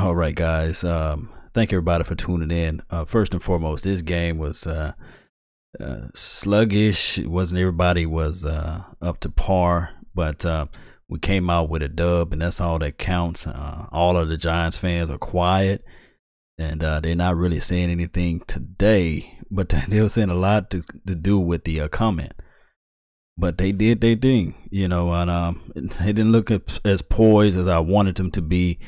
All right, guys. Thank everybody for tuning in. First and foremost, this game was sluggish. Wasn't everybody was up to par, but we came out with a dub, and that's all that counts. All of the Giants fans are quiet, and they're not really saying anything today, but they were saying a lot to do with the comment. But they did their thing, and they didn't look as poised as I wanted them to be.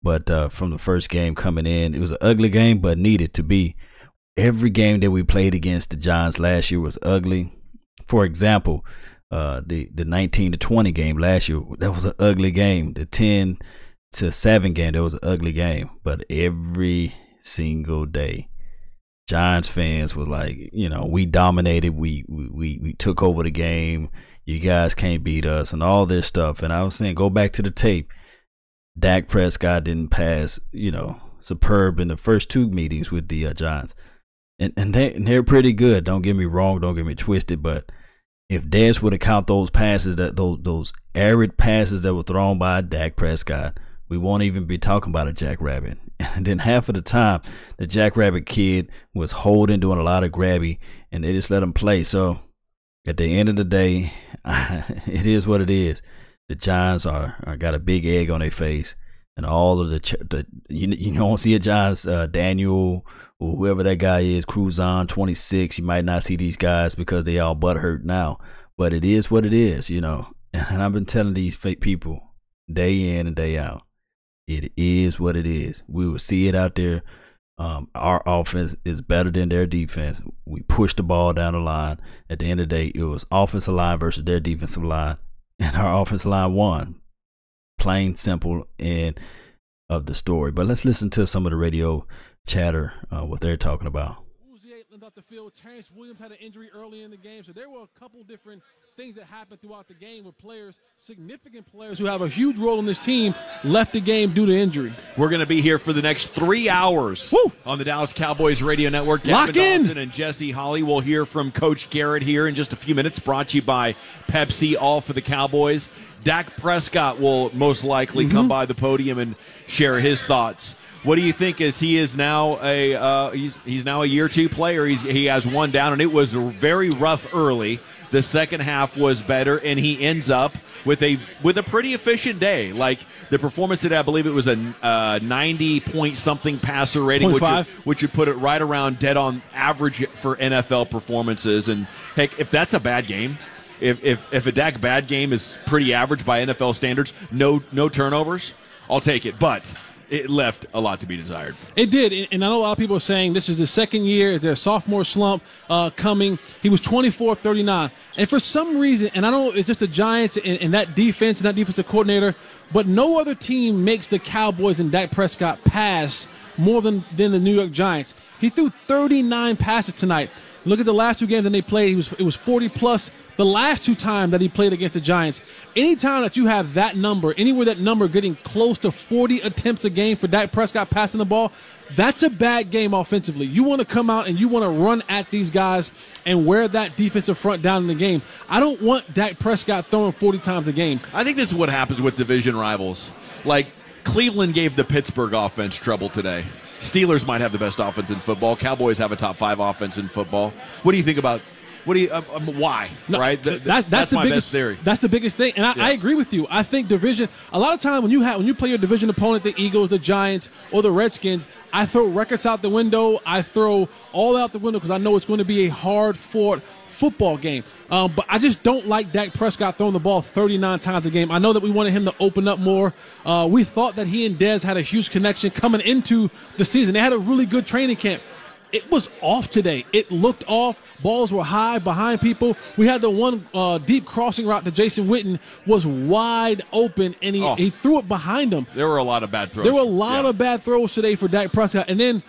But from the first game coming in, it was an ugly game, but needed to be. Every game that we played against the Giants last year was ugly. For example, the 19-20 game last year, that was an ugly game. The 10-7 game, that was an ugly game. But every single day, Giants fans was like, we dominated. We took over the game. You guys can't beat us and all this stuff. And I was saying, go back to the tape. Dak Prescott didn't pass, superb in the first two meetings with the Giants. And they're pretty good. Don't get me wrong. Don't get me twisted. But if Dez would have count those passes, those arid passes that were thrown by Dak Prescott, we won't even be talking about a Jackrabbit. And then half of the time, the Jackrabbit kid was holding, doing a lot of grabby, and they just let him play. So at the end of the day, it is what it is. The Giants are got a big egg on their face, and all of you don't see a Giants Daniel or whoever that guy is, Cruzon 26. You might not see these guys because they all butthurt now, but it is what it is, And I've been telling these fake people day in and day out, it is what it is. We will see it out there. Our offense is better than their defense. We push the ball down the line. At the end of the day, it was offensive line versus their defensive line. And our offensive line won. Plain, simple, end of the story. But let's listen to some of the radio chatter, what they're talking about. Off the field. Terrence Williams had an injury early in the game, so there were a couple different things that happened throughout the game with players, significant players who have a huge role in this team, left the game due to injury. We're going to be here for the next 3 hours. Woo! On the Dallas Cowboys radio network. Lock Gavin in! Dawson and Jesse Holly. We'll hear from Coach Garrett here in just a few minutes, brought to you by Pepsi, all for the Cowboys. Dak Prescott will most likely come by the podium and share his thoughts. What do you think? As he is now he's now a year two player. He has one down, and it was very rough early. The second half was better, and he ends up with a pretty efficient day. Like the performance today, I believe it was a 90-point-something passer rating, which would put it right around dead on average for NFL performances. And heck, if that's a bad game, if a Dak bad game is pretty average by NFL standards, no turnovers, I'll take it. But it left a lot to be desired. It did, and I know a lot of people are saying this is his second year, their sophomore slump coming. He was 24-39, and for some reason, and I don't know, it's just the Giants and that defense and that defensive coordinator, but no other team makes the Cowboys and Dak Prescott pass more than the New York Giants. He threw 39 passes tonight. Look at the last two games that they played. It was 40-plus the last two times that he played against the Giants. Anytime that you have that number, anywhere that number getting close to 40 attempts a game for Dak Prescott passing the ball, that's a bad game offensively. You want to come out and you want to run at these guys and wear that defensive front down in the game. I don't want Dak Prescott throwing 40 times a game. I think this is what happens with division rivals. Like Cleveland gave the Pittsburgh offense trouble today. Steelers might have the best offense in football. Cowboys have a top 5 offense in football. What do you think about? Why? No, right? That's my best theory. That's the biggest thing, and I agree with you. I think division. A lot of time when you play your division opponent, the Eagles, the Giants, or the Redskins, I throw records out the window. I throw all out the window because I know it's going to be a hard-fought football game. But I just don't like Dak Prescott throwing the ball 39 times a game. I know that we wanted him to open up more. We thought that he and Dez had a huge connection coming into the season. They had a really good training camp. It was off today. It looked off. Balls were high behind people. We had the one deep crossing route to Jason Witten was wide open, and he threw it behind him. There were a lot of bad throws. There were a lot of bad throws today for Dak Prescott. And then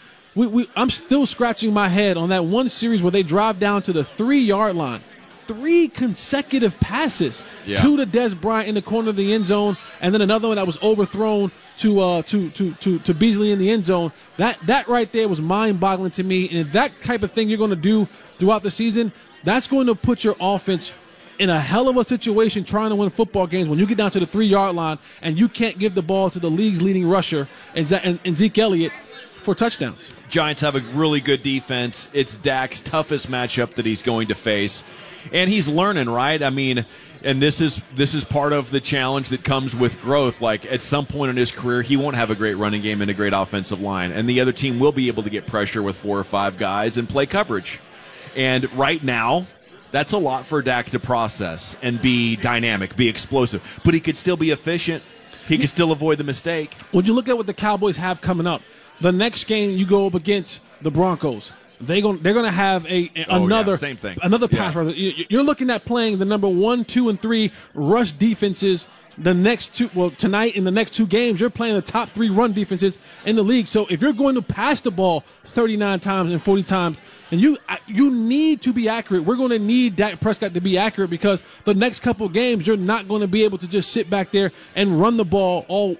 I'm still scratching my head on that one series where they drive down to the 3-yard line. 3 consecutive passes. 2 to Dez Bryant in the corner of the end zone, and then another one that was overthrown to Beasley in the end zone. That right there was mind-boggling to me. And if that type of thing you're going to do throughout the season, that's going to put your offense in a hell of a situation trying to win football games when you get down to the 3-yard line and you can't give the ball to the league's leading rusher and Zeke Elliott for touchdowns. Giants have a really good defense. It's Dak's toughest matchup that he's going to face. And he's learning, right? I mean, and this is part of the challenge that comes with growth. Like, at some point in his career, he won't have a great running game and a great offensive line. And the other team will be able to get pressure with 4 or 5 guys and play coverage. And right now, that's a lot for Dak to process and be dynamic, be explosive. But he could still be efficient. He could still avoid the mistake. When you look at what the Cowboys have coming up, the next game you go up against the Broncos. They're going to have another same thing. Another pass rusher. You're looking at playing the number 1, 2, and 3 rush defenses. The next tonight in the next 2 games, you're playing the top 3 run defenses in the league. So if you're going to pass the ball 39 times and 40 times, and you need to be accurate, we're going to need Dak Prescott to be accurate, because the next couple of games you're not going to be able to just sit back there and run the ball all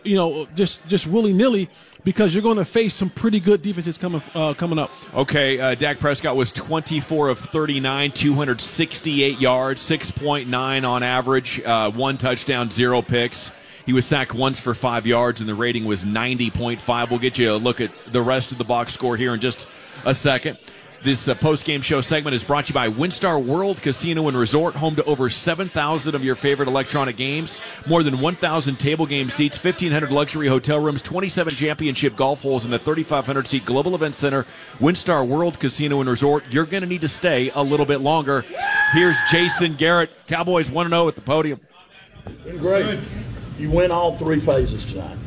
just willy nilly, because you're going to face some pretty good defenses coming up. Okay, Dak Prescott was 24 of 39, 268 yards, 6.9 on average, 1 touchdown, 0 picks. He was sacked once for 5 yards, and the rating was 90.5. We'll get you a look at the rest of the box score here in just a second. This post-game show segment is brought to you by WinStar World Casino and Resort, home to over 7,000 of your favorite electronic games, more than 1,000 table game seats, 1,500 luxury hotel rooms, 27 championship golf holes, and a 3,500-seat global event center. WinStar World Casino and Resort. You're going to need to stay a little bit longer. Here's Jason Garrett. Cowboys 1-0 at the podium. Been great. You win all 3 phases tonight.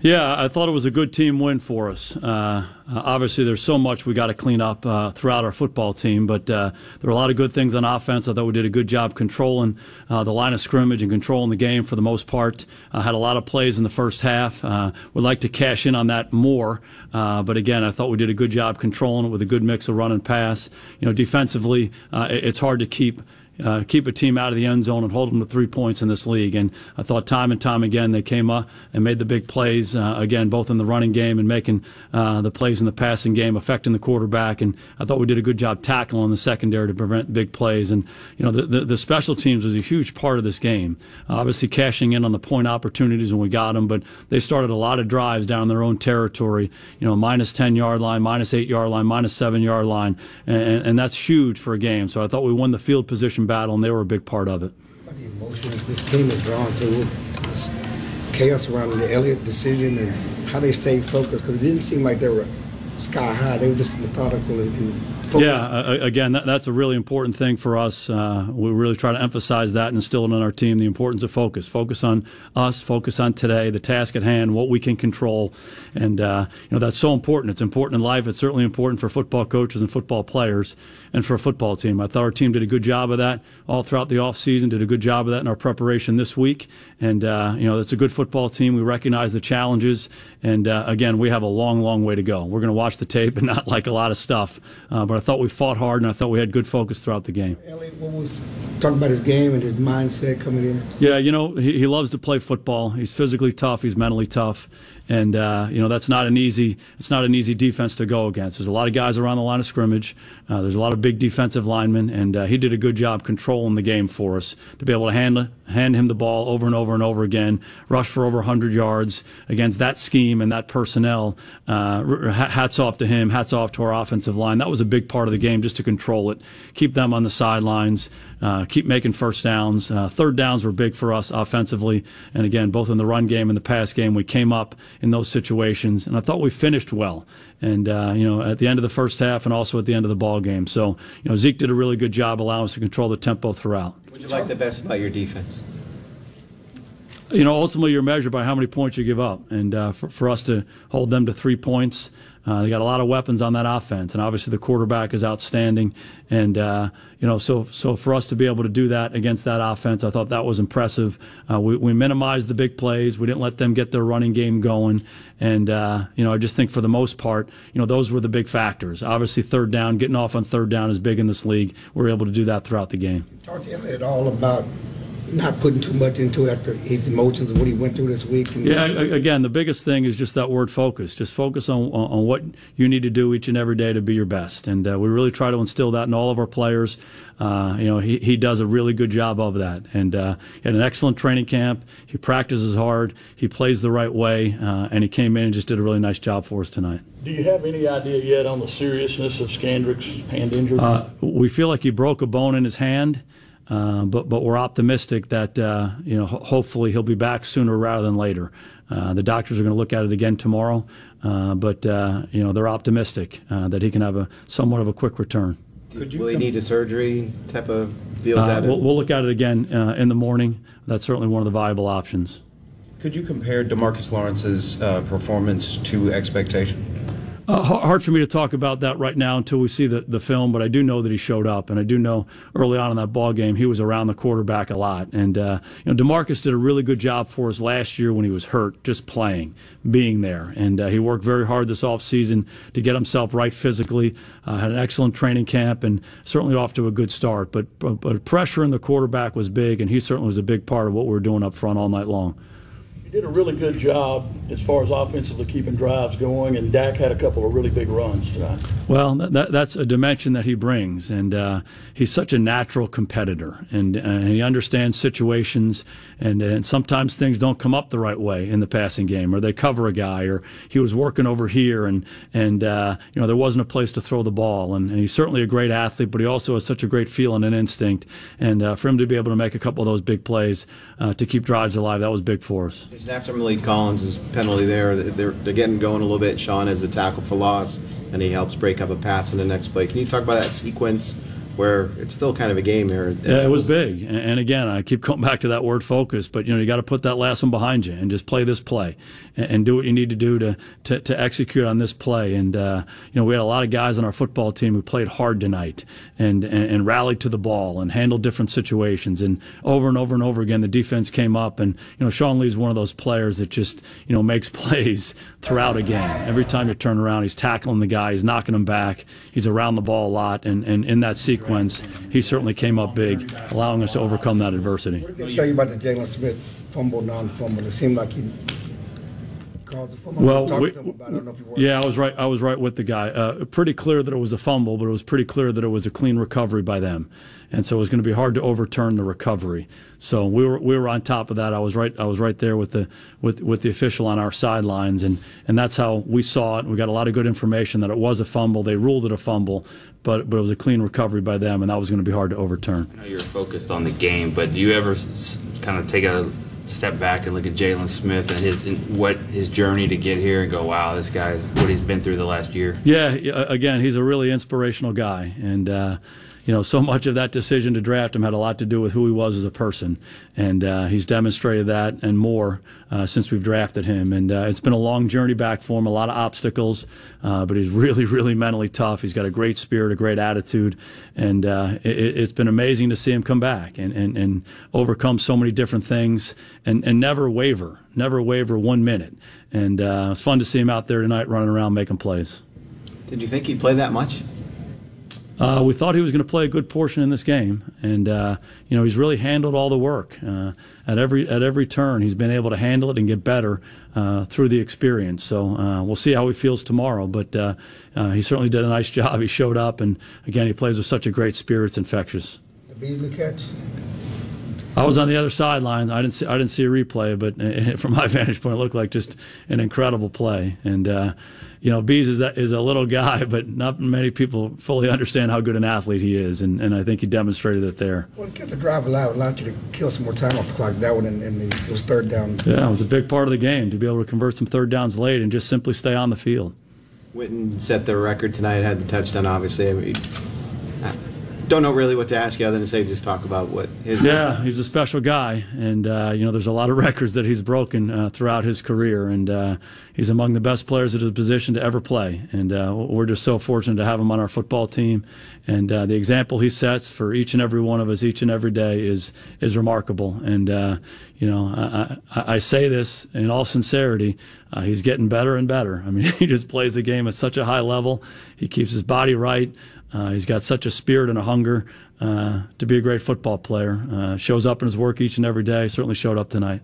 Yeah, I thought it was a good team win for us. Obviously, there's so much we got to clean up throughout our football team, but there were a lot of good things on offense. I thought we did a good job controlling the line of scrimmage and controlling the game for the most part. Had a lot of plays in the first half. Would like to cash in on that more, but again, I thought we did a good job controlling it with a good mix of run and pass. Defensively, it's hard to keep a team out of the end zone and hold them to 3 points in this league. And I thought time and time again they came up and made the big plays, again, both in the running game and making the plays in the passing game, affecting the quarterback. And I thought we did a good job tackling the secondary to prevent big plays. And, the special teams was a huge part of this game. Obviously cashing in on the point opportunities when we got them, but they started a lot of drives down in their own territory, minus 10-yard line, minus 8-yard line, minus 7-yard line. And that's huge for a game. So I thought we won the field position battle, and they were a big part of it. The emotions this team is drawn to, this chaos around the Elliott decision and how they stayed focused, because it didn't seem like they were sky high. They were just methodical and focused. Yeah, again, that's a really important thing for us. We really try to emphasize that and instill it in our team, the importance of focus. Focus on us, focus on today, the task at hand, what we can control. And, that's so important. It's important in life. It's certainly important for football coaches and football players and for a football team. I thought our team did a good job of that all throughout the offseason, did a good job of that in our preparation this week. And, it's a good football team. We recognize the challenges. And, again, we have a long, long way to go. We're going to watch the tape and not like a lot of stuff. But I thought we fought hard, and I thought we had good focus throughout the game. Elliott, what was talking about his game and his mindset coming in? Yeah, he loves to play football. He's physically tough. He's mentally tough. And, that's not an easy defense to go against. There's a lot of guys around the line of scrimmage. There's a lot of big defensive linemen, and he did a good job controlling the game for us to be able to hand him the ball over and over and over again, rush for over 100 yards against that scheme and that personnel. Hats off to him. Hats off to our offensive line. That was a big part of the game, just to control it, keep them on the sidelines, keep making first downs. Third downs were big for us offensively, and again, both in the run game and the pass game, we came up in those situations, and I thought we finished well. And, at the end of the first half and also at the end of the ball game. So, Zeke did a really good job allowing us to control the tempo throughout. What did you like the best about your defense? Ultimately you're measured by how many points you give up. And for us to hold them to 3 points, they got a lot of weapons on that offense. And obviously the quarterback is outstanding. And, so for us to be able to do that against that offense, I thought that was impressive. We minimized the big plays. We didn't let them get their running game going. And, I just think for the most part, those were the big factors. Obviously third down, getting off on third down is big in this league. We're able to do that throughout the game. Talk to Elliott all about not putting too much into it after his emotions of what he went through this week. And yeah, again, the biggest thing is just that word focus. Just focus on what you need to do each and every day to be your best. And we really try to instill that in all of our players. He does a really good job of that. And he had an excellent training camp. He practices hard. He plays the right way. And he came in and just did a really nice job for us tonight. Do you have any idea yet on the seriousness of Scandrick's hand injury? We feel like he broke a bone in his hand. But we're optimistic that hopefully he'll be back sooner rather than later. The doctors are going to look at it again tomorrow, but they're optimistic that he can have somewhat of a quick return. Will he need a surgery type of deal? We'll look at it again in the morning. That's certainly one of the viable options. Could you compare DeMarcus Lawrence's performance to expectation? Hard for me to talk about that right now until we see the film, but I do know that he showed up, and I do know early on in that ball game he was around the quarterback a lot. And DeMarcus did a really good job for us last year when he was hurt, just playing, being there. And he worked very hard this offseason to get himself right physically. Had an excellent training camp and certainly off to a good start. But pressure in the quarterback was big, and he certainly was a big part of what we were doing up front all night long. You did a really good job as far as offensively keeping drives going, and Dak had a couple of really big runs tonight. Well, that's a dimension that he brings, and he's such a natural competitor, and he understands situations, and sometimes things don't come up the right way in the passing game, or they cover a guy, or he was working over here, and there wasn't a place to throw the ball, and he's certainly a great athlete, but he also has such a great feeling and instinct, and for him to be able to make a couple of those big plays to keep drives alive, that was big for us. After Malik Collins' penalty there, they're getting going a little bit. Sean has a tackle for loss, and he helps break up a pass in the next play. Can you talk about that sequence where it's still kind of a game here? Yeah, it was big. And again, I keep going back to that word focus, but you got to put that last one behind you and just play this play and do what you need to do to execute on this play. And we had a lot of guys on our football team who played hard tonight and rallied to the ball and handled different situations. And over and over again, the defense came up. And Sean Lee's one of those players that just makes plays throughout a game. Every time you turn around, he's tackling the guy, he's knocking him back, he's around the ball a lot, and in that sequence, he certainly came up big, allowing us to overcome that adversity. What did they tell you about the Jaylon Smith fumble, non-fumble? It seemed like he caused the fumble. Well, I don't know if you were. yeah, I was right with the guy. Pretty clear that it was a fumble, but it was pretty clear that it was a clean recovery by them, and so it was going to be hard to overturn the recovery. So we were on top of that. I was right there with the official on our sidelines, and that's how we saw it. We got a lot of good information that it was a fumble. They ruled it a fumble, but it was a clean recovery by them, and that was going to be hard to overturn. I know you're focused on the game, but do you ever kind of take a step back and look at Jaylon Smith and his journey to get here and go, wow, this guy's what he's been through the last year? Yeah, again, he's a really inspirational guy, and so much of that decision to draft him had a lot to do with who he was as a person, and he's demonstrated that and more since we've drafted him. And it's been a long journey back for him, a lot of obstacles, but he's really, really mentally tough. He's got a great spirit, a great attitude, and it's been amazing to see him come back and overcome so many different things and never waver 1 minute. And it's fun to see him out there tonight running around making plays. Did you think he'd play that much? We thought he was going to play a good portion in this game, and he's really handled all the work at every turn. He's been able to handle it and get better through the experience. So we'll see how he feels tomorrow, but he certainly did a nice job. He showed up, and again, he plays with such a great spirit. It's infectious. The Beasley catch. I was on the other sideline. I didn't see a replay, but from my vantage point, it looked like just an incredible play. And Bees is a little guy, but not many people fully understand how good an athlete he is, and I think he demonstrated it there. Well, it kept the drive alive, allowed you to kill some more time off the clock. That one, and it was third down. Yeah, it was a big part of the game to be able to convert some third downs late and just simply stay on the field. Witten set the record tonight, had the touchdown, obviously. I mean, don't know really what to ask you other than to say just talk about what his. Yeah, he's a special guy, and there's a lot of records that he's broken throughout his career, and he's among the best players at his position to ever play, and we're just so fortunate to have him on our football team, and the example he sets for each and every one of us each and every day is remarkable, and I say this in all sincerity, he's getting better and better. I mean, he just plays the game at such a high level. He keeps his body right. He's got such a spirit and a hunger to be a great football player. Shows up in his work each and every day. Certainly showed up tonight.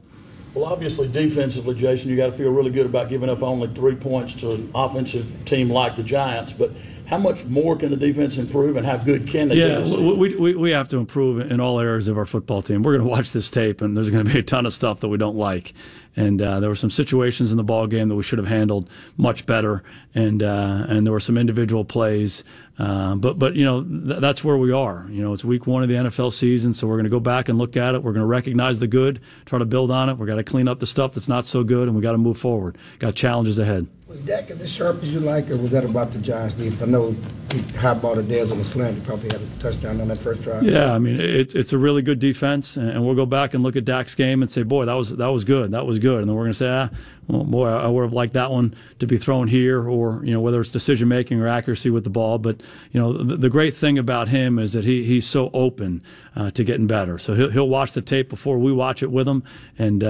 Well, obviously, defensively, Jason, you got to feel really good about giving up only 3 points to an offensive team like the Giants. But how much more can the defense improve, and how good can they Yeah, be? we have to improve in all areas of our football team. We're going to watch this tape, and there's going to be a ton of stuff that we don't like. And there were some situations in the ball game that we should have handled much better, and there were some individual plays. But you know, that's where we are. You know, it's week 1 of the NFL season, so we're going to go back and look at it. We're going to recognize the good, try to build on it. We've got to clean up the stuff that's not so good, and we got to move forward. Got challenges ahead. Was Dak as sharp as you like, or was that about the Giants' defense? I know he high-balled a Dez on the slant. He probably had a touchdown on that first drive. Yeah, I mean, it's a really good defense, and we'll go back and look at Dak's game and say, boy, that was good. That was good. And then we're going to say, well, boy, I would have liked that one to be thrown here, or, you know, whether it's decision-making or accuracy with the ball. But, you know, the great thing about him is that he's so open to getting better. So he'll watch the tape before we watch it with him, and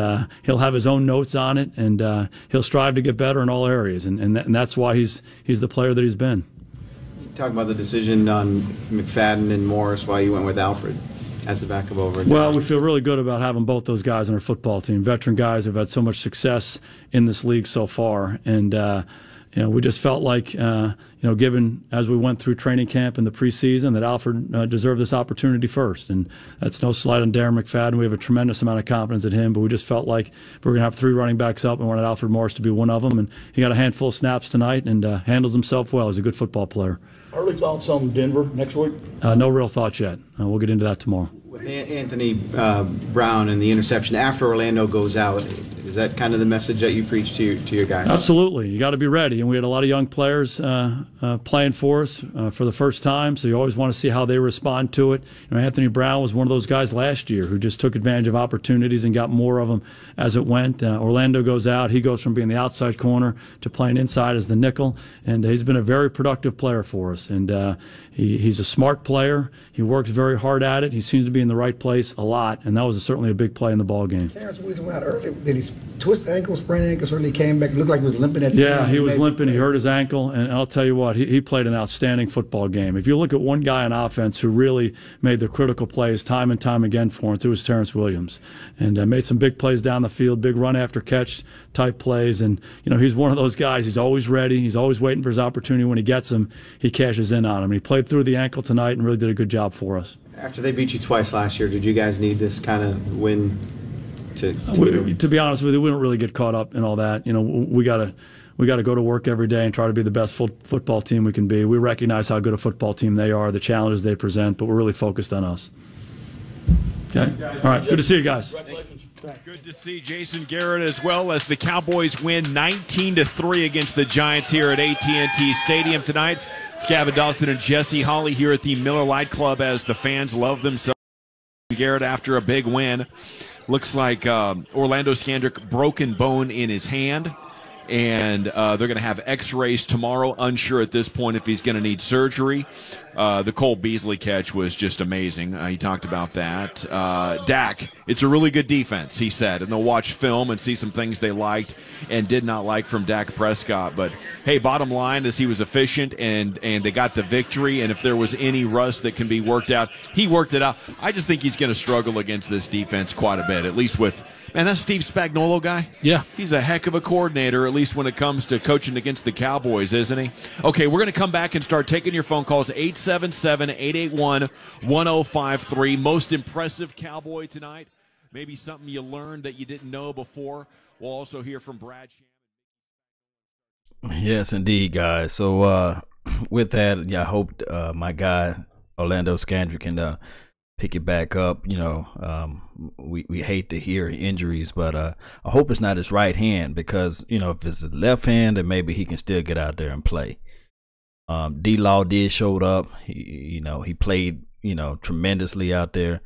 he'll have his own notes on it, and he'll strive to get better in all areas. And that's why he's the player that he's been. You talk about the decision on McFadden and Morris, why you went with Alfred as the backup over. Well, we feel really good about having both those guys on our football team. Veteran guys who've had so much success in this league so far, and you know, we just felt like, you know, given as we went through training camp in the preseason, that Alfred deserved this opportunity first. And that's no slight on Darren McFadden. We have a tremendous amount of confidence in him, but we just felt like if we're going to have 3 running backs up, and wanted Alfred Morris to be one of them. And he got a handful of snaps tonight and handles himself well. He's a good football player. Early thoughts on Denver next week? No real thoughts yet. We'll get into that tomorrow. With Anthony Brown and the interception after Orlando goes out, is that kind of the message that you preach to your guys? Absolutely. You got to be ready. And we had a lot of young players playing for us for the first time, so you always want to see how they respond to it. You know, Anthony Brown was one of those guys last year who just took advantage of opportunities and got more of them as it went. Orlando goes out. He goes from being the outside corner to playing inside as the nickel, and he's been a very productive player for us. And he's a smart player. He works very hard at it. He seems to be in the right place a lot, and that was certainly a big play in the ball game. Terrence Williams went out early. Did he twist ankle, sprain ankle? Certainly came back. It looked like he was limping at the end. Yeah, he was limping. He hurt his ankle, and I'll tell you what, he played an outstanding football game. If you look at one guy on offense who really made the critical plays time and time again for us, it was Terrence Williams, and made some big plays down the field, big run after catch type plays. And you know, he's one of those guys. He's always ready. He's always waiting for his opportunity. When he gets them, he cashes in on him. He played through the ankle tonight and really did a good job for us. After they beat you twice last year, did you guys need this kind of win to be honest with you, we don't really get caught up in all that. You know, we got to go to work every day and try to be the best football team we can be. We recognize how good a football team they are, the challenges they present, but we're really focused on us. Okay. All right. Good to see you guys. Good to see Jason Garrett as well, as the Cowboys win 19-3 against the Giants here at AT&T Stadium tonight. It's Gavin Dawson and Jesse Holley here at the Miller Lite Club as the fans love themselves. Garrett after a big win. Looks like Orlando Scandrick broken bone in his hand, and they're going to have x-rays tomorrow. Unsure at this point if he's going to need surgery. The Cole Beasley catch was just amazing. He talked about that. Dak, it's a really good defense, he said, and they'll watch film and see some things they liked and did not like from Dak Prescott. But, hey, bottom line is he was efficient, and they got the victory, and if there was any rust that can be worked out, he worked it out. I just think he's going to struggle against this defense quite a bit, at least with – man, that Steve Spagnuolo guy? Yeah. He's a heck of a coordinator, at least when it comes to coaching against the Cowboys, isn't he? Okay, we're going to come back and start taking your phone calls, 877-881-1053. Most impressive Cowboy tonight? Maybe something you learned that you didn't know before. We'll also hear from Brad. Yes, indeed, guys. So with that, yeah, I hope my guy Orlando Scandrick can pick it back up. You know, we hate to hear injuries, but I hope it's not his right hand, because, you know, if it's the left hand, then maybe he can still get out there and play. D-Law did showed up. He played, tremendously out there.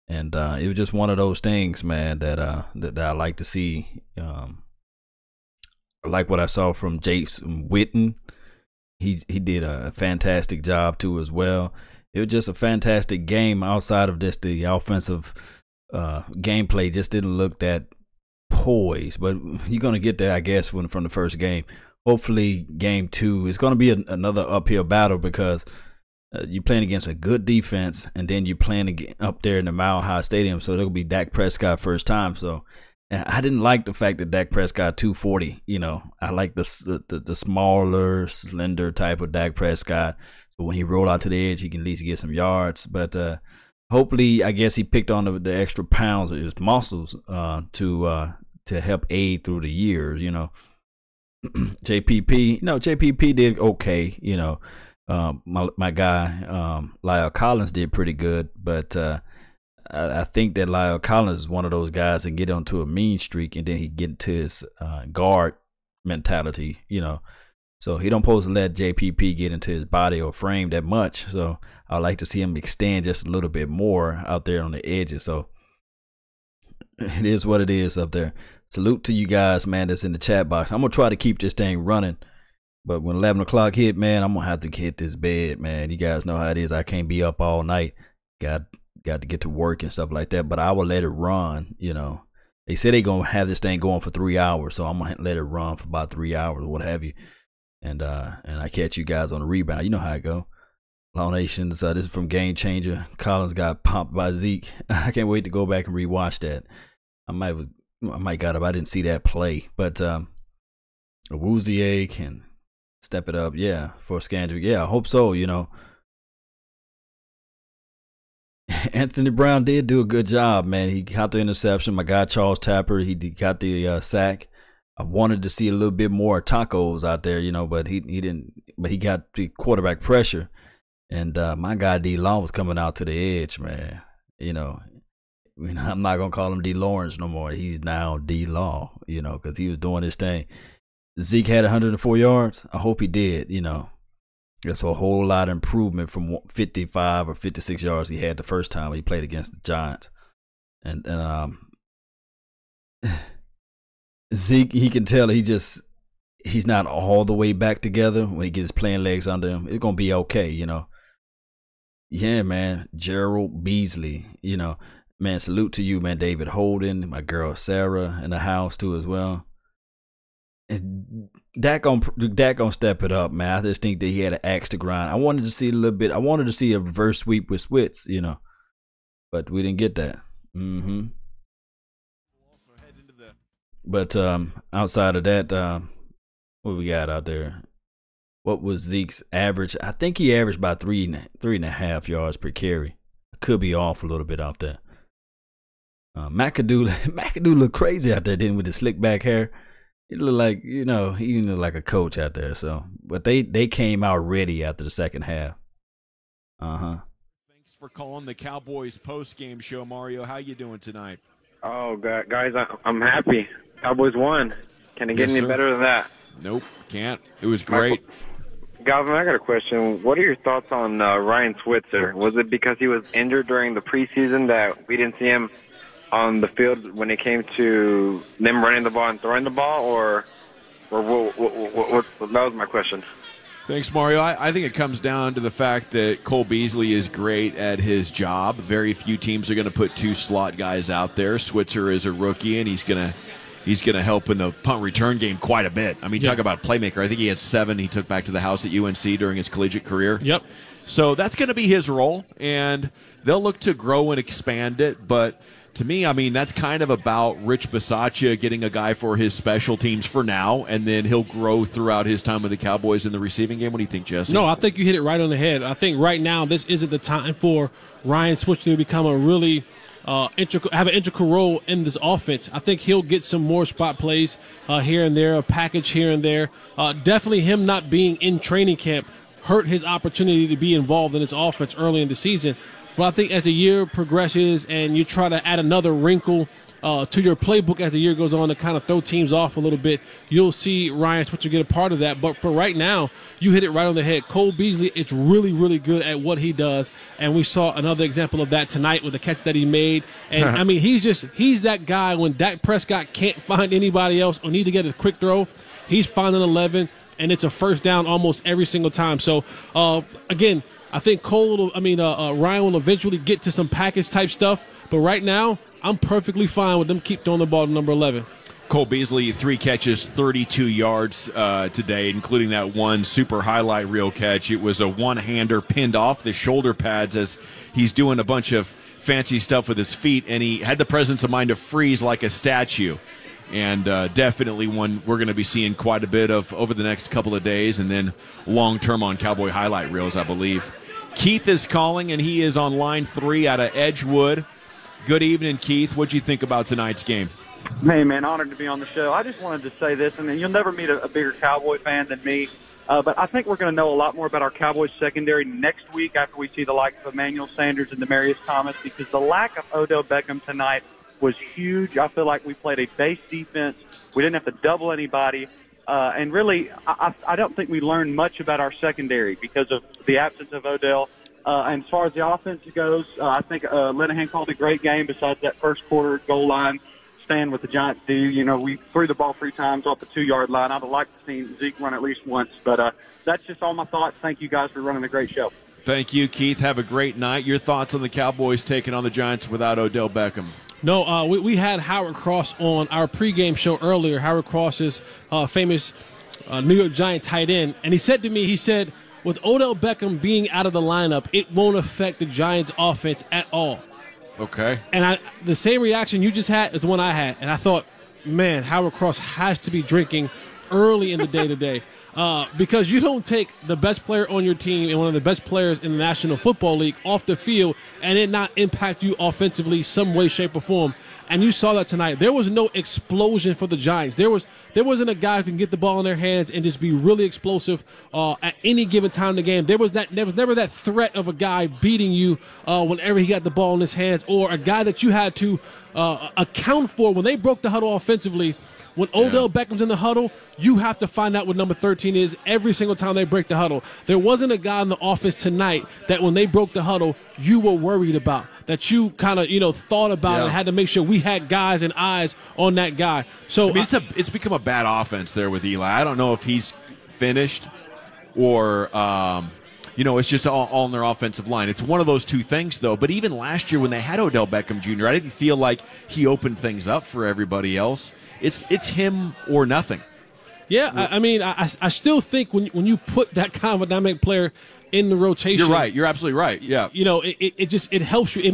And it was just one of those things, man, that I like to see. I like what I saw from Jason Witten. He did a fantastic job too as well. It was just a fantastic game outside of just the offensive gameplay. Just didn't look that poised, but you're going to get there, I guess, from the first game. Hopefully game 2 is going to be another uphill battle, because you're playing against a good defense, and then you're playing up there in the Mile High Stadium, so it'll be Dak Prescott first time. So I didn't like the fact that Dak Prescott 240. I like the smaller, slender type of Dak Prescott. So when he roll out to the edge, he can at least get some yards. But hopefully, I guess he picked on the extra pounds of his muscles to help aid through the years. JPP did okay. My guy Lyle Collins did pretty good, but I think that Lyle Collins is one of those guys that get onto a mean streak and then he get into his guard mentality, So he don't supposed to let JPP get into his body or frame that much. So I'd like to see him extend just a little bit more out there on the edges. So it is what it is up there. Salute to you guys, man, that's in the chat box. I'm going to try to keep this thing running. But when 11 o'clock hit, man, I'm going to have to hit this bed, man. You guys know how it is. I can't be up all night. Got to get to work and stuff like that. But I will let it run, They say they're going to have this thing going for 3 hours. So I'm going to let it run for about 3 hours or what have you. And I catch you guys on the rebound. You know how it go. Law Nations, this is from Game Changer. Collins got pumped by Zeke. I can't wait to go back and rewatch that. I might got up. I didn't see that play. But Awuzie can step it up, yeah, for Scandrick. Yeah, I hope so, Anthony Brown did do a good job, man. He got the interception. My guy Charles Tapper, he got the sack. I wanted to see a little bit more tacos out there, but he didn't. But he got the quarterback pressure, and my guy D Law was coming out to the edge, man. I'm not gonna call him D Lawrence no more. He's now D Law, because he was doing his thing. Zeke had 104 yards. I hope he did. That's a whole lot of improvement from 55 or 56 yards he had the first time he played against the Giants. And Zeke, he can tell he's not all the way back together. When he gets playing legs under him, it's gonna be okay. Yeah, man. Gerald Beasley. Man, salute to you, man. David Holden, my girl Sarah in the house too as well. And Dak gonna step it up, man. I just think that he had an axe to grind. I wanted to see a little bit. I wanted to see a reverse sweep with Switzer, but we didn't get that. But outside of that, what we got out there? What was Zeke's average? I think he averaged about 3.5 yards per carry. I could be off a little bit out there. McAdoo looked crazy out there, didn't he, with the slick back hair? He looked like, he looked like a coach out there. So, but they came out ready after the second half. Thanks for calling the Cowboys post-game show, Mario. How you doing tonight? Oh, guys, I'm happy. Cowboys won. Can it get any better than that? Nope, can't. It was great. Galvin, I got a question. What are your thoughts on Ryan Switzer? Was it because he was injured during the preseason that we didn't see him on the field when it came to them running the ball and throwing the ball, or what, that was my question. Thanks, Mario. I think it comes down to the fact that Cole Beasley is great at his job. Very few teams are going to put two slot guys out there. Switzer is a rookie, and he's going to help in the punt return game quite a bit. I mean, talk about playmaker. I think he had 7 he took back to the house at UNC during his collegiate career. Yep. So that's going to be his role, and they'll look to grow and expand it, but to me, I mean, that's kind of about Rich Bisaccia getting a guy for his special teams for now, and then he'll grow throughout his time with the Cowboys in the receiving game. What do you think, Jesse? No, I think you hit it right on the head. I think right now this isn't the time for Ryan Switzer to become a really have an integral role in this offense. I think he'll get some more spot plays here and there, a package here and there. Definitely him not being in training camp hurt his opportunity to be involved in this offense early in the season. But I think as the year progresses and you try to add another wrinkle to your playbook as the year goes on to kind of throw teams off a little bit, you'll see Ryan Switzer get a part of that. But for right now, you hit it right on the head. Cole Beasley is really, really good at what he does, and we saw another example of that tonight with the catch that he made. And, I mean, he's that guy when Dak Prescott can't find anybody else or needs to get a quick throw, he's finding 11, and it's a first down almost every single time. So, again, I think Ryan will eventually get to some package type stuff, but right now I'm perfectly fine with them keep throwing the ball to number 11. Cole Beasley, 3 catches, 32 yards today, including that one super highlight reel catch. It was a one-hander pinned off the shoulder pads as he's doing a bunch of fancy stuff with his feet, and he had the presence of mind to freeze like a statue. And definitely one we're going to be seeing quite a bit of over the next couple of days, and then long-term on Cowboy highlight reels, I believe. Keith is calling, and he is on line 3 out of Edgewood. Good evening, Keith. What'd you think about tonight's game? Hey, man, honored to be on the show. I just wanted to say this, and you'll never meet a bigger Cowboy fan than me, but I think we're going to know a lot more about our Cowboys secondary next week after we see the likes of Emmanuel Sanders and Demarius Thomas, because the lack of Odell Beckham tonight was huge. I feel like we played a base defense. We didn't have to double anybody. And really, I don't think we learned much about our secondary because of the absence of Odell. And as far as the offense goes, I think Linehan called a great game besides that first quarter goal line stand with the Giants do. You know, we threw the ball 3 times off the 2-yard line. I'd like to see Zeke run at least once. But that's just all my thoughts. Thank you guys for running a great show. Thank you, Keith. Have a great night. Your thoughts on the Cowboys taking on the Giants without Odell Beckham? No, we had Howard Cross on our pregame show earlier. Howard Cross is famous New York Giant tight end. And he said to me, with Odell Beckham being out of the lineup, it won't affect the Giants' offense at all. Okay. And the same reaction you just had is the one I had. And I thought, man, Howard Cross has to be drinking early in the day today. Because you don't take the best player on your team and one of the best players in the National Football League off the field and it not impact you offensively some way, shape, or form. And you saw that tonight. There was no explosion for the Giants. There wasn't a guy who can get the ball in their hands and just be really explosive at any given time in the game. There was never that threat of a guy beating you whenever he got the ball in his hands, or a guy that you had to account for when they broke the huddle offensively. When Odell Beckham's in the huddle, you have to find out what number 13 is every single time they break the huddle. There wasn't a guy in the office tonight that when they broke the huddle, you were worried about, that you kind of, thought about and had to make sure we had guys and eyes on that guy. So it's become a bad offense there with Eli. I don't know if he's finished or it's just all on their offensive line. It's one of those two things, though. But even last year when they had Odell Beckham Jr., I didn't feel like he opened things up for everybody else. It's him or nothing. Yeah, I still think when you put that kind of a dynamic player in the rotation, you're right. You're absolutely right. Yeah, it helps you. It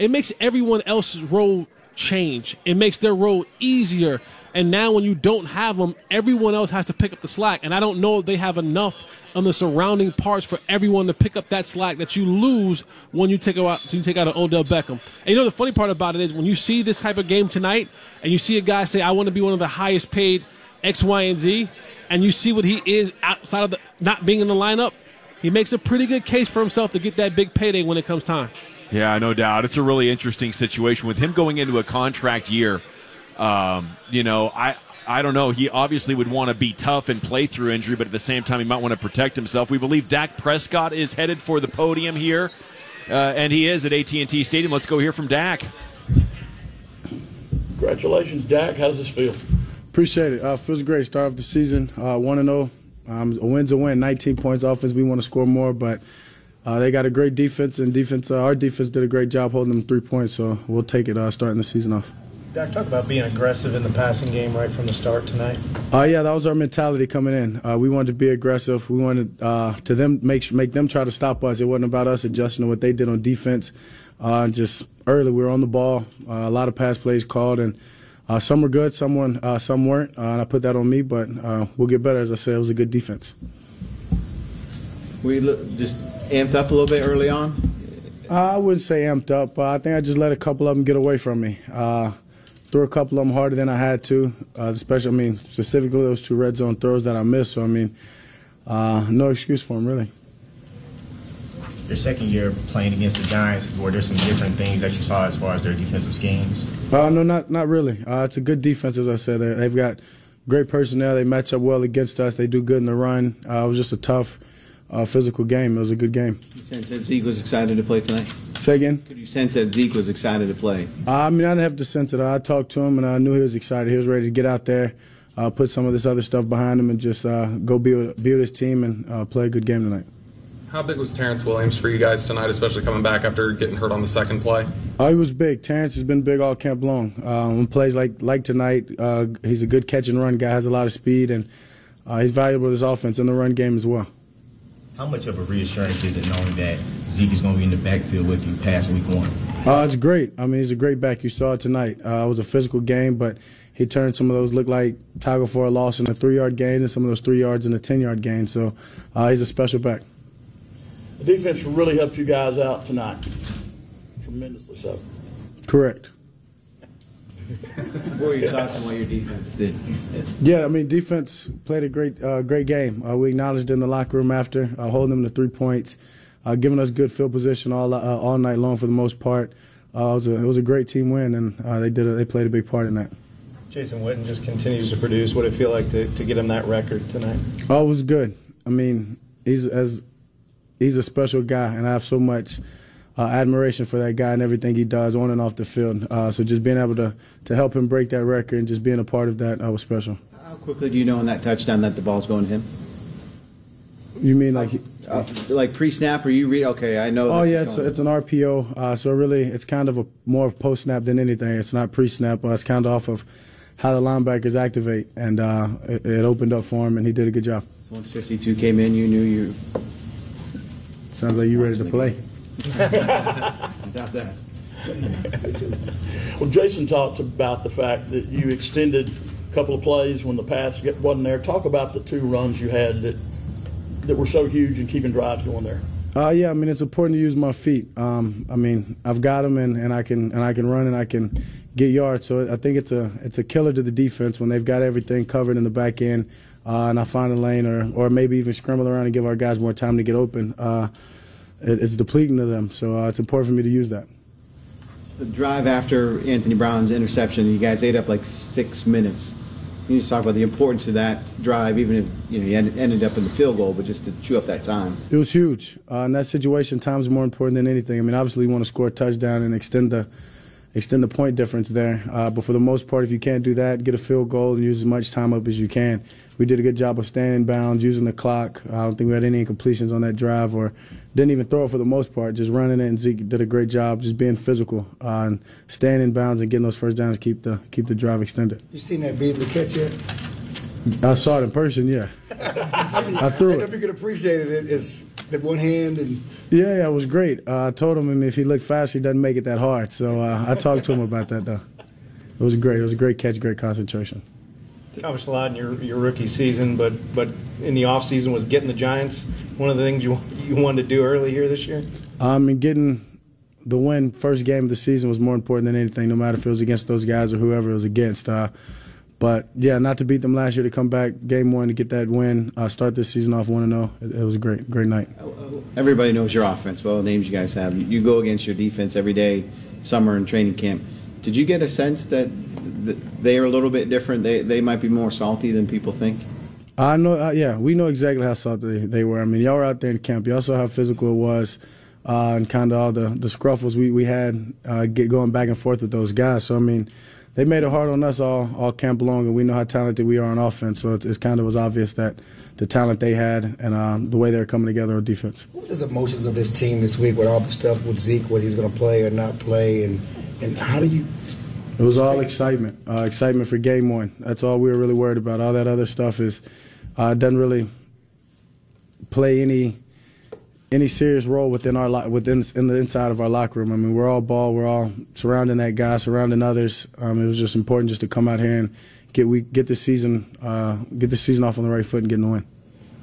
makes everyone else's role change. It makes their role easier. And now when you don't have them, everyone else has to pick up the slack. And I don't know if they have enough on the surrounding parts for everyone to pick up that slack that you lose when you take out an Odell Beckham. And the funny part about it is when you see this type of game tonight and you see a guy say, I want to be one of the highest paid X, Y, and Z, and you see what he is outside of not being in the lineup, he makes a pretty good case for himself to get that big payday when it comes time. Yeah, no doubt. It's a really interesting situation with him going into a contract year. I don't know. He obviously would want to be tough and play through injury, but at the same time, he might want to protect himself. We believe Dak Prescott is headed for the podium here, and he is at AT&T Stadium. Let's go hear from Dak. Congratulations, Dak. How does this feel? Appreciate it. Feels great. Start off the season 1-0. A win's a win. 19 points offense. We want to score more, but they got a great defense, and our defense did a great job holding them 3 points, so we'll take it starting the season off. Dak, talk about being aggressive in the passing game right from the start tonight. Yeah, that was our mentality coming in. We wanted to be aggressive. We wanted to make them try to stop us. It wasn't about us adjusting to what they did on defense. Just early, we were on the ball. A lot of pass plays called, and some were good, some weren't. And I put that on me, but we'll get better. As I said, it was a good defense. We just amped up a little bit early on? I wouldn't say amped up. I think I just let a couple of them get away from me. Threw a couple of them harder than I had to, specifically those 2 red zone throws that I missed. So, no excuse for them, really. Your second year playing against the Giants, were there some different things that you saw as far as their defensive schemes? No, not really. It's a good defense, as I said. They've got great personnel. They match up well against us. They do good in the run. It was just a tough, physical game. It was a good game. You sense that Zeke was excited to play tonight? Say again? Could you sense that Zeke was excited to play? I didn't have to sense it. I talked to him, and I knew he was excited. He was ready to get out there, put some of this other stuff behind him, and just go be with his team and play a good game tonight. How big was Terrence Williams for you guys tonight, especially coming back after getting hurt on the second play? Oh, he was big. Terrence has been big all camp long. When plays like tonight, he's a good catch and run guy, has a lot of speed, and he's valuable to this offense in the run game as well. How much of a reassurance is it knowing that Zeke is going to be in the backfield with you past week 1? It's great. I mean, he's a great back. You saw it tonight. It was a physical game, but he turned some of those look like tackle for a loss in a 3-yard gain and some of those 3 yards in a 10-yard gain. So he's a special back. The defense really helped you guys out tonight. Tremendously so. Correct. What were your thoughts on what your defense did? Yeah, I mean, defense played a great game. We acknowledged in the locker room after, holding them to 3 points, giving us good field position all night long for the most part. It was a great team win, and they played a big part in that. Jason Witten just continues to produce. What did it feel like to get him that record tonight? Oh, it was good. I mean, he's a special guy, and I have so much admiration for that guy and everything he does on and off the field. So just being able to help him break that record and just being a part of that was special. How quickly do you know in that touchdown that the ball's going to him? You mean like pre-snap, or you read? Okay, I know. Oh yeah, it's an RPO. So really, it's kind of more of post-snap than anything. It's not pre-snap. It's kind of off of how the linebackers activate, and it opened up for him, and he did a good job. So once 52 came in, you knew you. Sounds like you ready to play. Without that. Well, Jason talked about the fact that you extended a couple of plays when the pass wasn't there. Talk about the 2 runs you had that were so huge and keeping drives going there. Yeah, I mean, it's important to use my feet. I mean, I've got them, and I can run and I can get yards. So I think it's a killer to the defense when they've got everything covered in the back end, and I find a lane or maybe even scramble around and give our guys more time to get open. It's depleting to them, so it's important for me to use that. The drive after Anthony Brown's interception, you guys ate up like 6 minutes. You just talk about the importance of that drive, even if you ended up in the field goal, but just to chew up that time. It was huge. In that situation, time is more important than anything. I mean, obviously, you want to score a touchdown and extend the point difference there. But for the most part, if you can't do that, get a field goal and use as much time up as you can. We did a good job of staying in bounds, using the clock. I don't think we had any incompletions on that drive, or didn't even throw it for the most part, just running it, and Zeke did a great job just being physical and staying in bounds and getting those first downs to keep the drive extended. You seen that Beasley catch yet? I saw it in person, yeah. I threw it. If you could appreciate it, it's the one hand and. Yeah, it was great. I told him if he looked fast, he doesn't make it that hard. So I talked to him about that, though. It was great. It was a great catch, great concentration. Accomplished a lot in your rookie season, but in the off season was getting the Giants one of the things you wanted to do early here this year. And getting the win first game of the season was more important than anything, no matter if it was against those guys or whoever it was against. But yeah, not to beat them last year, to come back game 1 to get that win, start this season off 1-0. It was a great night. Everybody knows your offense, well, the names you guys have. You go against your defense every day, summer and training camp. Did you get a sense that they are a little bit different? They might be more salty than people think? I know. Yeah, we know exactly how salty they were. I mean, y'all were out there in camp. Y'all saw how physical it was, and kind of all the scruffles we had going back and forth with those guys. So, I mean, they made it hard on us all camp long, and we know how talented we are on offense. So it kind of was obvious that the talent they had and the way they were coming together on defense. What is the emotions of this team this week with all the stuff with Zeke, whether he's going to play or not play, and how do you? It was all excitement. Excitement for game 1. That's all we were really worried about. All that other stuff doesn't really play any serious role in the inside of our locker room. I mean, we're all ball. We're all surrounding that guy, surrounding others. It was just important just to come out here and get the season off on the right foot and get the win.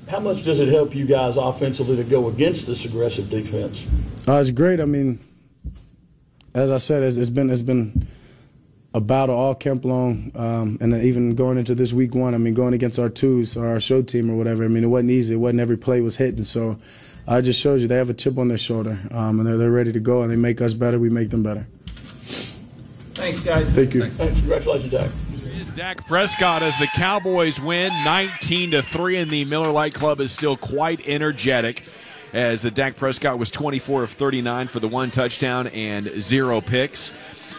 How much does it help you guys offensively to go against this aggressive defense? It's great. I mean, as I said, it's been a battle all camp long, and even going into this week 1, I mean, going against our 2s or our show team or whatever, I mean, it wasn't easy. It wasn't every play was hitting. So it just shows you they have a chip on their shoulder, and they're ready to go, and they make us better. We make them better. Thanks, guys. Thank you. Thanks. Congratulations, Dak. It's Dak Prescott as the Cowboys win 19-3, and the Miller Lite Club is still quite energetic, as Dak Prescott was 24 of 39 for the 1 touchdown and 0 picks.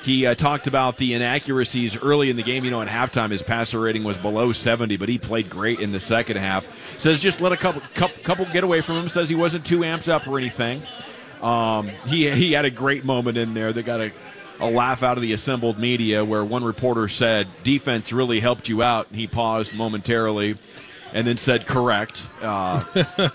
He talked about the inaccuracies early in the game. At halftime his passer rating was below 70, but he played great in the second half. Says just let a couple get away from him. Says he wasn't too amped up or anything. He had a great moment in there that got a laugh out of the assembled media, where one reporter said, defense really helped you out. And he paused momentarily and then said, correct.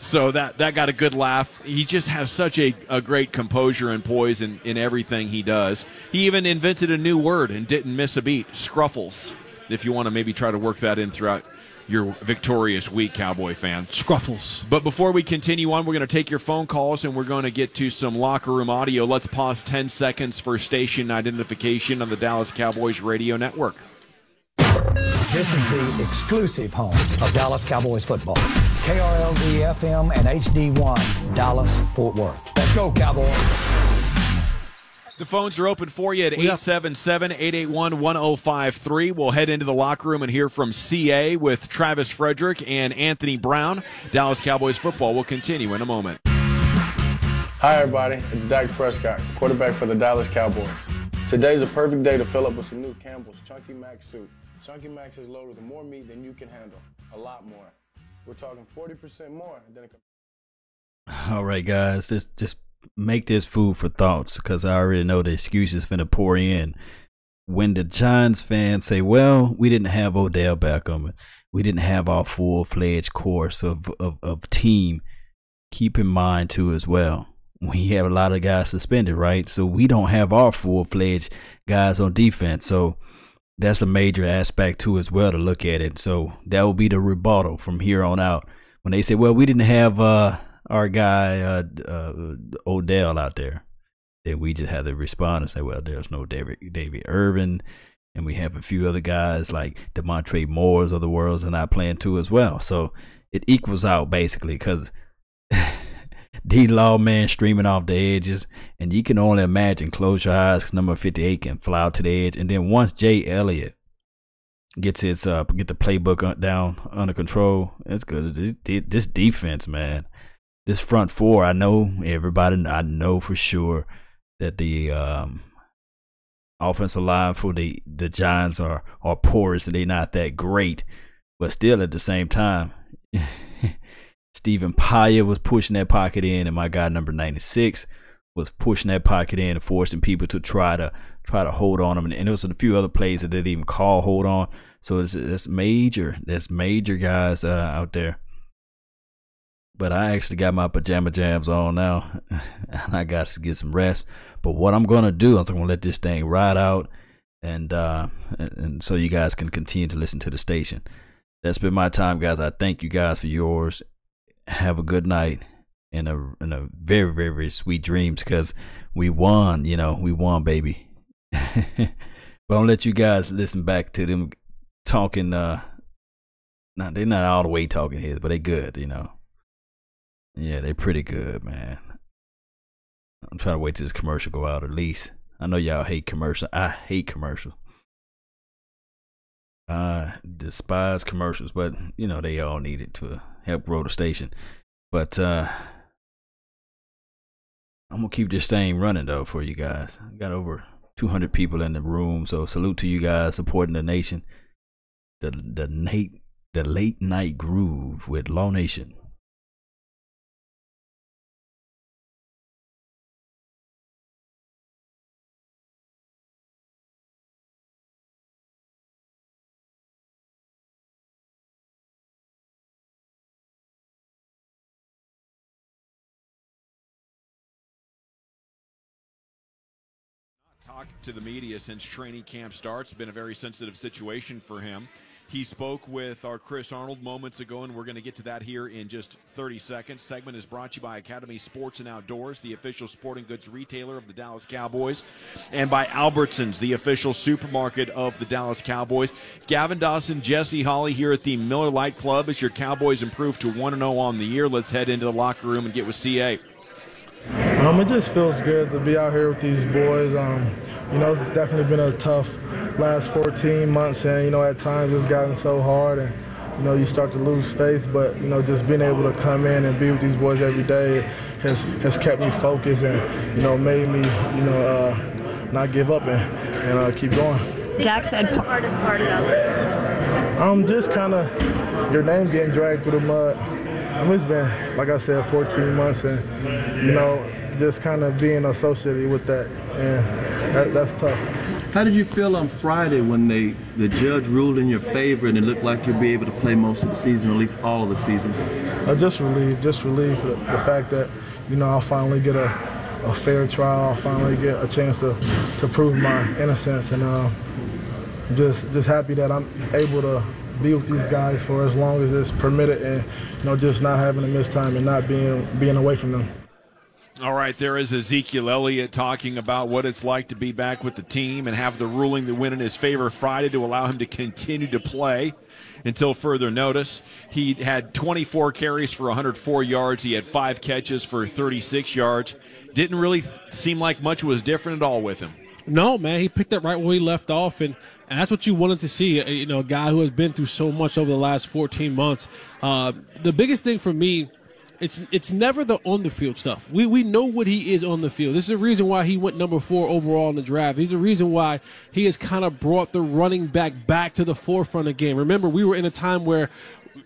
So that got a good laugh. He just has such a great composure and poise in everything he does. He even invented a new word and didn't miss a beat, scruffles, if you want to maybe try to work that in throughout your victorious week, Cowboy fan. Scruffles. But before we continue on, we're going to take your phone calls, and we're going to get to some locker room audio. Let's pause 10 seconds for station identification on the Dallas Cowboys radio network. This is the exclusive home of Dallas Cowboys football. KRLD FM and HD1, Dallas, Fort Worth. Let's go, Cowboys. The phones are open for you at 877-881-1053. We'll head into the locker room and hear from CA with Travis Frederick and Anthony Brown. Dallas Cowboys football will continue in a moment. Hi, everybody. It's Dak Prescott, quarterback for the Dallas Cowboys. Today's a perfect day to fill up with some new Campbell's Chunky Max soup. Chunky Max is loaded with more meat than you can handle. A lot more. We're talking 40% more than a... All right, guys. Just make this food for thoughts, because I already know the excuses finna pour in. When the Giants fans say, well, we didn't have Odell Beckham, we didn't have our full-fledged course of team, keep in mind, too, as well, we have a lot of guys suspended, right? So we don't have our full-fledged guys on defense. So that's a major aspect, too, as well, to look at it. So that will be the rebuttal from here on out. When they say, well, we didn't have our guy Odell out there, then we just have to respond and say, well, there's no David Irvin, and we have a few other guys like Demontre Moores of the world are not playing too as well. So it equals out basically, because D-Law, man, streaming off the edges, and you can only imagine, close your eyes, 'cause number 58 can fly out to the edge. And then once Jay Elliott gets his get the playbook down under control, it's good. This defense, man, this front four, I know for sure that the offensive line for the Giants are porous and they're not that great, but still at the same time, Stephen Paya was pushing that pocket in, and my guy number 96 was pushing that pocket in and forcing people to try to hold on them. And there was a few other plays that they didn't even call hold on. So that's major guys out there. But I actually got my pajama jams on now, and I got to get some rest. But what I'm gonna do is I'm gonna let this thing ride out, and so you guys can continue to listen to the station. That's been my time, guys. I thank you guys for yours. Have a good night and a very, very, very sweet dreams, because we won, we won, baby. But I'll let you guys listen back to them talking. They're not all the way talking here, but they good, Yeah, they're pretty good, man. I'm trying to wait till this commercial go out at least. I know y'all hate commercials. I hate commercials. I despise commercials, but they all need it to help grow the station. But I'm gonna keep this thing running though for you guys. I got over 200 people in the room, so salute to you guys supporting the nation. The late night groove with Law Nation. Talked to the media since training camp starts. It's been a very sensitive situation for him. He spoke with our Chris Arnold moments ago, and we're going to get to that here in just 30 seconds. Segment is brought to you by Academy Sports and Outdoors, the official sporting goods retailer of the Dallas Cowboys, and by Albertsons, the official supermarket of the Dallas Cowboys. Gavin Dawson, Jesse Holley here at the Miller Lite Club as your Cowboys improve to 1-0 on the year. Let's head into the locker room and get with CA. It just feels good to be out here with these boys. It's definitely been a tough last 14 months, and, at times it's gotten so hard, and, you start to lose faith. But, just being able to come in and be with these boys every day has kept me focused and, made me, not give up. And and keep going. Dak said hardest part about it. Just kind of your name getting dragged through the mud. It's been, like I said, 14 months, and just kind of being associated with that, and that's tough. How did you feel on Friday when the judge ruled in your favor and it looked like you'll be able to play most of the season, or at least all of the season? Just relieved for the fact that I'll finally get a fair trial. I'll finally get a chance to prove my innocence, and just happy that I'm able to be with these guys for as long as it's permitted, and just not having to miss time and not being away from them. All right, there is Ezekiel Elliott talking about what it's like to be back with the team and have the ruling that went in his favor Friday to allow him to continue to play until further notice. He had 24 carries for 104 yards. He had 5 catches for 36 yards. Didn't really seem like much was different at all with him. No, man, he picked up right where he left off, and that's what you wanted to see, a guy who has been through so much over the last 14 months. The biggest thing for me, it's never the on-the-field stuff. We know what he is on the field. This is the reason why he went number 4 overall in the draft. He's the reason why he has kind of brought the running back to the forefront again. Remember, we were in a time where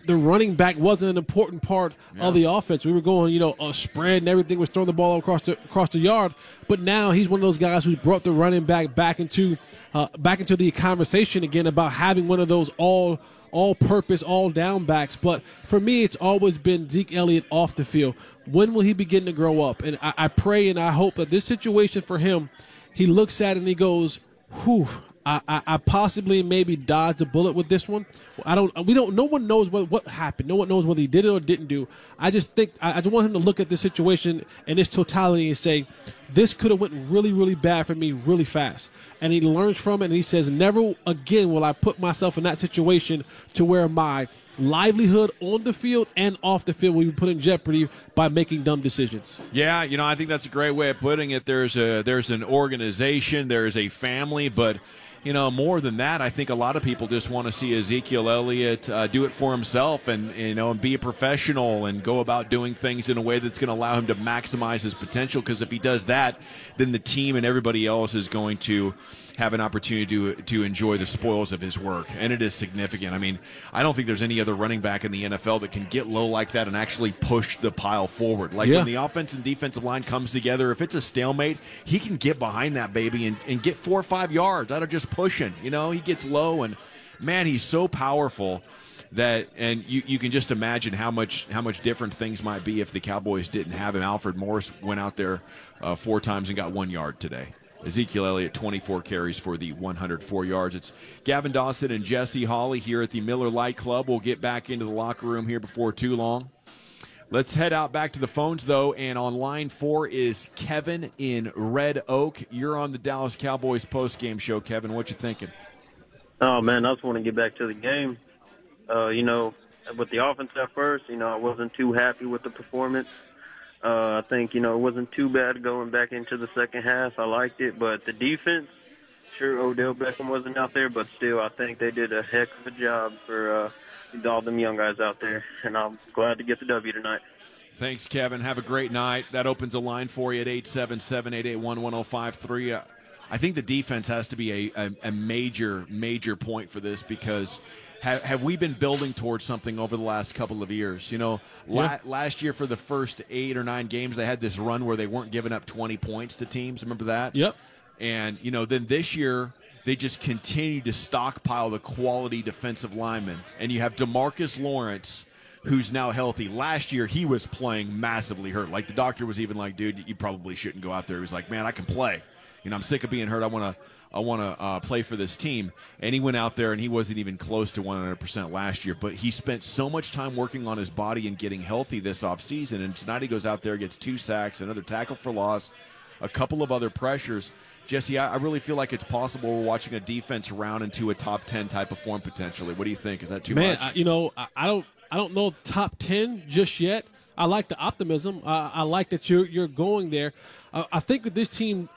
the running back wasn't an important part of the offense. We were going, a spread and everything was throwing the ball across the yard. But now he's one of those guys who's brought the running back into the conversation again about having one of those all-purpose, all-down backs. But for me, it's always been Zeke Elliott off the field. When will he begin to grow up? And I pray and I hope that this situation for him, he looks at it and he goes, whew, I possibly maybe dodged a bullet with this one. No one knows what happened. No one knows whether he did it or didn't do. I just think I just want him to look at the situation in its totality and say, this could have went really, really bad for me really fast. And he learns from it, and he says, never again will I put myself in that situation to where my livelihood on the field and off the field will be put in jeopardy by making dumb decisions. Yeah, I think that's a great way of putting it. There's an organization, there's a family, but more than that, I think a lot of people just want to see Ezekiel Elliott do it for himself and be a professional and go about doing things in a way that's going to allow him to maximize his potential, because if he does that, then the team and everybody else is going to have an opportunity to enjoy the spoils of his work, and it is significant. I mean, I don't think there's any other running back in the NFL that can get low like that and actually push the pile forward. When the offense and defensive line comes together, if it's a stalemate, he can get behind that baby and get 4 or 5 yards out of just pushing. He gets low, and man, he's so powerful that, and you can just imagine how much different things might be if the Cowboys didn't have him. Alfred Morris went out there 4 times and got 1 yard today. Ezekiel Elliott, 24 carries for the 104 yards. It's Gavin Dawson and Jesse Hawley here at the Miller Lite Club. We'll get back into the locker room here before too long. Let's head out back to the phones, though, and on line 4 is Kevin in Red Oak. You're on the Dallas Cowboys postgame show, Kevin. What you thinking? Oh, man, I just want to get back to the game. With the offense at first, I wasn't too happy with the performance. I think, it wasn't too bad going back into the second half. I liked it, but the defense, sure, Odell Beckham wasn't out there, but still, I think they did a heck of a job for all them young guys out there, and I'm glad to get the W tonight. Thanks, Kevin. Have a great night. That opens a line for you at 877-881-1053. I think the defense has to be a major point for this, because have we been building towards something over the last couple of years? Last year for the first 8 or 9 games, they had this run where they weren't giving up 20 points to teams. Remember that? Yep. And, then this year they just continue to stockpile the quality defensive linemen. And you have DeMarcus Lawrence, who's now healthy. Last year he was playing massively hurt. Like, the doctor was even like, dude, you probably shouldn't go out there. He was like, man, I can play. I'm sick of being hurt. I want to play for this team. And he went out there, and he wasn't even close to 100% last year. But he spent so much time working on his body and getting healthy this offseason. And tonight he goes out there, gets 2 sacks, another tackle for loss, a couple of other pressures. Jesse, I really feel like it's possible we're watching a defense round into a top 10 type of form potentially. What do you think? Is that too much? I don't know top 10 just yet. I like the optimism. I like that you're going there. I think with this team,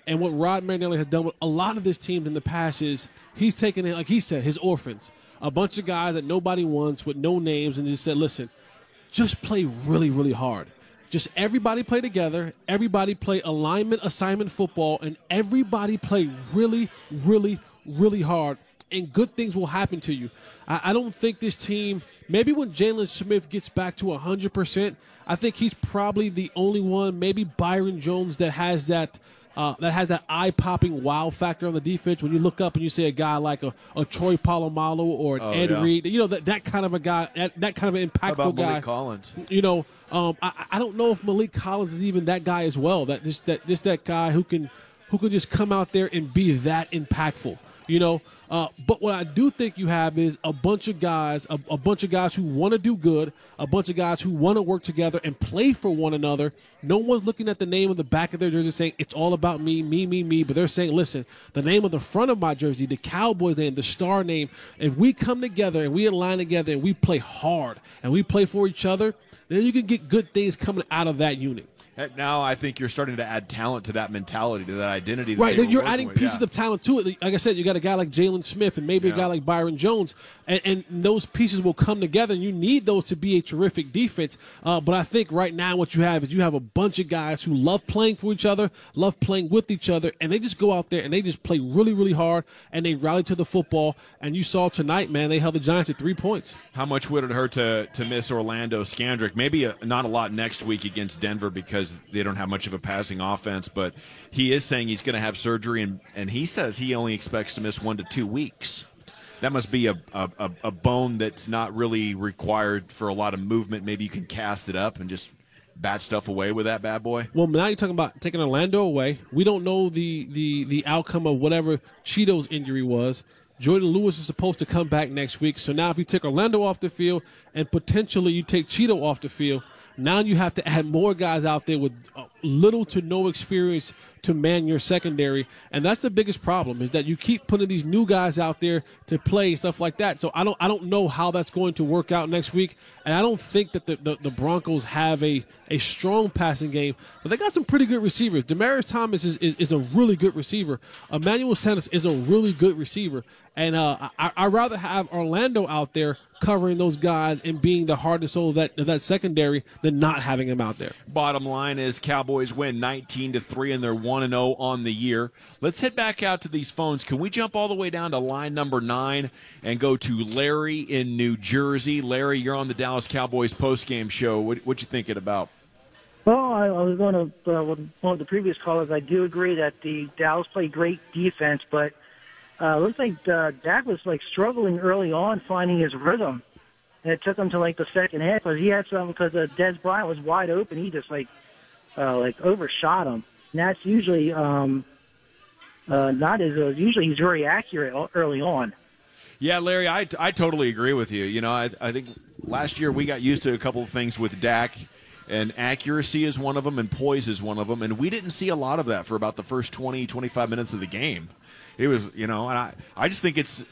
and what Rod Marinelli has done with a lot of this team in the past is he's taken in, like he said, his orphans, a bunch of guys that nobody wants with no names, and just said, listen, just play really, really hard. Just everybody play together, everybody play alignment, assignment football, and everybody play really, really, really hard, and good things will happen to you. I don't think this team, maybe when Jaylon Smith gets back to 100%, I think he's probably the only one, maybe Byron Jones, that has that eye-popping wow factor on the defense. When you look up and you see a guy like a Troy Polamalu or an Ed Reed, that kind of a guy, that kind of an impactful How about guy. Malik Collins? I don't know if Malik Collins is even that guy as well. That guy who can just come out there and be that impactful. But what I do think you have is a bunch of guys who want to do good, a bunch of guys who want to work together and play for one another. No one's looking at the name on the back of their jersey saying it's all about me, me, me, me. But they're saying, listen, the name on the front of my jersey, the Cowboys name, the star name, if we come together and we align together and we play hard and we play for each other, then you can get good things coming out of that unit. Now I think you're starting to add talent to that mentality, to that identity. Right, you're adding pieces of talent to it. Like I said, you got a guy like Jaylon Smith and maybe a guy like Byron Jones, and those pieces will come together, and you need those to be a terrific defense. But I think right now what you have is you have a bunch of guys who love playing for each other, love playing with each other, and they just go out there and they just play really, really hard, and they rally to the football. And you saw tonight, man, they held the Giants to 3 points. How much would it hurt to miss Orlando Scandrick? Maybe not a lot next week against Denver because they don't have much of a passing offense, but he is saying he's going to have surgery, and he says he only expects to miss 1 to 2 weeks. That must be a bone that's not really required for a lot of movement. Maybe you can cast it up and just bat stuff away with that bad boy. Well, now you're talking about taking Orlando away. We don't know the outcome of whatever Tito's injury was. Jordan Lewis is supposed to come back next week. So now if you take Orlando off the field and potentially you take Tito off the field, now you have to add more guys out there with little to no experience to man your secondary. And that's the biggest problem, is that you keep putting these new guys out there to play and stuff like that. So I don't know how that's going to work out next week. And I don't think that the Broncos have a strong passing game. But they got some pretty good receivers. Demaryius Thomas is a really good receiver. Emmanuel Sanders is a really good receiver. And I'd rather have Orlando out there covering those guys and being the heart and soul of that secondary than not having him out there. Bottom line is Cowboys win 19-3, and they're 1-0 on the year. Let's head back out to these phones. Can we jump all the way down to line number 9 and go to Larry in New Jersey? Larry, you're on the Dallas Cowboys postgame show. What you thinking about? Well, I was going to with one of the previous callers. I do agree that the Dallas played great defense, but looks like Dak was struggling early on finding his rhythm, and it took him to the second half because he had something because Dez Bryant was wide open. He just overshot him. And that's usually not as usually he's very accurate early on. Yeah, Larry, I totally agree with you. I think last year we got used to a couple of things with Dak, and accuracy is one of them, and poise is one of them, and we didn't see a lot of that for about the first 20, 25 minutes of the game. It was, and I just think it's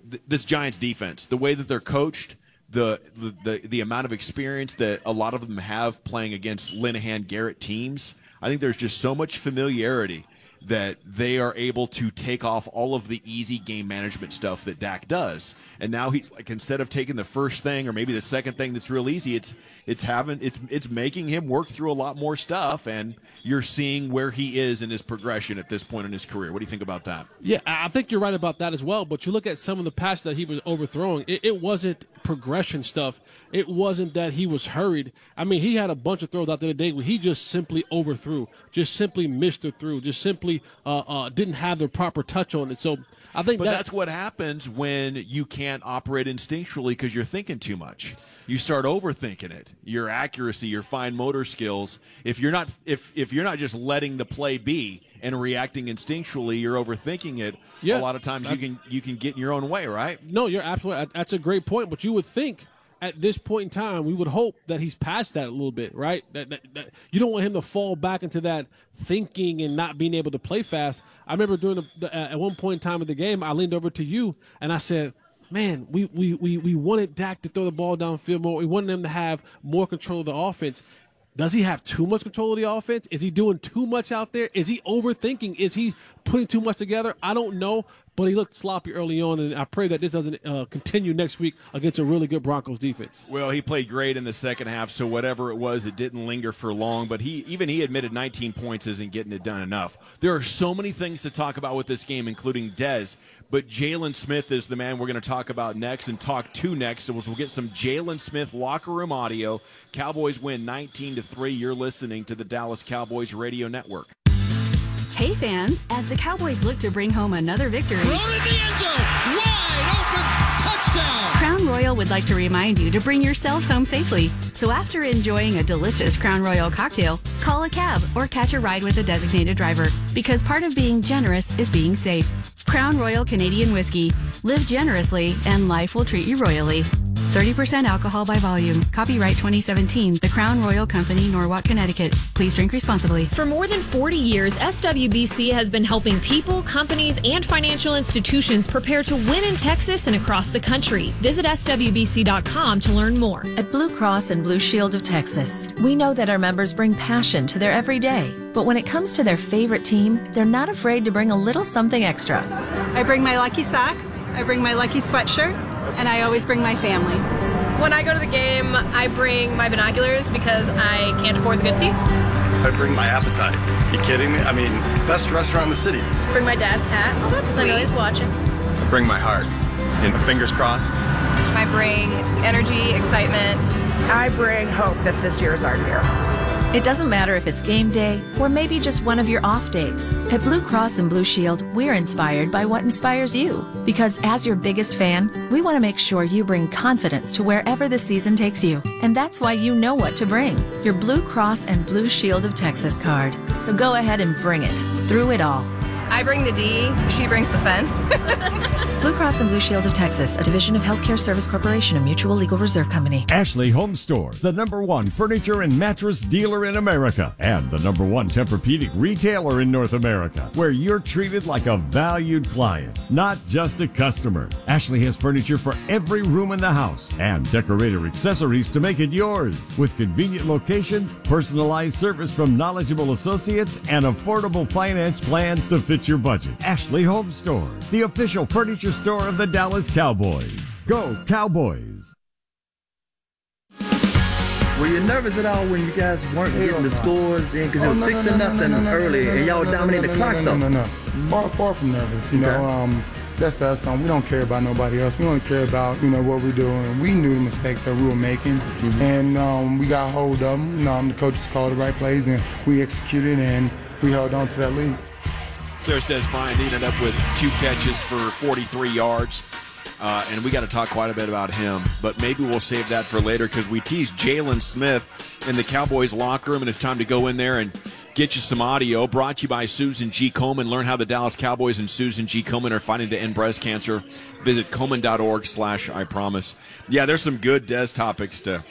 this Giants defense, the way that they're coached, the amount of experience that a lot of them have playing against Linehan Garrett teams. I think there's just so much familiarity that they are able to take off all of the easy game management stuff that Dak does. And now he's instead of taking the first thing or maybe the second thing that's real easy, it's making him work through a lot more stuff, and you're seeing where he is in his progression at this point in his career. What do you think about that? Yeah, I think you're right about that as well, but you look at some of the passes that he was overthrowing, it wasn't progression stuff. It wasn't that he was hurried. I mean, he had a bunch of throws out there today where he just simply overthrew, just simply missed the through, just simply didn't have the proper touch on it. So I think that's what happens when you can't operate instinctually because you're thinking too much. You start overthinking it. Your accuracy, your fine motor skills. If you're not just letting the play be and reacting instinctually, you're overthinking it. Yeah, a lot of times you can get in your own way, right? No, you're absolutely. That's a great point. But you would think at this point in time, we would hope that he's past that a little bit, right? That you don't want him to fall back into that thinking and not being able to play fast. I remember during at one point in time of the game, I leaned over to you and I said, man, we wanted Dak to throw the ball downfield more. We wanted him to have more control of the offense. Does he have too much control of the offense? Is he doing too much out there? Is he overthinking? Is he putting too much together? I don't know. but he looked sloppy early on, and I pray that this doesn't continue next week against a really good Broncos defense. Well, he played great in the second half, so whatever it was, it didn't linger for long, but he admitted 19 points isn't getting it done enough. There are so many things to talk about with this game, including Dez, but Jaylon Smith is the man we're going to talk about next and talk to next. We'll get some Jaylon Smith locker room audio. Cowboys win 19-3. You're listening to the Dallas Cowboys Radio Network. Hey fans, as the Cowboys look to bring home another victory, thrown in the end zone, wide open, touchdown! Crown Royal would like to remind you to bring yourselves home safely. So after enjoying a delicious Crown Royal cocktail, call a cab or catch a ride with a designated driver, because part of being generous is being safe. Crown Royal Canadian Whiskey. Live generously and life will treat you royally. 30% alcohol by volume. Copyright 2017. The Crown Royal Company, Norwalk, Connecticut. Please drink responsibly. For more than 40 years, SWBC has been helping people, companies, and financial institutions prepare to win in Texas and across the country. Visit SWBC.com to learn more. At Blue Cross and Blue Shield of Texas, we know that our members bring passion to their everyday. But when it comes to their favorite team, they're not afraid to bring a little something extra. I bring my lucky socks, I bring my lucky sweatshirt, and I always bring my family. When I go to the game, I bring my binoculars because I can't afford the good seats. I bring my appetite. You kidding me? I mean, best restaurant in the city. Bring my dad's hat. Oh, that's sweet. I know he's watching. I bring my heart. And my fingers crossed. I bring energy, excitement. I bring hope that this year is our year. It doesn't matter if it's game day or maybe just one of your off days. At Blue Cross and Blue Shield, we're inspired by what inspires you. Because as your biggest fan, we want to make sure you bring confidence to wherever the season takes you. And that's why you know what to bring. Your Blue Cross and Blue Shield of Texas card. So go ahead and bring it. Through it all. I bring the D, she brings the fence. Blue Cross and Blue Shield of Texas, a division of Healthcare Service Corporation, a mutual legal reserve company. Ashley Home Store, the #1 furniture and mattress dealer in America, and the #1 Tempur-Pedic retailer in North America, where you're treated like a valued client, not just a customer. Ashley has furniture for every room in the house and decorator accessories to make it yours, with convenient locations, personalized service from knowledgeable associates, and affordable finance plans to fit your budget. Ashley Home Store, the official furniture store of the Dallas Cowboys. Go Cowboys! Were you nervous at all when you guys weren't getting the scores in? Because it was 6-0 early, and y'all dominated the clock, though. No. Far from nervous. You know, that's us. We don't care about nobody else. We only care about, what we're doing. We knew the mistakes that we were making, and we got hold of them. The coaches called the right plays, and we executed, and we held on to that lead. There's Dez Bryant. He ended up with 2 catches for 43 yards. And we got to talk quite a bit about him. But maybe we'll save that for later because we teased Jaylon Smith in the Cowboys locker room, and it's time to go in there and get you some audio. Brought to you by Susan G. Komen. Learn how the Dallas Cowboys and Susan G. Komen are fighting to end breast cancer. Visit Komen.org/IPromise. Yeah, there's some good Dez topics to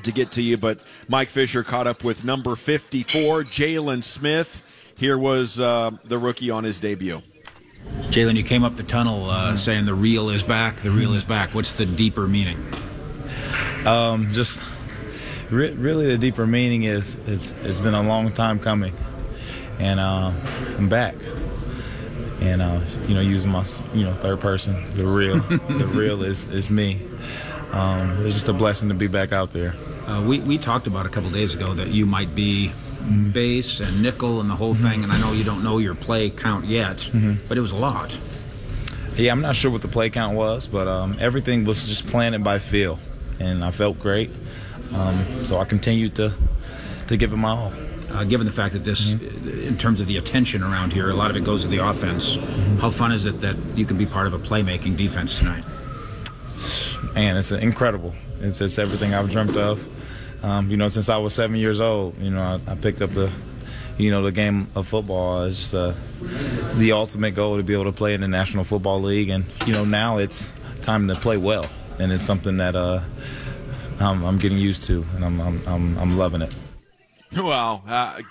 get to you. But Mike Fisher caught up with number 54, Jaylon Smith. Here was the rookie on his debut. Jaylon, you came up the tunnel saying the real is back, the real is back. What's the deeper meaning? Really the deeper meaning is it's been a long time coming. And I'm back. And, using my, third person, the real is me. It's just a blessing to be back out there. We talked about a couple days ago that you might be base and nickel and the whole thing, and I know you don't know your play count yet, but it was a lot. Yeah, I'm not sure what the play count was, but everything was just planted by feel, and I felt great. So I continued to give it my all. Given the fact that this, in terms of the attention around here, a lot of it goes to the offense, how fun is it that you can be part of a playmaking defense tonight? Man, it's incredible. It's everything I've dreamt of. Since I was 7 years old, I picked up the game of football. It's just the ultimate goal to be able to play in the National Football League, and now it's time to play well, and it's something that I'm getting used to, and I'm loving it. Wow,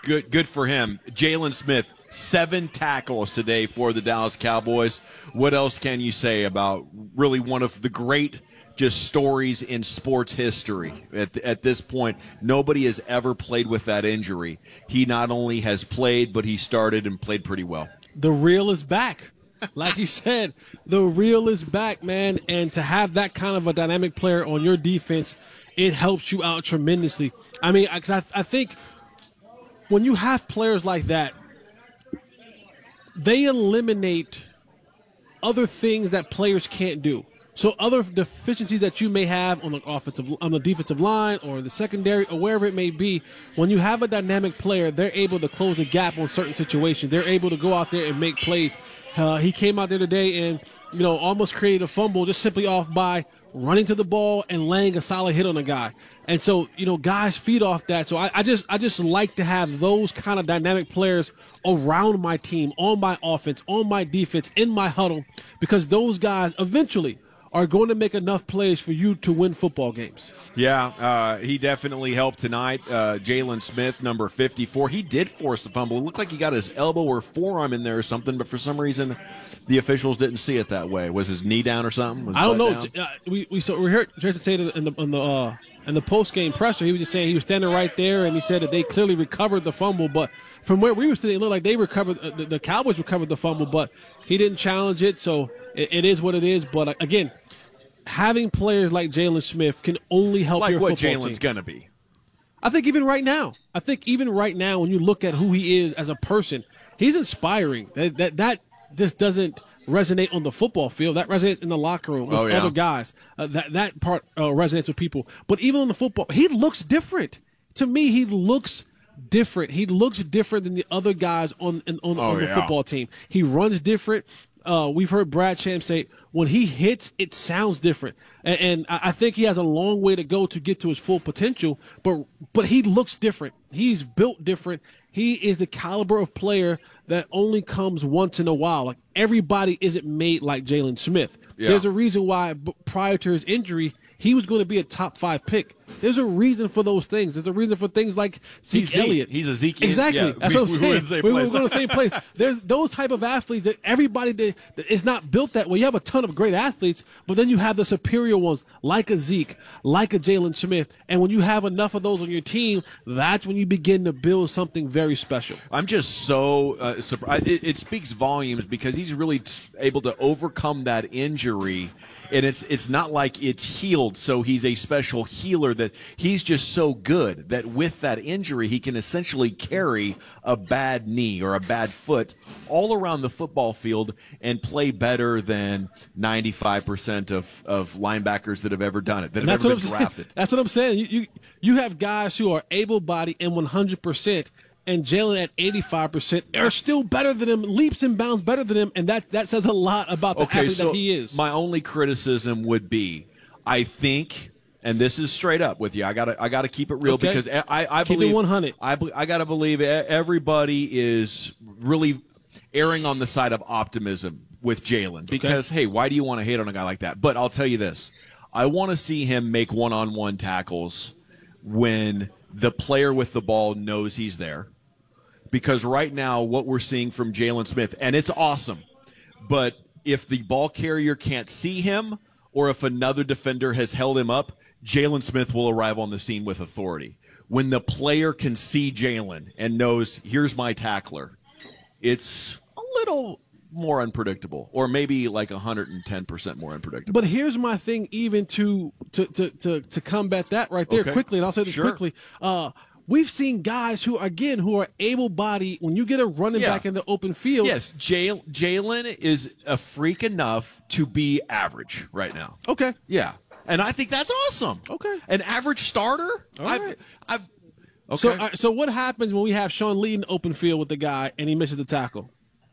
good for him. Jaylon Smith, 7 tackles today for the Dallas Cowboys. What else can you say about really one of the great stories in sports history? At this point, nobody has ever played with that injury. He not only has played, but he started and played pretty well. The real is back. Like he said, the real is back, man. And to have that kind of a dynamic player on your defense, it helps you out tremendously. I mean, I think when you have players like that, they eliminate other things that players can't do. So other deficiencies that you may have on the defensive line or the secondary or wherever it may be, when you have a dynamic player, they're able to close the gap on certain situations. They're able to go out there and make plays. He came out there today and almost created a fumble just simply off by running to the ball and laying a solid hit on a guy. And so, guys feed off that. So I just like to have those kind of dynamic players around my team, on my offense, on my defense, in my huddle, because those guys eventually are going to make enough plays for you to win football games. Yeah, he definitely helped tonight. Jaylon Smith, number 54, he did force the fumble. It looked like he got his elbow or forearm in there or something, but for some reason the officials didn't see it that way. Was his knee down or something? I don't know. We heard Jason say it in the post-game presser. He was just saying he was standing right there, and he said that they clearly recovered the fumble, but from where we were sitting, it looked like they recovered. The Cowboys recovered the fumble, but he didn't challenge it, so it is what it is. But again, having players like Jaylon Smith can only help your football team. Like what Jalen's going to be. I think even right now, when you look at who he is as a person, he's inspiring. That just doesn't resonate on the football field. That resonates in the locker room with other guys. That part resonates with people. But even on the football, he looks different. To me, he looks different. He looks different than the other guys on the football team. He runs different. We've heard Brad Sham say when he hits, it sounds different. And I think he has a long way to go to get to his full potential, but he looks different. He's built different. He is the caliber of player that only comes once in a while. Like, everybody isn't made like Jaylon Smith. Yeah. There's a reason why prior to his injury, he was going to be a top 5 pick. There's a reason for those things. There's a reason for things like Ezekiel Elliott. He's Ezekiel. Exactly. Yeah, that's what I'm saying. We're going to the same place. There's those type of athletes that everybody that is not built that way. You have a ton of great athletes, but then you have the superior ones like a Zeke, like a Jaylon Smith. And when you have enough of those on your team, that's when you begin to build something very special. I'm just so surprised. It speaks volumes because he's really able to overcome that injury. And it's not like it's healed, so he's a special healer, that he's just so good that with that injury he can essentially carry a bad knee or a bad foot all around the football field and play better than 95% of linebackers that have ever done it, that have ever been drafted. That's what I'm saying. You have guys who are able-bodied and 100%, and Jaylon at 85% are still better than him, leaps and bounds better than him, and that says a lot about the athlete that he is. My only criticism would be, I think, and this is straight up with you, I gotta keep it real, because I keep believe it 100. I gotta believe everybody is really erring on the side of optimism with Jaylon, because hey, why do you want to hate on a guy like that? But I'll tell you this, I want to see him make one-on-one tackles when the player with the ball knows he's there. Because right now, what we're seeing from Jaylon Smith, and it's awesome, but if the ball carrier can't see him or if another defender has held him up, Jaylon Smith will arrive on the scene with authority. When the player can see Jaylon and knows, here's my tackler, it's a little more unpredictable, or maybe like 110% more unpredictable. But here's my thing, even to combat that right there quickly, and I'll say this quickly. We've seen guys who are able-bodied. When you get a running back in the open field. Yes, Jaylon is a freak enough to be average right now. Okay. Yeah, and I think that's awesome. Okay. An average starter? All right. Okay. So what happens when we have Sean Lee in the open field with the guy and he misses the tackle?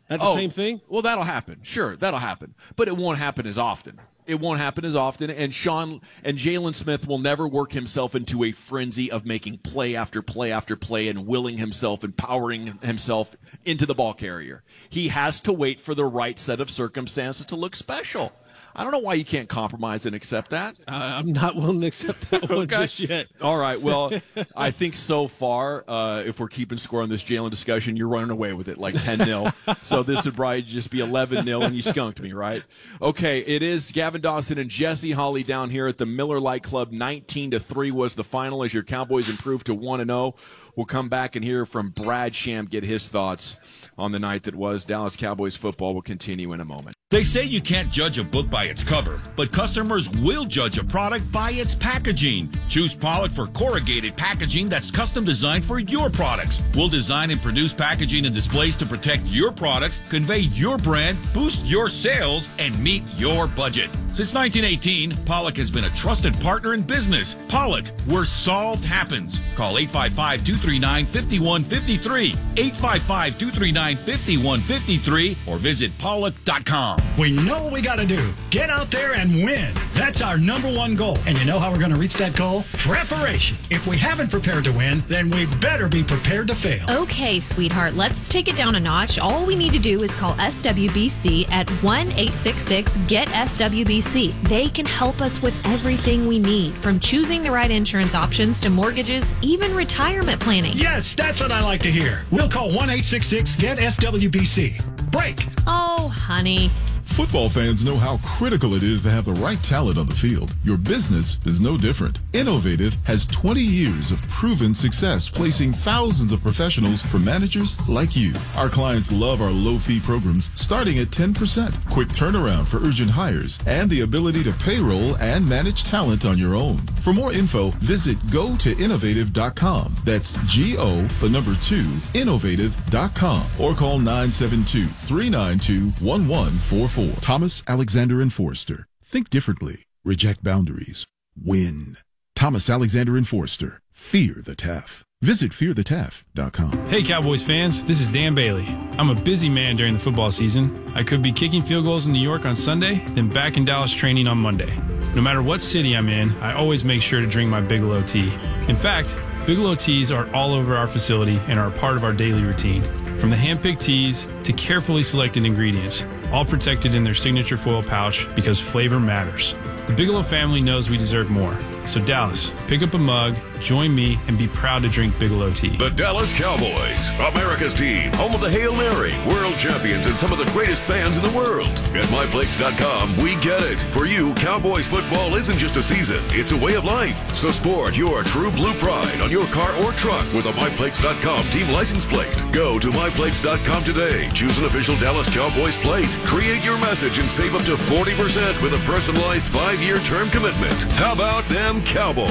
That's the same thing? Well, that'll happen. Sure, that'll happen. But it won't happen as often. It won't happen as often, and Jaylon Smith will never work himself into a frenzy of making play after play after play and willing himself and powering himself into the ball carrier. He has to wait for the right set of circumstances to look special. I don't know why you can't compromise and accept that. I'm not willing to accept that one just yet. All right. Well, I think so far, if we're keeping score on this Jaylon discussion, you're running away with it like 10-0. So this would probably just be 11-0, and you skunked me, right? Okay, it is Gavin Dawson and Jesse Hawley down here at the Miller Lite Club. 19-3 was the final as your Cowboys improved to 1-0. We'll come back and hear from Brad Sham, get his thoughts on the night that was Dallas Cowboys football. Will continue in a moment. They say you can't judge a book by its cover, but customers will judge a product by its packaging. Choose Pollock for corrugated packaging that's custom designed for your products. We'll design and produce packaging and displays to protect your products, convey your brand, boost your sales, and meet your budget. Since 1918, Pollock has been a trusted partner in business. Pollock, where solved happens. Call 855-239-5153, 855-239-5153, or visit pollock.com. We know what we got to do. Get out there and win. That's our #1 goal. And you know how we're going to reach that goal? Preparation. If we haven't prepared to win, then we better be prepared to fail. Okay, sweetheart, let's take it down a notch. All we need to do is call SWBC at 1-866-GET-SWBC. They can help us with everything we need, from choosing the right insurance options to mortgages, even retirement planning. Yes, that's what I like to hear. We'll call 1-866-GET-SWBC. Break. Oh, honey. Football fans know how critical it is to have the right talent on the field. Your business is no different. Innovative has 20 years of proven success placing thousands of professionals for managers like you. Our clients love our low-fee programs starting at 10%, quick turnaround for urgent hires, and the ability to payroll and manage talent on your own. For more info, visit gotoinnovative.com. That's G-O2, innovative.com, or call 972-392-1144. Thomas Alexander and Forrester. Think differently. Reject boundaries. Win. Thomas Alexander and Forrester. Fear the Taff. Visit fearthetaff.com. Hey Cowboys fans, this is Dan Bailey. I'm a busy man during the football season. I could be kicking field goals in New York on Sunday, then back in Dallas training on Monday. No matter what city I'm in, I always make sure to drink my Bigelow tea. In fact, Bigelow teas are all over our facility and are a part of our daily routine. From the hand-picked teas to carefully selected ingredients, all protected in their signature foil pouch because flavor matters. The Bigelow family knows we deserve more. So Dallas, pick up a mug, join me, and be proud to drink Bigelow tea. The Dallas Cowboys, America's team, home of the Hail Mary, world champions, and some of the greatest fans in the world. At MyFlakes.com, we get it. For you, Cowboys football isn't just a season, it's a way of life. So sport your true blue pride on your car or truck with a MyFlakes.com team license plate. Go to MyFlakes.com today, choose an official Dallas Cowboys plate, create your message, and save up to 40% with a personalized 5-year term commitment. How about them Cowboys?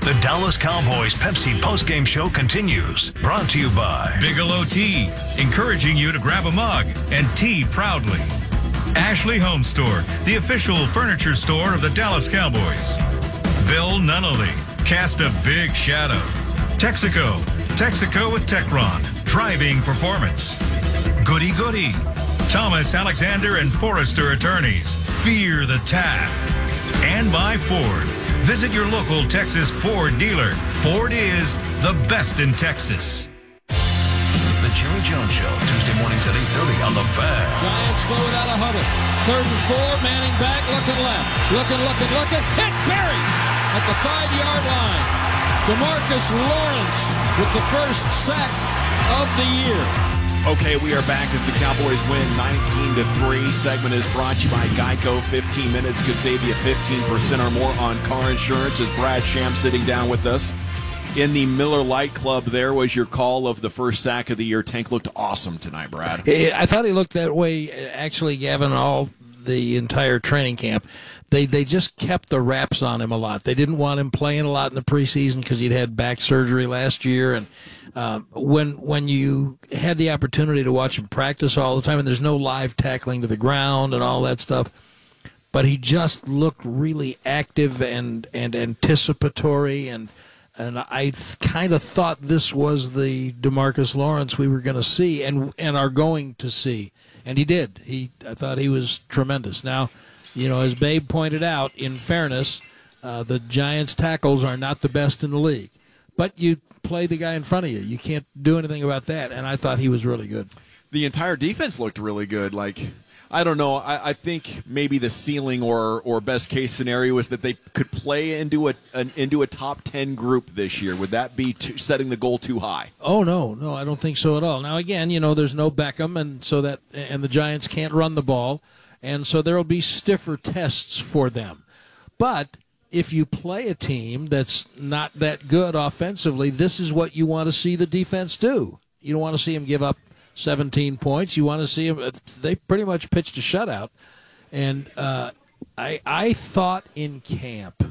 The Dallas Cowboys Pepsi postgame show continues. Brought to you by Bigelow Tea, encouraging you to grab a mug and tea proudly. Ashley Home Store, the official furniture store of the Dallas Cowboys. Bill Nunnally, cast a big shadow. Texaco with Techron, driving performance. Goody Goody, Thomas Alexander and Forrester Attorneys, fear the Taff. And by Ford. Visit your local Texas Ford dealer. Ford is the best in Texas. The Jerry Jones Show, Tuesday mornings at 8:30 on The Fan. Giants go without a huddle. 3rd and 4, Manning back, looking left. Looking. Hit buried at the 5-yard line. DeMarcus Lawrence with the first sack of the year. Okay, we are back as the Cowboys win 19-3. Segment is brought to you by Geico. 15 minutes could save you 15% or more on car insurance. As Brad Sham sitting down with us in the Miller Lite Club, there was your call of the first sack of the year. Tank looked awesome tonight, Brad. I thought he looked that way, actually, Gavin, all the entire training camp. They just kept the wraps on him a lot. They didn't want him playing a lot in the preseason because he'd had back surgery last year, and when you had the opportunity to watch him practice all the time, and there's no live tackling to the ground and all that stuff, but he just looked really active and anticipatory, and I kind of thought this was the DeMarcus Lawrence we were going to see and are going to see, and he did. I thought he was tremendous. Now, as Babe pointed out, in fairness, the Giants' tackles are not the best in the league, but you play the guy in front of you. You can't do anything about that, and I thought he was really good. The entire defense looked really good. Like I don't know. I think maybe the ceiling or best case scenario is that they could play into a top 10 group this year. Would that be setting the goal too high? Oh no, I don't think so at all. Now again, there's no Beckham, and the Giants can't run the ball, and so there will be stiffer tests for them. But if you play a team that's not that good offensively, this is what you want to see the defense do. You don't want to see them give up 17 points. You want to see them. They pretty much pitched a shutout. And I thought in camp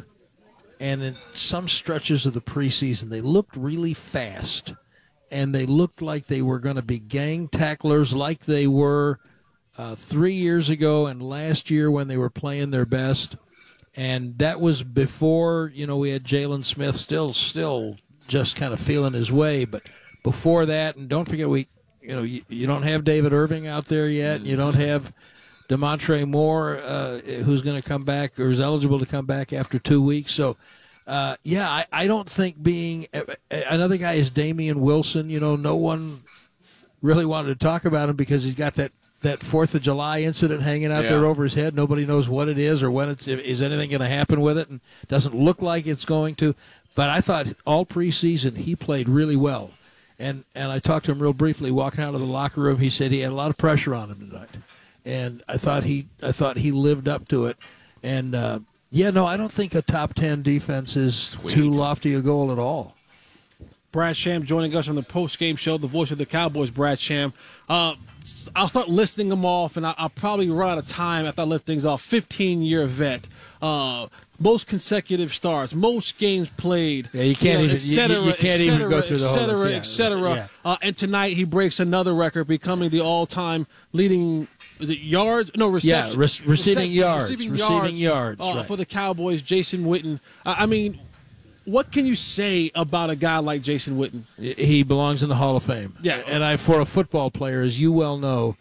and in some stretches of the preseason, they looked really fast. And they looked like they were going to be gang tacklers like they were 3 years ago and last year when they were playing their best. And that was before, we had Jaylon Smith still just kind of feeling his way. But before that, and don't forget, you don't have David Irving out there yet. You don't have DeMontre Moore, who's going to come back or is eligible to come back after 2 weeks. So, I don't think being another guy is Damien Wilson. No one really wanted to talk about him because he's got that 4th of July incident hanging out there over his head. Nobody knows what it is or when is anything going to happen with it, and doesn't look like it's going to. But I thought all preseason he played really well. And I talked to him real briefly walking out of the locker room. He said he had a lot of pressure on him tonight, and I thought he lived up to it. And I don't think a top 10 defense is too lofty a goal at all. Brad Sham joining us on the post-game show, the voice of the Cowboys, Brad Sham. I'll start listing them off, and I'll probably run out of time after I list things off. 15-year vet, most consecutive starts, most games played. Yeah, you can't even go through the whole list. Et cetera. And tonight he breaks another record, becoming the all-time leading. Is it yards? No, reception. Yeah, receiving yards. Right. For the Cowboys, Jason Witten. I mean, what can you say about a guy like Jason Witten? He belongs in the Hall of Fame. Yeah. And for a football player, as you well know,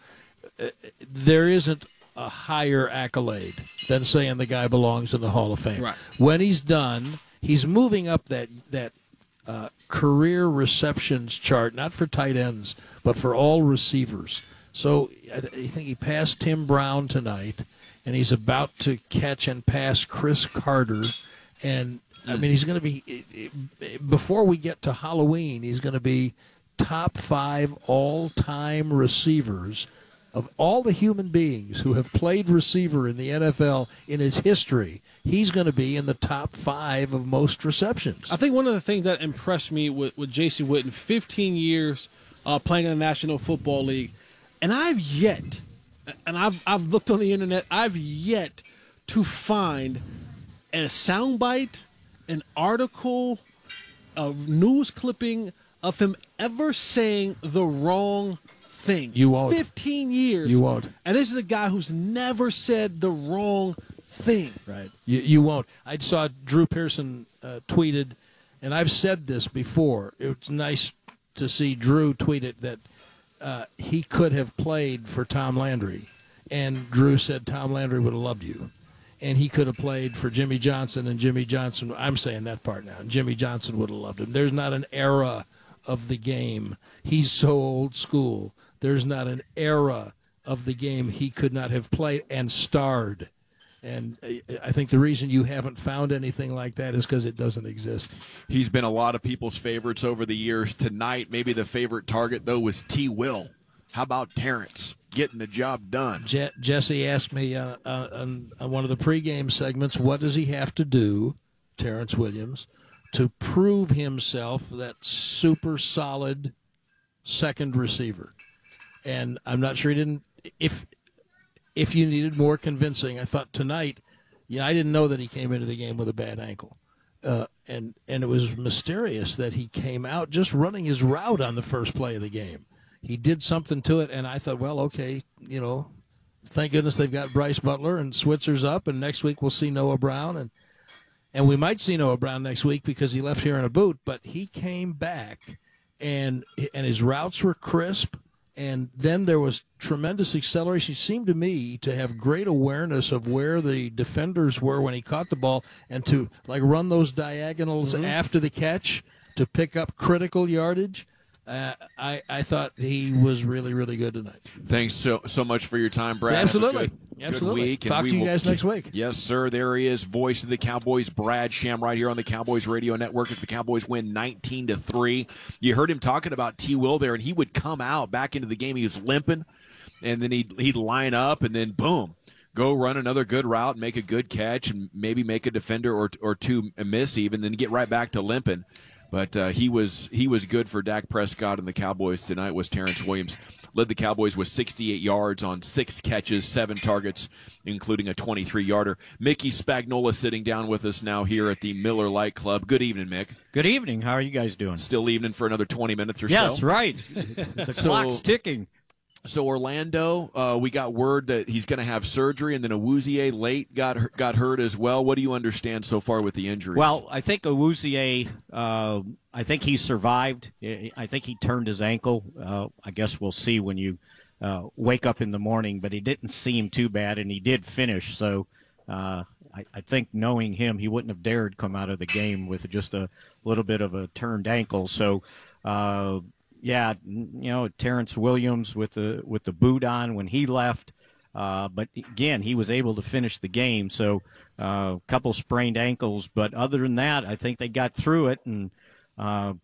there isn't a higher accolade than saying the guy belongs in the Hall of Fame. Right. When he's done, he's moving up that career receptions chart, not for tight ends, but for all receivers. So I think he passed Tim Brown tonight, and he's about to catch and pass Chris Carter. And, I mean, he's going to be, before we get to Halloween, he's going to be top 5 all-time receivers of all the human beings who have played receiver in the NFL in its history. He's going to be in the top 5 of most receptions. I think one of the things that impressed me with Jason Witten, 15 years playing in the National Football League, and I've looked on the internet, I've yet to find a soundbite, an article, a news clipping of him ever saying the wrong thing. You won't. 15 years. You won't. And this is a guy who's never said the wrong thing. Right. You won't. I saw Drew Pearson tweeted, and I've said this before. It's nice to see Drew tweet it that he could have played for Tom Landry. And Drew said Tom Landry would have loved you. And he could have played for Jimmy Johnson, and Jimmy Johnson, I'm saying that part now, and Jimmy Johnson would have loved him. There's not an era of the game. He's so old school. There's not an era of the game he could not have played and starred. And I think the reason you haven't found anything like that is because it doesn't exist. He's been a lot of people's favorites over the years. Tonight, maybe the favorite target, though, was T. Will. How about Terrence getting the job done? Jesse asked me on one of the pregame segments, what does he have to do, Terrence Williams, to prove himself that super solid second receiver? And I'm not sure he didn't. If you needed more convincing, I thought tonight, I didn't know that he came into the game with a bad ankle. And it was mysterious that he came out just running his route on the first play of the game. He did something to it, and I thought, well, okay, thank goodness they've got Bryce Butler and Switzer's up, and next week we'll see Noah Brown. And we might see Noah Brown next week because he left here in a boot, but he came back, and his routes were crisp. And then there was tremendous acceleration. He seemed to me to have great awareness of where the defenders were when he caught the ball and to run those diagonals after the catch to pick up critical yardage. I thought he was really, really good tonight. Thanks so much for your time, Brad. Yeah, absolutely. Good week. Talk to you guys next week. Yes, sir. There he is, voice of the Cowboys, Brad Sham, right here on the Cowboys Radio Network as the Cowboys win 19-3. You heard him talking about T. Will there, and he would come out back into the game. He was limping, and then he'd line up, and then boom, go run another good route, make a good catch, and maybe make a defender or two miss even, then get right back to limping. But he was good for Dak Prescott and the Cowboys tonight. Was Terrence Williams. Led the Cowboys with 68 yards on 6 catches, 7 targets, including a 23-yarder. Mickey Spagnola sitting down with us now here at the Miller Lite Club. Good evening, Mick. Good evening. How are you guys doing? Still evening for another 20 minutes or so? Yes, right. The clock's ticking. So Orlando, we got word that he's going to have surgery, and then Awuzie late got hurt as well. What do you understand so far with the injuries? Well, I think Awuzie, I think he survived. I think he turned his ankle. I guess we'll see when you wake up in the morning, but he didn't seem too bad, and he did finish. So I think knowing him, he wouldn't have dared come out of the game with just a little bit of a turned ankle. So yeah, Terrence Williams with the boot on when he left, but again, he was able to finish the game. So a couple sprained ankles, but other than that, I think they got through it. And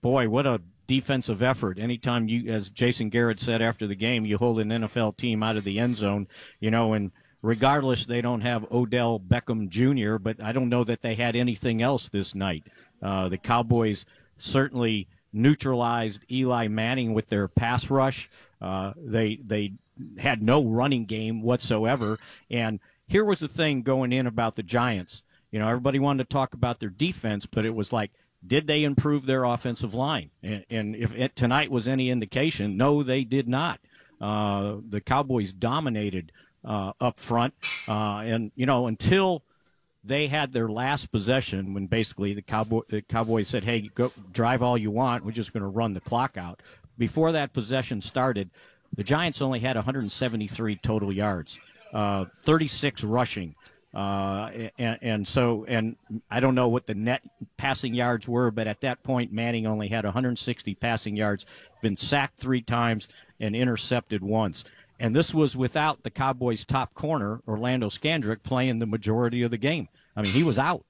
boy, what a defensive effort! Anytime you, as Jason Garrett said after the game, you hold an NFL team out of the end zone, and regardless, they don't have Odell Beckham Jr., but I don't know that they had anything else this night. The Cowboys certainly neutralized Eli Manning with their pass rush. They had no running game whatsoever. And here was the thing going in about the Giants. Everybody wanted to talk about their defense, but it was like, did they improve their offensive line? And if tonight was any indication, no, they did not. The Cowboys dominated up front. And until they had their last possession, when basically the Cowboys said, hey, go drive all you want, we're just going to run the clock out. Before that possession started, the Giants only had 173 total yards, 36 rushing. And I don't know what the net passing yards were, but at that point, Manning only had 160 passing yards, been sacked 3 times, and intercepted once. And this was without the Cowboys' top corner, Orlando Scandrick, playing the majority of the game. I mean, he was out.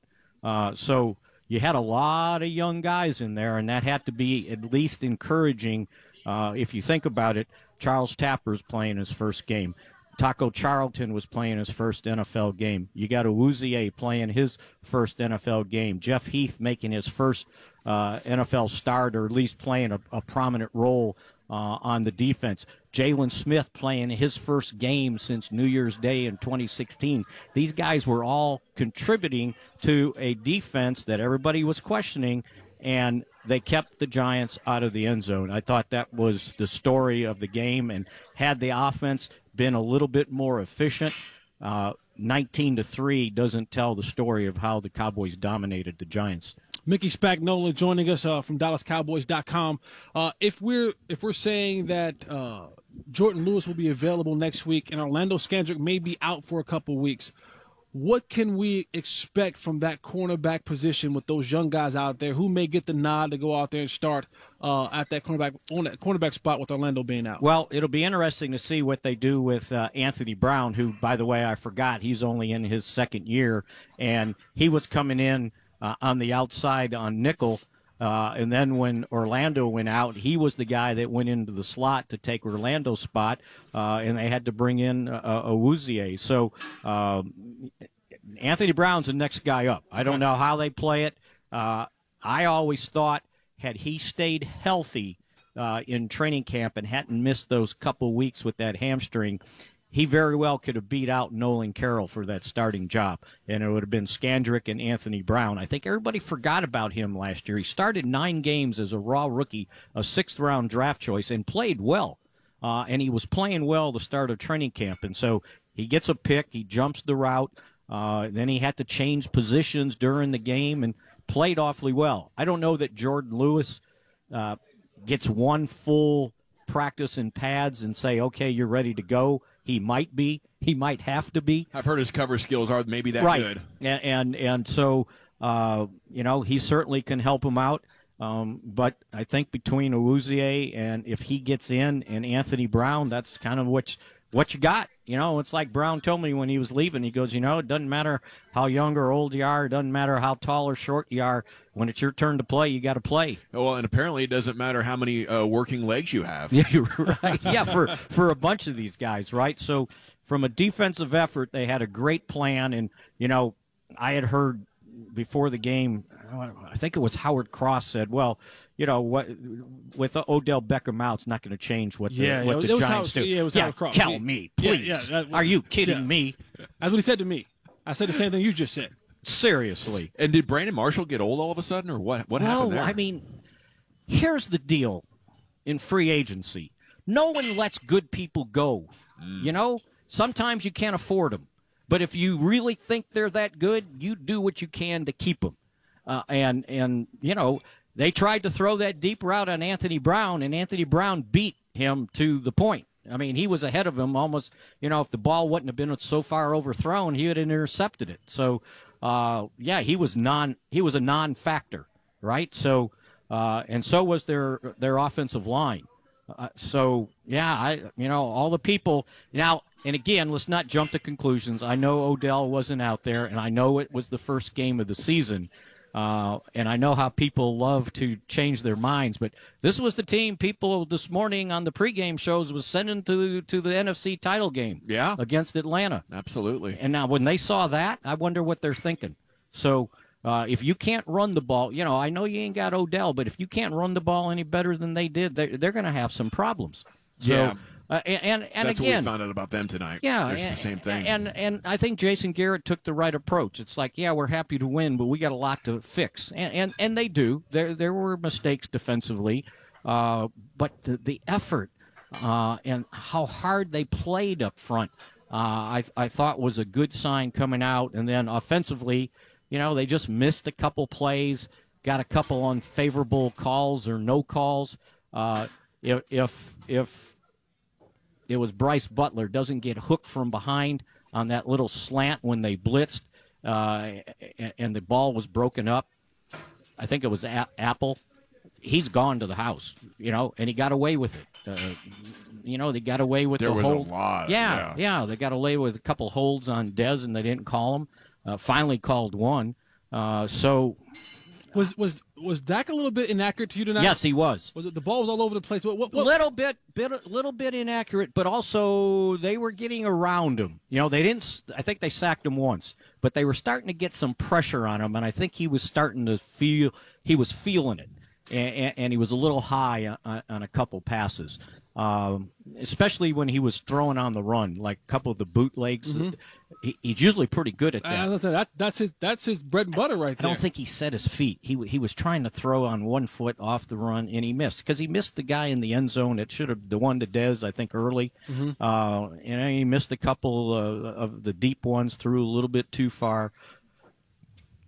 So you had a lot of young guys in there, and that had to be at least encouraging. If you think about it, Charles Tapper's playing his first game. Taco Charlton was playing his first NFL game. You got Awuzie playing his first NFL game. Jeff Heath making his first NFL start, or at least playing a prominent role on the defense. Jaylon Smith playing his first game since New Year's Day in 2016. These guys were all contributing to a defense that everybody was questioning, and they kept the Giants out of the end zone. I thought that was the story of the game, and had the offense been a little bit more efficient, 19-3 doesn't tell the story of how the Cowboys dominated the Giants. Mickey Spagnola joining us from DallasCowboys.com. If we're saying that Jordan Lewis will be available next week and Orlando Scandrick may be out for a couple weeks, what can we expect from that cornerback position with those young guys out there who may get the nod to go out there and start at that cornerback spot with Orlando being out? Well, it'll be interesting to see what they do with Anthony Brown, who, by the way, I forgot, he's only in his second year, and he was coming in on the outside on nickel. And then when Orlando went out, he was the guy that went into the slot to take Orlando's spot, and they had to bring in Awuzie. So Anthony Brown's the next guy up. I don't know how they play it. I always thought, had he stayed healthy in training camp and hadn't missed those couple weeks with that hamstring, he very well could have beat out Nolan Carroll for that starting job, and it would have been Scandrick and Anthony Brown. I think everybody forgot about him last year. He started 9 games as a raw rookie, a 6th-round draft choice, and played well. And he was playing well the start of training camp. And so he gets a pick, he jumps the route, then he had to change positions during the game and played awfully well. I don't know that Jordan Lewis gets one full practice in pads and say, okay, you're ready to go. He might be. He might have to be. I've heard his cover skills are maybe that right. good. And so, he certainly can help him out. But I think between Awuzie and if he gets in and Anthony Brown, that's kind of what you got. It's like Brown told me when he was leaving. He goes, it doesn't matter how young or old you are. It doesn't matter how tall or short you are. When it's your turn to play, you got to play. Well, and apparently it doesn't matter how many working legs you have. Yeah, you're right. Yeah, for a bunch of these guys, right? So from a defensive effort, they had a great plan. And, I had heard before the game, I think it was Howard Cross said, well, what with Odell Beckham out, it's not going to change what the Giants do. Yeah, it was Howard Cross. Tell me, please. Are you kidding me? That's what he said to me. I said the same thing you just said. Seriously. And did Brandon Marshall get old all of a sudden, or what happened there? I mean, here's the deal in free agency. No one lets good people go. Sometimes you can't afford them. But if you really think they're that good, you do what you can to keep them. And they tried to throw that deep route on Anthony Brown, and Anthony Brown beat him to the point. I mean, he was ahead of him almost. If the ball wouldn't have been so far overthrown, he would have intercepted it. So, he was a non-factor, right? So, and so was their offensive line. All the people now. And again, let's not jump to conclusions. I know Odell wasn't out there, and I know it was the first game of the season. And I know how people love to change their minds, but this was the team people this morning on the pregame shows was sending to the NFC title game against Atlanta. Absolutely. And now when they saw that, I wonder what they're thinking. So if you can't run the ball, I know you ain't got Odell, but if you can't run the ball any better than they did, they're going to have some problems. So, and that's again, what we found out about them tonight. Yeah, it's the same thing. And I think Jason Garrett took the right approach. It's like, we're happy to win, but we got a lot to fix, and they do. There were mistakes defensively, but the effort and how hard they played up front, I thought was a good sign coming out. And then offensively, they just missed a couple plays, got a couple unfavorable calls or no calls. If it was Bryce Butler doesn't get hooked from behind on that little slant when they blitzed and the ball was broken up. I think it was Apple. He's gone to the house, and he got away with it. They got away with the hold. There was a lot. Yeah, they got away with a couple holds on Dez, and they didn't call him. Finally called one. Was Dak a little bit inaccurate to you tonight? Yes, he was. Was it the ball was all over the place? What? Little bit inaccurate, but also they were getting around him. They didn't. I think they sacked him once, but they were starting to get some pressure on him, and I think he was starting to feel he was feeling it, and he was a little high on a couple passes, especially when he was throwing on the run, like a couple of the bootlegs. Mm-hmm. He's usually pretty good at that. That's his bread and butter right there. I don't think he set his feet. He was trying to throw on 1 foot off the run, and he missed because he missed the guy in the end zone. It should have the one to Dez, I think, early. Mm-hmm. And he missed a couple of the deep ones, threw a little bit too far.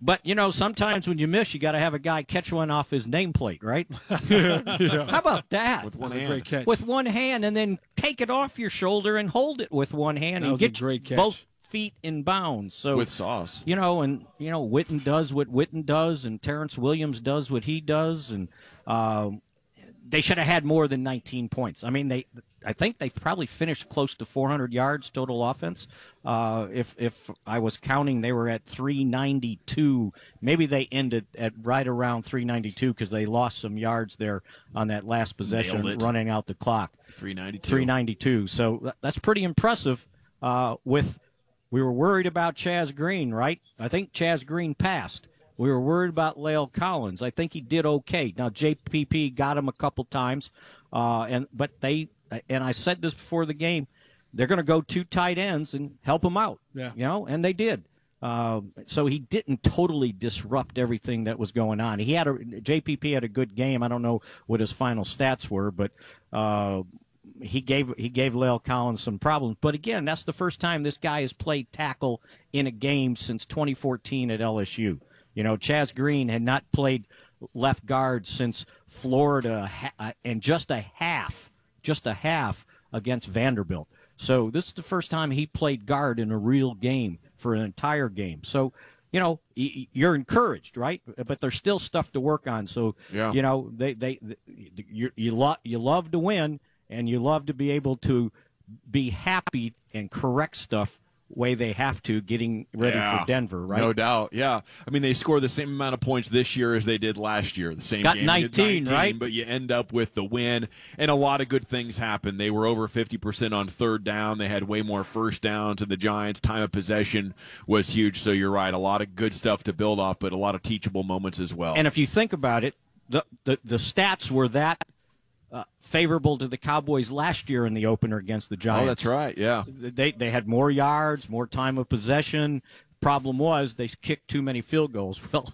But, sometimes when you miss, you got to have a guy catch one off his nameplate, right? Yeah. How about that? With one hand. Great catch. With one hand, and then take it off your shoulder and hold it with one hand. That and was get a great catch. Both feet in bounds. So with sauce. Witten does what Witten does, and Terrence Williams does what he does, and they should have had more than 19 points. I mean, I think they probably finished close to 400 yards total offense. If I was counting, they were at 392. Maybe they ended at right around 392 because they lost some yards there on that last possession, running out the clock. 392. So that's pretty impressive. We were worried about Chaz Green, right? I think Chaz Green passed. We were worried about La'el Collins. I think he did okay. Now JPP got him a couple times, and I said this before the game, they're going to go 2 tight ends and help him out. Yeah. And they did. So he didn't totally disrupt everything that was going on. JPP had a good game. I don't know what his final stats were, but he gave La'el Collins some problems. But again, that's the first time this guy has played tackle in a game since 2014 at LSU. Chaz Green had not played left guard since Florida, and just a half against Vanderbilt. So this is the first time he played guard in a real game for an entire game. So, you're encouraged, right? But there's still stuff to work on. So, you love to win, and you love to be able to be happy and correct stuff way they have to getting ready for Denver, right? No doubt, yeah. I mean, they scored the same amount of points this year as they did last year. The same Got game. 19, right? But you end up with the win, and a lot of good things happened. They were over 50% on third down. They had way more first downs than the Giants. Time of possession was huge, so you're right. A lot of good stuff to build off, but a lot of teachable moments as well. And if you think about it, the stats were that favorable to the Cowboys last year in the opener against the Giants. Oh, that's right, yeah. They had more yards, more time of possession. Problem was they kicked too many field goals. Well,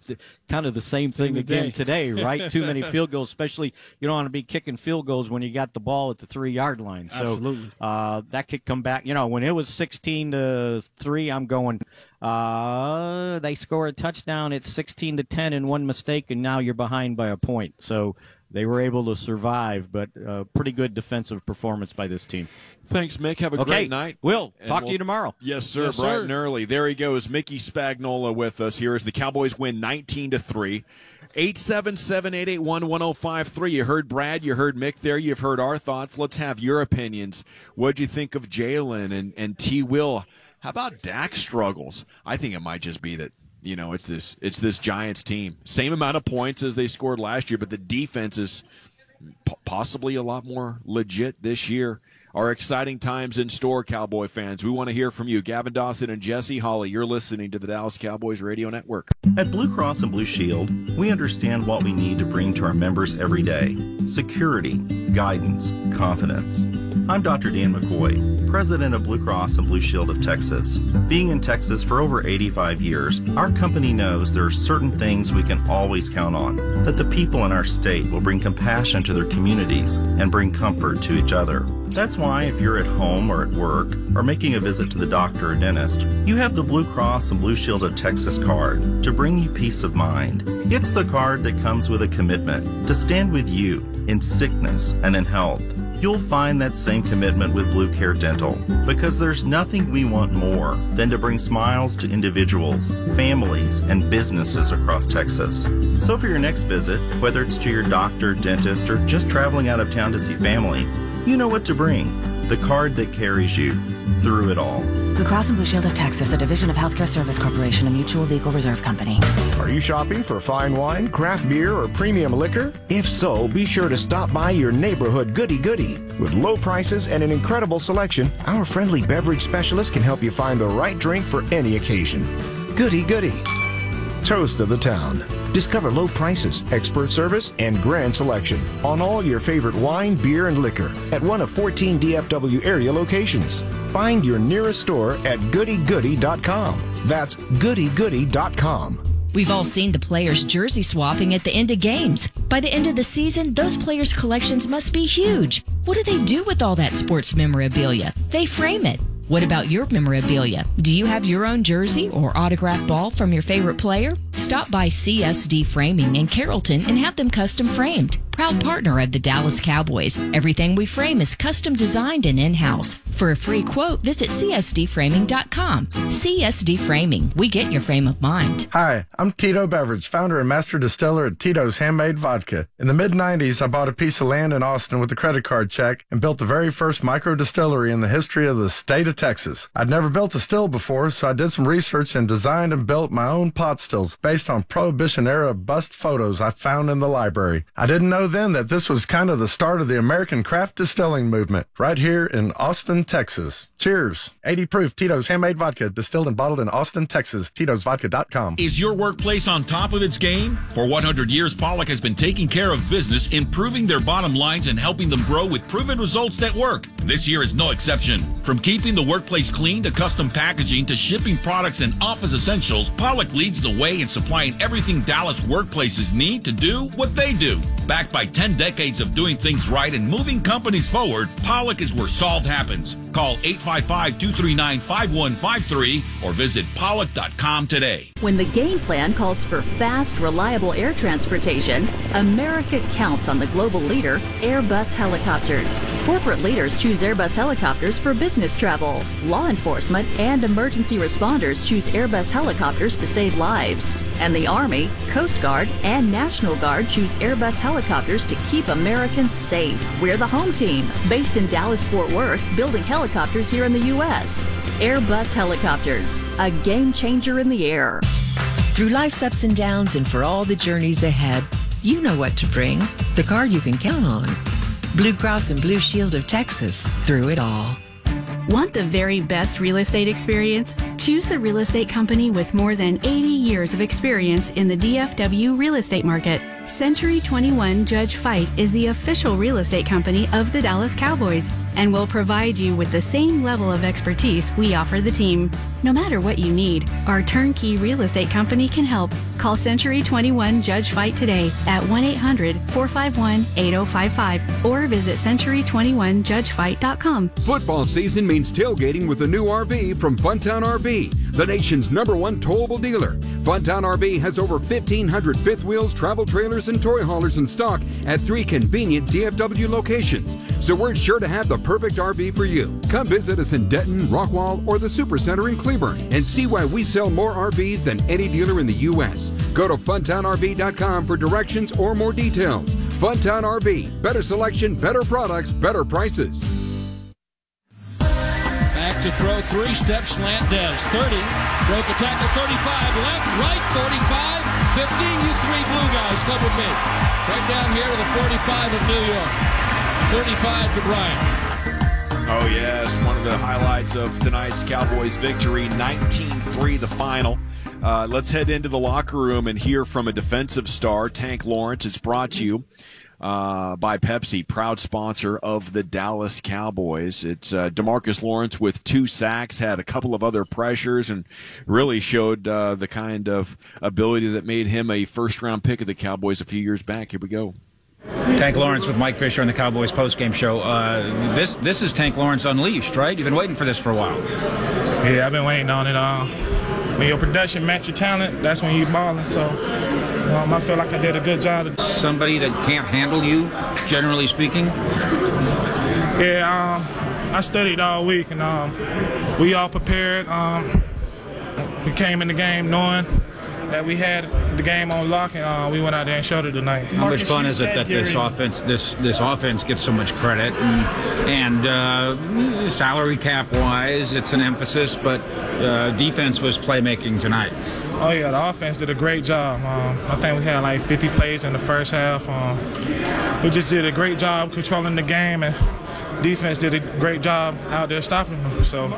kind of the same thing again today, right? Too many field goals, especially you don't want to be kicking field goals when you got the ball at the 3-yard line. So absolutely. That could come back. When it was 16-3, I'm going, they score a touchdown, it's 16-10 and one mistake, and now you're behind by a point. So they were able to survive, but pretty good defensive performance by this team. Thanks, Mick. Have a great night. We'll talk to you tomorrow. Yes, sir. Yes, bright sir. and early. There he goes. Mickey Spagnola with us here as the Cowboys win 19-3. 877-881-1053. You heard Brad. You heard Mick there. You've heard our thoughts. Let's have your opinions. What'd you think of Jaylon and T. Will? How about Dak's struggles? I think it might just be that, it's this Giants team. Same amount of points as they scored last year, but the defense is possibly a lot more legit this year. Our exciting times in store, Cowboy fans. We want to hear from you. Gavin Dawson and Jesse Hawley, you're listening to the Dallas Cowboys Radio Network. At Blue Cross and Blue Shield, we understand what we need to bring to our members every day. Security, guidance, confidence. I'm Dr. Dan McCoy, president of Blue Cross and Blue Shield of Texas. Being in Texas for over 85 years, our company knows there are certain things we can always count on. That the people in our state will bring compassion to their communities and bring comfort to each other. That's why if you're at home or at work or making a visit to the doctor or dentist, you have the Blue Cross and Blue Shield of Texas card to bring you peace of mind. It's the card that comes with a commitment to stand with you in sickness and in health. You'll find that same commitment with Blue Care Dental because there's nothing we want more than to bring smiles to individuals, families, and businesses across Texas. So for your next visit, whether it's to your doctor, dentist, or just traveling out of town to see family, you know what to bring. The card that carries you through it all. Blue Cross and Blue Shield of Texas, a division of Healthcare Service Corporation, a mutual legal reserve company. Are you shopping for fine wine, craft beer, or premium liquor? If so, be sure to stop by your neighborhood Goody Goody. With low prices and an incredible selection, our friendly beverage specialist can help you find the right drink for any occasion. Goody Goody. Toast of the town. Discover low prices, expert service, and grand selection on all your favorite wine, beer, and liquor at one of 14 DFW area locations. Find your nearest store at goodygoody.com. That's goodygoody.com. We've all seen the players jersey swapping at the end of games. By the end of the season, those players' collections must be huge. What do they do with all that sports memorabilia? They frame it. What about your memorabilia? Do you have your own jersey or autographed ball from your favorite player? Stop by CSD Framing in Carrollton and have them custom framed. Proud partner of the Dallas Cowboys. Everything we frame is custom designed and in-house. For a free quote, visit csdframing.com. CSD Framing. We get your frame of mind. Hi, I'm Tito Beverage, founder and master distiller at Tito's Handmade Vodka. In the mid-90s, I bought a piece of land in Austin with a credit card check and built the very first micro distillery in the history of the state of Texas. I'd never built a still before, so I did some research and designed and built my own pot stills based on Prohibition-era bust photos I found in the library. I didn't know then that this was kind of the start of the American craft distilling movement right here in Austin, Texas. Cheers. 80 proof Tito's Handmade Vodka, distilled and bottled in Austin, Texas. Tito'sVodka.com. Is your workplace on top of its game? For 100 years, Pollock has been taking care of business, improving their bottom lines and helping them grow with proven results that work. This year is no exception. From keeping the workplace clean to custom packaging to shipping products and office essentials, Pollock leads the way in supplying everything Dallas workplaces need to do what they do. Backed Backed by 10 decades of doing things right and moving companies forward, Pollock is where solved happens. Call 855-239-5153 or visit pollock.com today. When the game plan calls for fast, reliable air transportation, America counts on the global leader, Airbus Helicopters. Corporate leaders choose Airbus Helicopters for business travel. Law enforcement and emergency responders choose Airbus Helicopters to save lives. And the Army, Coast Guard, and National Guard choose Airbus Helicopters to keep Americans safe. We're the home team, based in Dallas-Fort Worth, building helicopters here in the U.S. Airbus Helicopters, a game changer in the air. Through life's ups and downs and for all the journeys ahead, you know what to bring. The car you can count on. Blue Cross and Blue Shield of Texas, through it all. Want the very best real estate experience? Choose the real estate company with more than 80 years of experience in the DFW real estate market. Century 21 Judge Fight is the official real estate company of the Dallas Cowboys and will provide you with the same level of expertise we offer the team. No matter what you need, our turnkey real estate company can help. Call Century 21 Judge Fight today at 1-800-451-8055 or visit century21judgefight.com. Football season means tailgating with a new RV from Funtown RV, the nation's #1 towable dealer. Funtown RV has over 1,500 fifth wheels, travel trailers, and toy haulers in stock at 3 convenient DFW locations. So we're sure to have the perfect RV for you. Come visit us in Denton, Rockwall, or the Supercenter in Cleburne and see why we sell more RVs than any dealer in the U.S. Go to funtownrv.com for directions or more details. Funtown RV, better selection, better products, better prices. Back to throw, 3-step slant, Dez, 30, broke a tackle, 35, left, right, 45, 50, you three blue guys, club with me. Right down here to the 45 of New York, 35 to Bryant. Oh, yes, one of the highlights of tonight's Cowboys victory, 19-3 the final. Let's head into the locker room and hear from a defensive star, Tank Lawrence. It's brought to you by Pepsi, proud sponsor of the Dallas Cowboys. It's DeMarcus Lawrence with 2 sacks, had a couple of other pressures, and really showed the kind of ability that made him a first-round pick of the Cowboys a few years back. Here we go. Tank Lawrence with Mike Fisher on the Cowboys postgame show. This is Tank Lawrence unleashed, right? You've been waiting for this for a while. Yeah, I've been waiting on it. When your production match your talent, that's when you're balling. So I feel like I did a good job. Somebody that can't handle you, generally speaking? Yeah, I studied all week, and we all prepared. We came in the game knowing that we had the game on lock, and we went out there and showed it tonight. How much fun is it that this offense gets so much credit, and salary cap wise, it's an emphasis, but defense was playmaking tonight. Oh yeah, the offense did a great job. I think we had like 50 plays in the first half. We just did a great job controlling the game, and defense did a great job out there stopping them. So.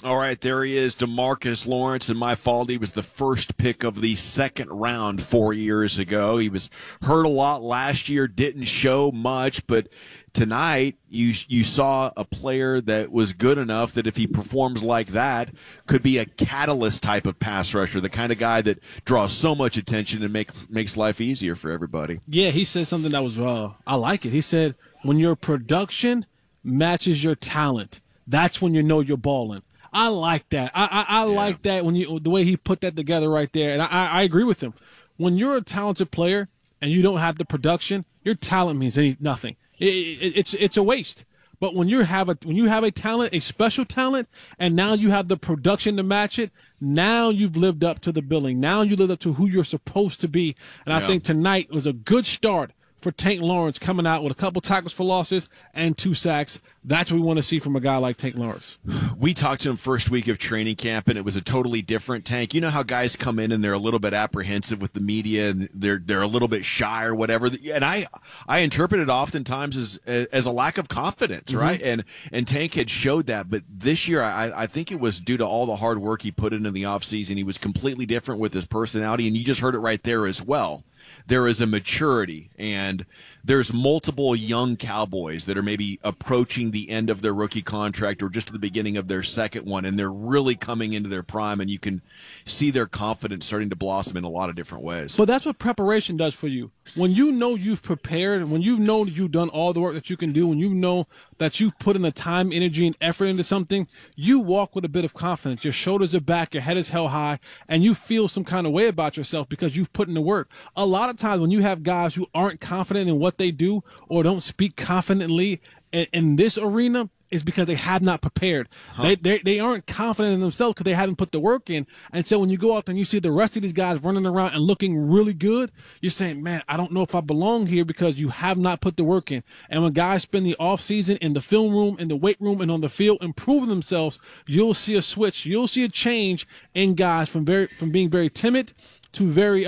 All right, there he is, DeMarcus Lawrence, and my fault. He was the first pick of the second round 4 years ago. He was hurt a lot last year, didn't show much, but tonight you saw a player that was good enough that if he performs like that, could be a catalyst type of pass rusher, the kind of guy that draws so much attention and makes life easier for everybody. Yeah, he said something that was I like it. He said, when your production matches your talent, that's when you know you're balling. I like that. I like that the way he put that together right there, and I agree with him. When you're a talented player and you don't have the production, your talent means nothing. It's a waste. But when you have a talent, a special talent, and now you have the production to match it, now you've lived up to the billing. Now you live up to who you're supposed to be. And I think tonight was a good start for Tank Lawrence, coming out with a couple tackles for losses and 2 sacks. That's what we want to see from a guy like Tank Lawrence. We talked to him first week of training camp, and it was a totally different Tank. You know how guys come in and they're a little bit apprehensive with the media, and they're a little bit shy or whatever. And I interpret it oftentimes as a lack of confidence, right? And Tank had showed that, but this year I think it was due to all the hard work he put into the offseason. He was completely different with his personality, and you just heard it right there as well. there is a maturity, and there's multiple young Cowboys that are maybe approaching the end of their rookie contract or just at the beginning of their second one, and they're really coming into their prime, and you can see their confidence starting to blossom in a lot of different ways. But that's what preparation does for you. When you know you've prepared, when you know that you've done all the work that you can do, when you know that you've put in the time, energy, and effort into something, you walk with a bit of confidence. Your shoulders are back, your head is held high, and you feel some kind of way about yourself because you've put in the work. A lot of times when you have guys who aren't confident in what they do or don't speak confidently in this arena, is because they have not prepared. They aren't confident in themselves because they haven't put the work in. And so when you go out there and you see the rest of these guys running around and looking really good, you're saying, man, I don't know if I belong here because you have not put the work in. And when guys spend the offseason in the film room, in the weight room, and on the field improving themselves, you'll see a switch. You'll see a change in guys from being very timid to very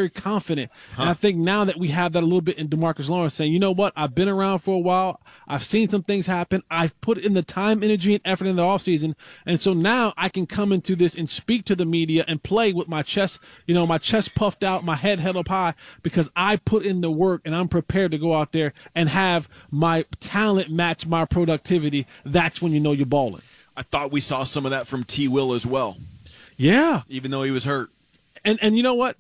confident. And I think now that we have that a little bit in DeMarcus Lawrence saying, you know what, I've been around for a while. I've seen some things happen. I've put in the time, energy, and effort in the offseason. And so now I can come into this and speak to the media and play with my chest, my chest puffed out, my head held up high, because I put in the work and I'm prepared to go out there and have my talent match my productivity. That's when you know you're balling. I thought we saw some of that from T. Will as well. Yeah. Even though he was hurt. And you know what?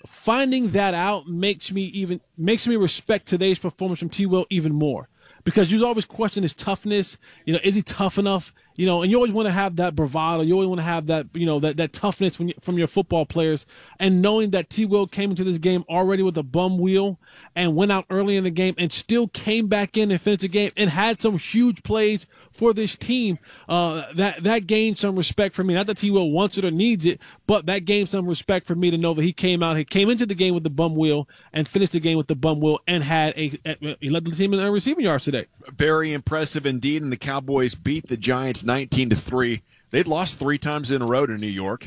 Finding that out makes me respect today's performance from T. Will even more, because you always question his toughness. Is he tough enough? And you always want to have that bravado. You always want to have that, that toughness from your football players. And knowing that T. Will came into this game already with a bum wheel and went out early in the game and still came back in and finished the game and had some huge plays for this team, that gained some respect for me. Not that T. Will wants it or needs it, but that gained some respect for me to know that he came into the game with the bum wheel and finished the game with the bum wheel and he led the team in receiving yards today. Very impressive indeed, and the Cowboys beat the Giants 19-3. They'd lost 3 times in a row to New York.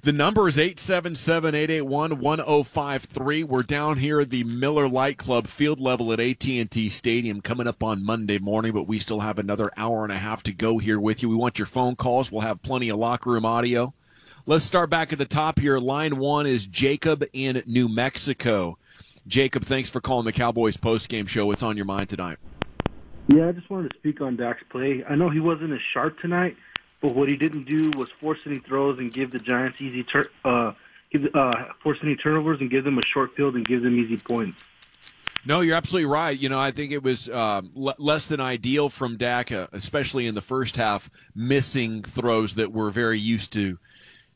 The number is 877-881-1053. We're down here at the Miller Lite Club field level at AT&T Stadium coming up on Monday morning, but we still have another hour and a half to go here with you. We want your phone calls. We'll have plenty of locker room audio. Let's start back at the top here. Line 1 is Jacob in New Mexico. Jacob, thanks for calling the Cowboys postgame show. What's on your mind tonight? Yeah, I just wanted to speak on Dak's play. I know he wasn't as sharp tonight, but what he didn't do was force any throws and give the Giants force any turnovers and give them a short field and give them easy points. No, you're absolutely right. I think it was less than ideal from Dak, especially in the first half, missing throws that we're very used to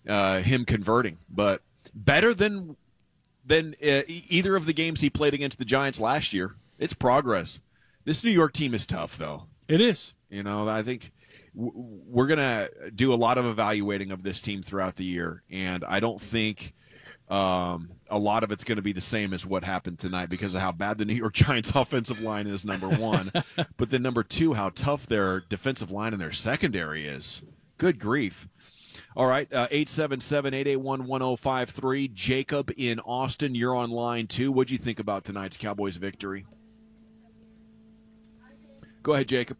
him converting. But better than either of the games he played against the Giants last year. It's progress. This New York team is tough, though. It is. I think we're going to do a lot of evaluating of this team throughout the year, and I don't think a lot of it's going to be the same as what happened tonight because of how bad the New York Giants offensive line is, number one. But then number two, how tough their defensive line and their secondary is. Good grief. All right, 877-881-1053. Jacob in Austin, you're on line 2. What'd you think about tonight's Cowboys victory? Go ahead, Jacob.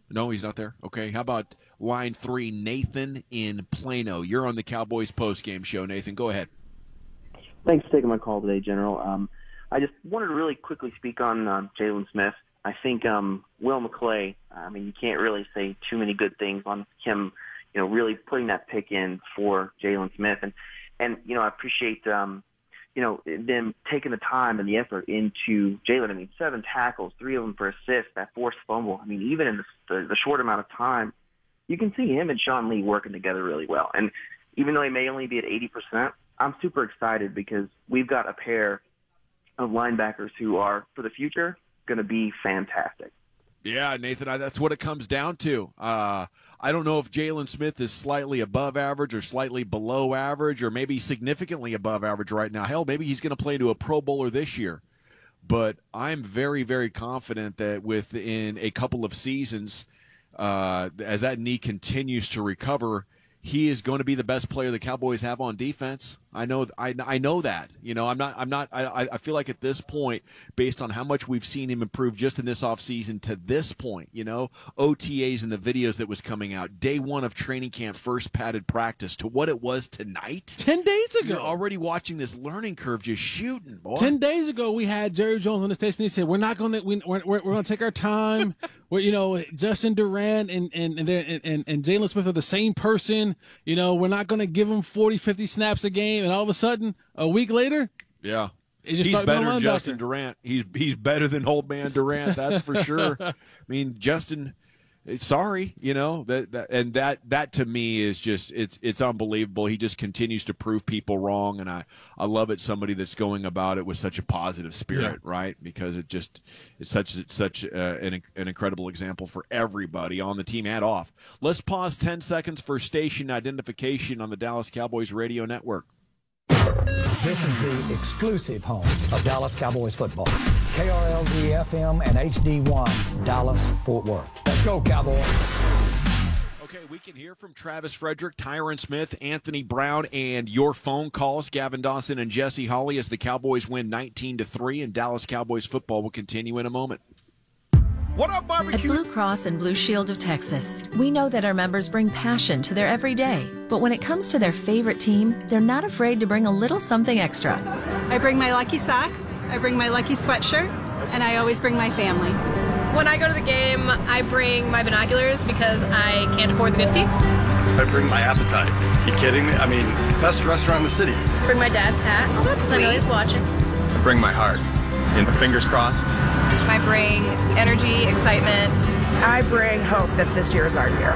No, he's not there. Okay, how about line 3, Nathan in Plano? You're on the Cowboys postgame show, Nathan. Go ahead. Thanks for taking my call today, General. I just wanted to really quickly speak on Jaylon Smith. I think Will McClay, you can't really say too many good things on him, really putting that pick in for Jaylon Smith. And I appreciate them taking the time and the effort into Jaylon. 7 tackles, 3 of them for assists, that forced fumble. Even in the short amount of time, you can see him and Sean Lee working together really well. And even though he may only be at 80%, I'm super excited because we've got a pair of linebackers who are, for the future, going to be fantastic. Yeah, Nathan, that's what it comes down to. I don't know if Jaylon Smith is slightly above average or slightly below average or maybe significantly above average right now. Hell, maybe he's going to play into a Pro Bowler this year. But I'm very, very confident that within a couple of seasons, as that knee continues to recover, he is going to be the best player the Cowboys have on defense. I know that. I feel like at this point, based on how much we've seen him improve just in this offseason to this point, OTAs and the videos that was coming out, day one of training camp, first padded practice, to what it was tonight. 10 days ago. You're already watching this learning curve just shooting, boy. 10 days ago, we had Jerry Jones on the station. He said, we're going to take our time. Justin Durant and Jaylon Smith are the same person. We're not going to give them 40, 50 snaps a game. And all of a sudden, a week later, yeah, he's better than Justin Durant. He's better than old man Durant. That's for sure. I mean, Justin. Sorry, that to me is just it's unbelievable. He just continues to prove people wrong, and I love it. Somebody that's going about it with such a positive spirit, right? Because it's such an incredible example for everybody on the team and off. Let's pause 10 seconds for station identification on the Dallas Cowboys radio network. This is the exclusive home of Dallas Cowboys football. KRLD FM and HD1, Dallas, Fort Worth. Let's go, Cowboys. Okay, we can hear from Travis Frederick, Tyron Smith, Anthony Brown, and your phone calls, Gavin Dawson and Jesse Hawley, as the Cowboys win 19-3, and Dallas Cowboys football will continue in a moment. What up, barbecue? At Blue Cross and Blue Shield of Texas, we know that our members bring passion to their everyday. But when it comes to their favorite team, they're not afraid to bring a little something extra. I bring my lucky socks, I bring my lucky sweatshirt, and I always bring my family. When I go to the game, I bring my binoculars because I can't afford the good seats. I bring my appetite. You kidding me? I mean, best restaurant in the city. Bring my dad's hat. Oh, that's sweet. I know he's watching. I bring my heart. And fingers crossed. I bring energy, excitement. I bring hope that this year is our year.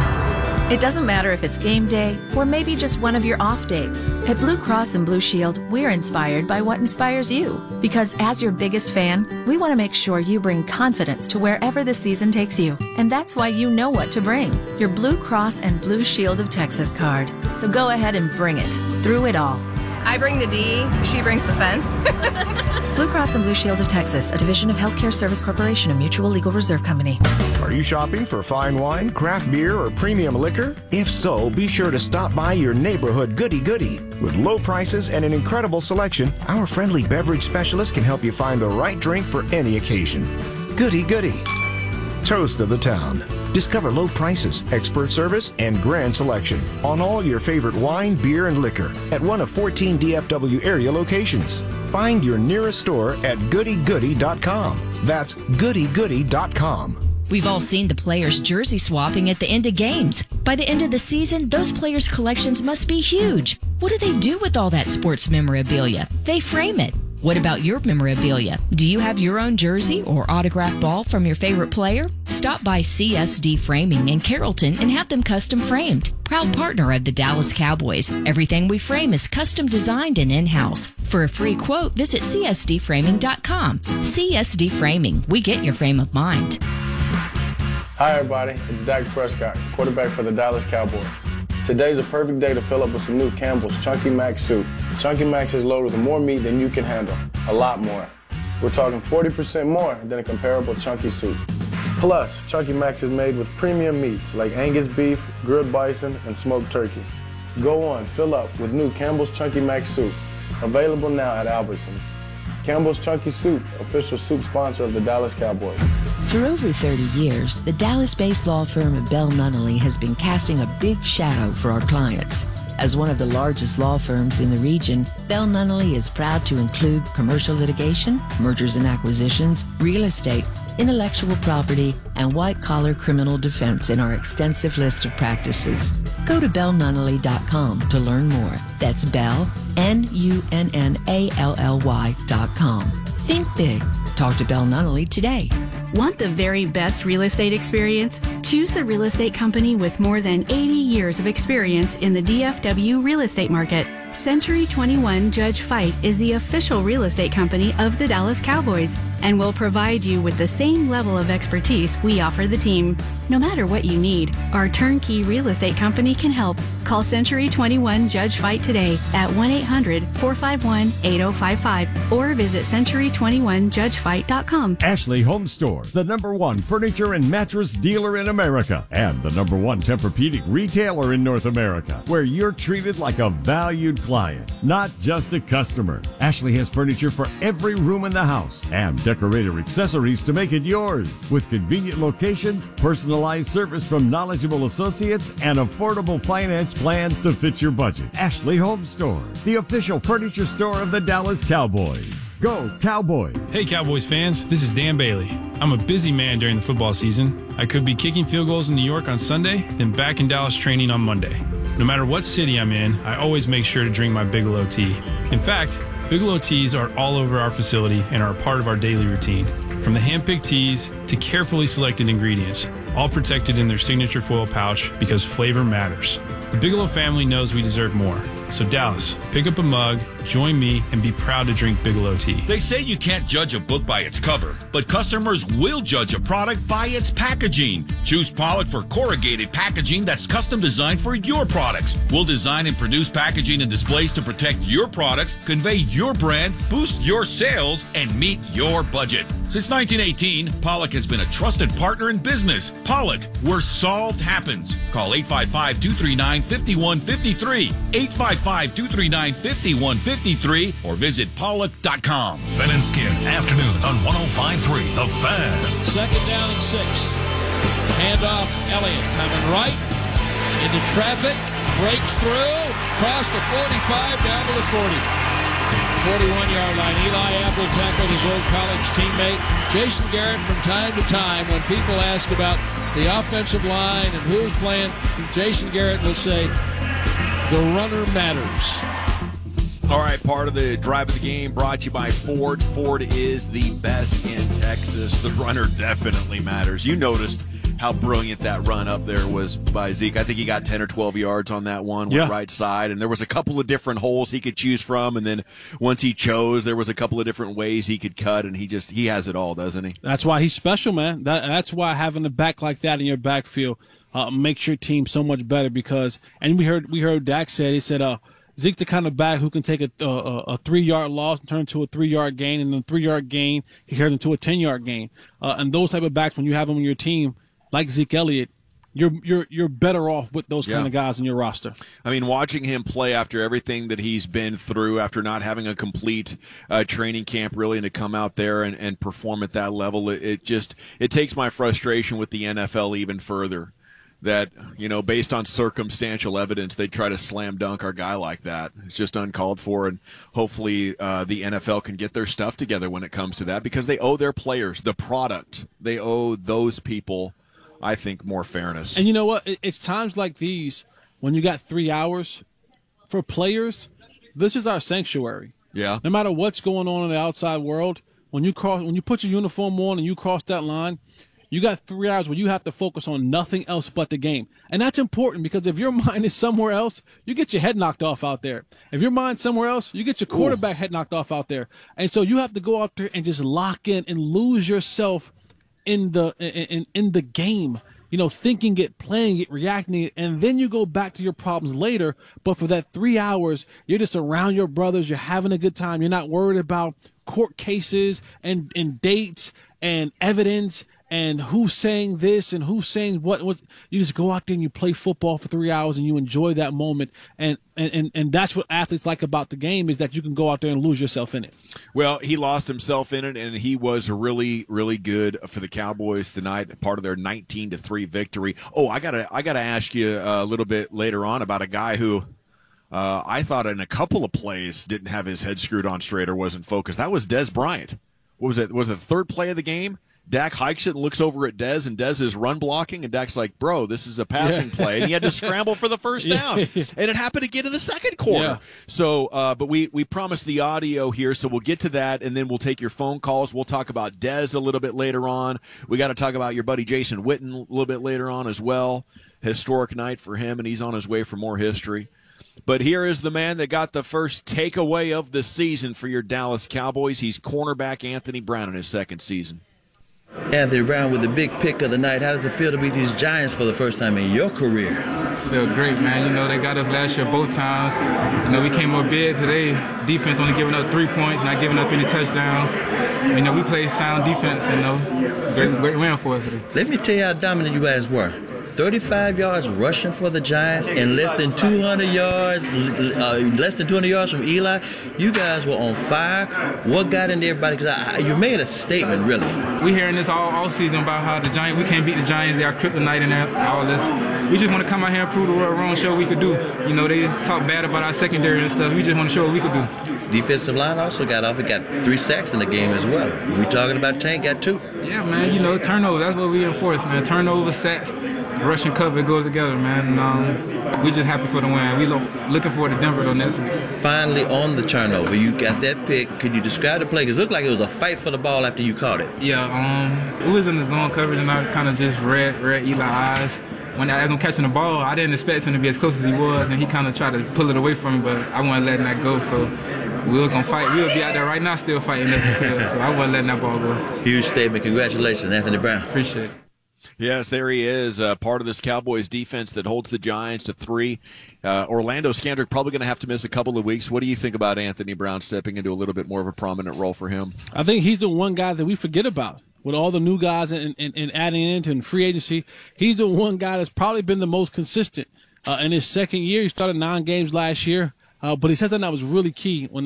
It doesn't matter if it's game day or maybe just one of your off days. At Blue Cross and Blue Shield, we're inspired by what inspires you. Because as your biggest fan, we want to make sure you bring confidence to wherever the season takes you. And that's why you know what to bring. Your Blue Cross and Blue Shield of Texas card. So go ahead and bring it. Through it all. I bring the D, she brings the fence. Blue Cross and Blue Shield of Texas, a division of Healthcare Service Corporation, a mutual legal reserve company. Are you shopping for fine wine, craft beer, or premium liquor? If so, be sure to stop by your neighborhood goody-goody. With low prices and an incredible selection, our friendly beverage specialist can help you find the right drink for any occasion. Goody-goody. Toast of the town. Discover low prices, expert service, and grand selection on all your favorite wine, beer, and liquor at one of 14 DFW area locations. Find your nearest store at goodygoody.com. That's goodygoody.com. We've all seen the players jersey swapping at the end of games. By the end of the season, those players' collections must be huge. What do they do with all that sports memorabilia? They frame it. What about your memorabilia? Do you have your own jersey or autographed ball from your favorite player? Stop by CSD Framing in Carrollton and have them custom framed. Proud partner of the Dallas Cowboys. Everything we frame is custom designed and in-house. For a free quote, visit csdframing.com. CSD Framing. We get your frame of mind. Hi, everybody. It's Dak Prescott, quarterback for the Dallas Cowboys. Today's a perfect day to fill up with some new Campbell's Chunky Max soup. Chunky Max is loaded with more meat than you can handle. A lot more. We're talking 40% more than a comparable Chunky soup. Plus, Chunky Max is made with premium meats like Angus beef, grilled bison, and smoked turkey. Go on, fill up with new Campbell's Chunky Max soup. Available now at Albertsons. Campbell's Chunky Soup, official soup sponsor of the Dallas Cowboys. For over 30 years, the Dallas-based law firm of Bell Nunnally has been casting a big shadow for our clients. As one of the largest law firms in the region, Bell Nunnally is proud to include commercial litigation, mergers and acquisitions, real estate, intellectual property, and white-collar criminal defense in our extensive list of practices. Go to bellnunnally.com to learn more. That's Bell, Nunnally.com. Think big. Talk to Bell Nunnally today. Want the very best real estate experience? Choose the real estate company with more than 80 years of experience in the DFW real estate market. Century 21 Judge Fight is the official real estate company of the Dallas Cowboys and will provide you with the same level of expertise we offer the team. No matter what you need, our turnkey real estate company can help. Call Century 21 Judge Fight today at 1-800-451-8055 or visit century21judgefight.com. Ashley Home Store, the #1 furniture and mattress dealer in America and the #1 Tempur-Pedic retailer in North America, where you're treated like a valued client, not just a customer. Ashley has furniture for every room in the house and decorator accessories to make it yours, with convenient locations, personalized service from knowledgeable associates, and affordable finance plans to fit your budget. Ashley Home Store, the official furniture store of the Dallas Cowboys. Go Cowboys! Hey Cowboys fans, this is Dan Bailey. I'm a busy man during the football season. I could be kicking field goals in New York on Sunday, then back in Dallas training on Monday. No matter what city I'm in, I always make sure to drink my Bigelow tea. In fact, Bigelow teas are all over our facility and are a part of our daily routine. From the hand-picked teas to carefully selected ingredients, all protected in their signature foil pouch because flavor matters. The Bigelow family knows we deserve more. So Dallas, pick up a mug, join me, and be proud to drink Bigelow tea. They say you can't judge a book by its cover, but customers will judge a product by its packaging. Choose Pollock for corrugated packaging that's custom designed for your products. We'll design and produce packaging and displays to protect your products, convey your brand, boost your sales, and meet your budget. Since 1918, Pollock has been a trusted partner in business. Pollock, where solved happens. Call 855-239-5153, 855-239-5153, or visit pollock.com. Ben and Skin, afternoons on 105.3 The Fan. 2nd down and 6. Handoff, Elliott coming right into traffic, breaks through, across the 45, down to the 40. 41-yard line. Eli Apple tackled his old college teammate. Jason Garrett, from time to time, when people ask about the offensive line and who's playing, Jason Garrett will say, the runner matters. All right, part of the drive of the game brought to you by Ford. Ford is the best in Texas. The runner definitely matters. You noticed how brilliant that run up there was by Zeke. I think he got 10 or 12 yards on that one, went right side, and there was a couple of different holes he could choose from, and then once he chose, there was a couple of different ways he could cut, and he has it all, doesn't he? That's why he's special, man. That's why having a back like that in your backfield makes your team so much better because, and we heard Dak said, he said, Zeke's the kind of back who can take a 3-yard loss and turn into a 3-yard gain, and then a 3-yard gain, he turns into a 10-yard gain. And those type of backs, when you have them on your team, like Zeke Elliott, you're better off with those kind of guys in your roster. I mean, watching him play after everything that he's been through, after not having a complete training camp really, and to come out there and perform at that level, it takes my frustration with the NFL even further. That, based on circumstantial evidence, they try to slam dunk our guy like that. It's just uncalled for, and hopefully the NFL can get their stuff together when it comes to that because they owe their players, the product, they owe those people, I think, more fairness. And you know what? It's times like these when you got 3 hours for players, this is our sanctuary. Yeah. No matter what's going on in the outside world, when you put your uniform on and you cross that line, you got 3 hours where you have to focus on nothing else but the game. And that's important because if your mind is somewhere else, you get your head knocked off out there. If your mind's somewhere else, you get your quarterback head knocked off out there. And so you have to go out there and just lock in and lose yourself in the game. Thinking it, playing it, reacting it, and then you go back to your problems later. But for that 3 hours, you're just around your brothers. You're having a good time. You're not worried about court cases and dates and evidence and who's saying this and who's saying what. You just go out there and you play football for 3 hours and you enjoy that moment. And that's what athletes like about the game is that you can go out there and lose yourself in it. Well, he lost himself in it, and he was really, really good for the Cowboys tonight, part of their 19-3 victory. Oh, I gotta ask you a little bit later on about a guy who I thought in a couple of plays didn't have his head screwed on straight or wasn't focused. That was Dez Bryant. What was it? Was it the third play of the game? Dak hikes it and looks over at Dez, and Dez is run blocking, and Dak's like, bro, this is a passing play. And he had to scramble for the first down. And it happened again in the second quarter. Yeah. So, but we promised the audio here, so we'll get to that, and then we'll take your phone calls. We'll talk about Dez a little bit later on. We got to talk about your buddy Jason Witten a little bit later on as well. Historic night for him, and he's on his way for more history. But here is the man that got the first takeaway of the season for your Dallas Cowboys. He's cornerback Anthony Brown in his second season. Anthony Brown with the big pick of the night. How does it feel to beat these Giants for the first time in your career? Feel great, man. You know, they got us last year both times. You know, we came up big today. Defense only giving up 3 points, not giving up any touchdowns. You know, we played sound defense, you know. Great win for us today. Let me tell you how dominant you guys were. 35 yards rushing for the Giants and less than 200 yards from Eli. You guys were on fire. What got into everybody? Because you made a statement, really. We hearing this all season about how the Giants, we can't beat the Giants. They are kryptonite and all this. We just want to come out here and prove the world wrong, show what we could do. You know, they talk bad about our secondary and stuff. We just want to show what we could do. Defensive line also got off. It got 3 sacks in the game as well. We talking about Tank got 2. Yeah, man. You know, turnover. That's what we enforce, man. Turnover, sacks, rushing cover, it goes together, man. And, we just happy for the win. We looking forward to Denver though next week. Finally on the turnover, you got that pick. Could you describe the play? Because it looked like it was a fight for the ball after you caught it. Yeah, we was in the zone coverage and I kind of just read Eli's eyes. As I'm catching the ball, I didn't expect him to be as close as he was, and he kind of tried to pull it away from me, but I wasn't letting that go. So we was gonna fight. We would be out there right now still fighting this, so I wasn't letting that ball go. Huge statement. Congratulations, Anthony Brown. Appreciate it. Yes, there he is, part of this Cowboys defense that holds the Giants to 3. Orlando Scandrick probably going to have to miss a couple of weeks. What do you think about Anthony Brown stepping into a little bit more of a prominent role for him? I think he's the one guy that we forget about. With all the new guys and adding into free agency, he's the one guy that's probably been the most consistent in his second year. He started 9 games last year, but he said something that was really key when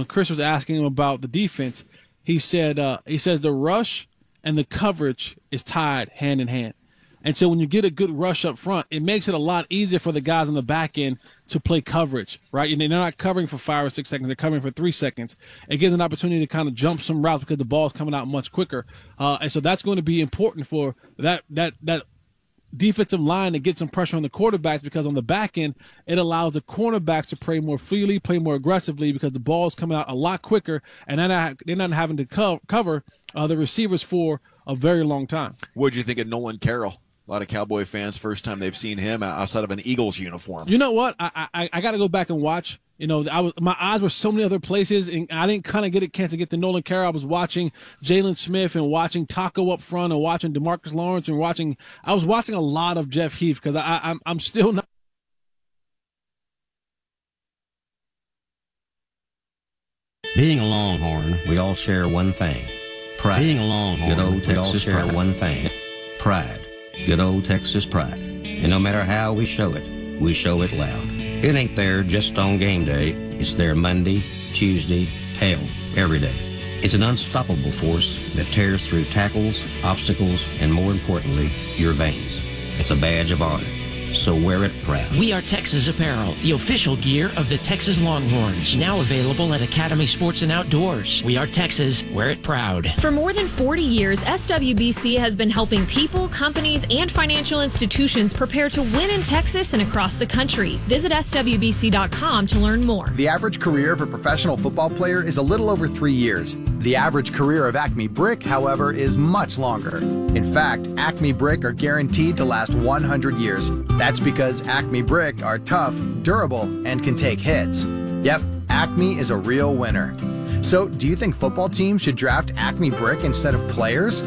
Chris was asking him about the defense. He says the rush and the coverage is tied hand in hand. And so when you get a good rush up front, it makes it a lot easier for the guys on the back end to play coverage, right? And they're not covering for 5 or 6 seconds. They're covering for 3 seconds. It gives an opportunity to kind of jump some routes because the ball's coming out much quicker. And so that's going to be important for that defensive line to get some pressure on the quarterbacks, because on the back end, it allows the cornerbacks to play more freely, play more aggressively, because the ball's coming out a lot quicker, and they're not having to cover the receivers for a very long time. What did you think of Nolan Carroll? A lot of Cowboy fans, first time they've seen him outside of an Eagles uniform. You know what? I got to go back and watch. You know, my eyes were so many other places, and I didn't kind of get a chance to get to Nolan Carroll. I was watching Jaylon Smith and watching Taco up front and watching DeMarcus Lawrence and I was watching a lot of Jeff Heath, because I'm still not. Being a Longhorn, we all share one thing. Pride. Being a Longhorn, good old Texas, we all share one thing. Pride. Good old Texas pride. And no matter how we show it loud. It ain't there just on game day. It's there Monday, Tuesday, hell, every day. It's an unstoppable force that tears through tackles, obstacles, and more importantly, your veins. It's a badge of honor. So wear it proud. We are Texas Apparel, the official gear of the Texas Longhorns. Now available at Academy Sports and Outdoors. We are Texas, wear it proud. For more than 40 years, SWBC has been helping people, companies, and financial institutions prepare to win in Texas and across the country. Visit SWBC.com to learn more. The average career of a professional football player is a little over 3 years. The average career of Acme Brick, however, is much longer. In fact, Acme Brick are guaranteed to last 100 years. That's because Acme Brick are tough, durable, and can take hits. Yep, Acme is a real winner. So, do you think football teams should draft Acme Brick instead of players?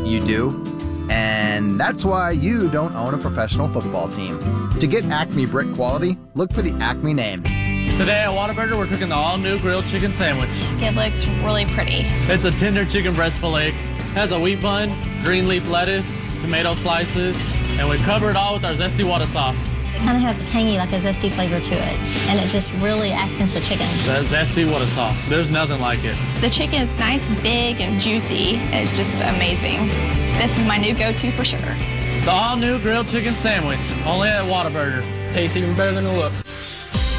You do. And that's why you don't own a professional football team. To get Acme Brick quality, look for the Acme name. Today at Whataburger, we're cooking the all-new grilled chicken sandwich. It looks really pretty. It's a tender chicken breast filet. Has a wheat bun, green leaf lettuce, tomato slices, and we cover it all with our zesty water sauce. It kind of has a tangy, like a zesty flavor to it, and it just really accents the chicken. That zesty water sauce, there's nothing like it. The chicken is nice, big, and juicy. It's just amazing. This is my new go-to for sure. The all-new grilled chicken sandwich, only at Whataburger. Tastes even better than it looks.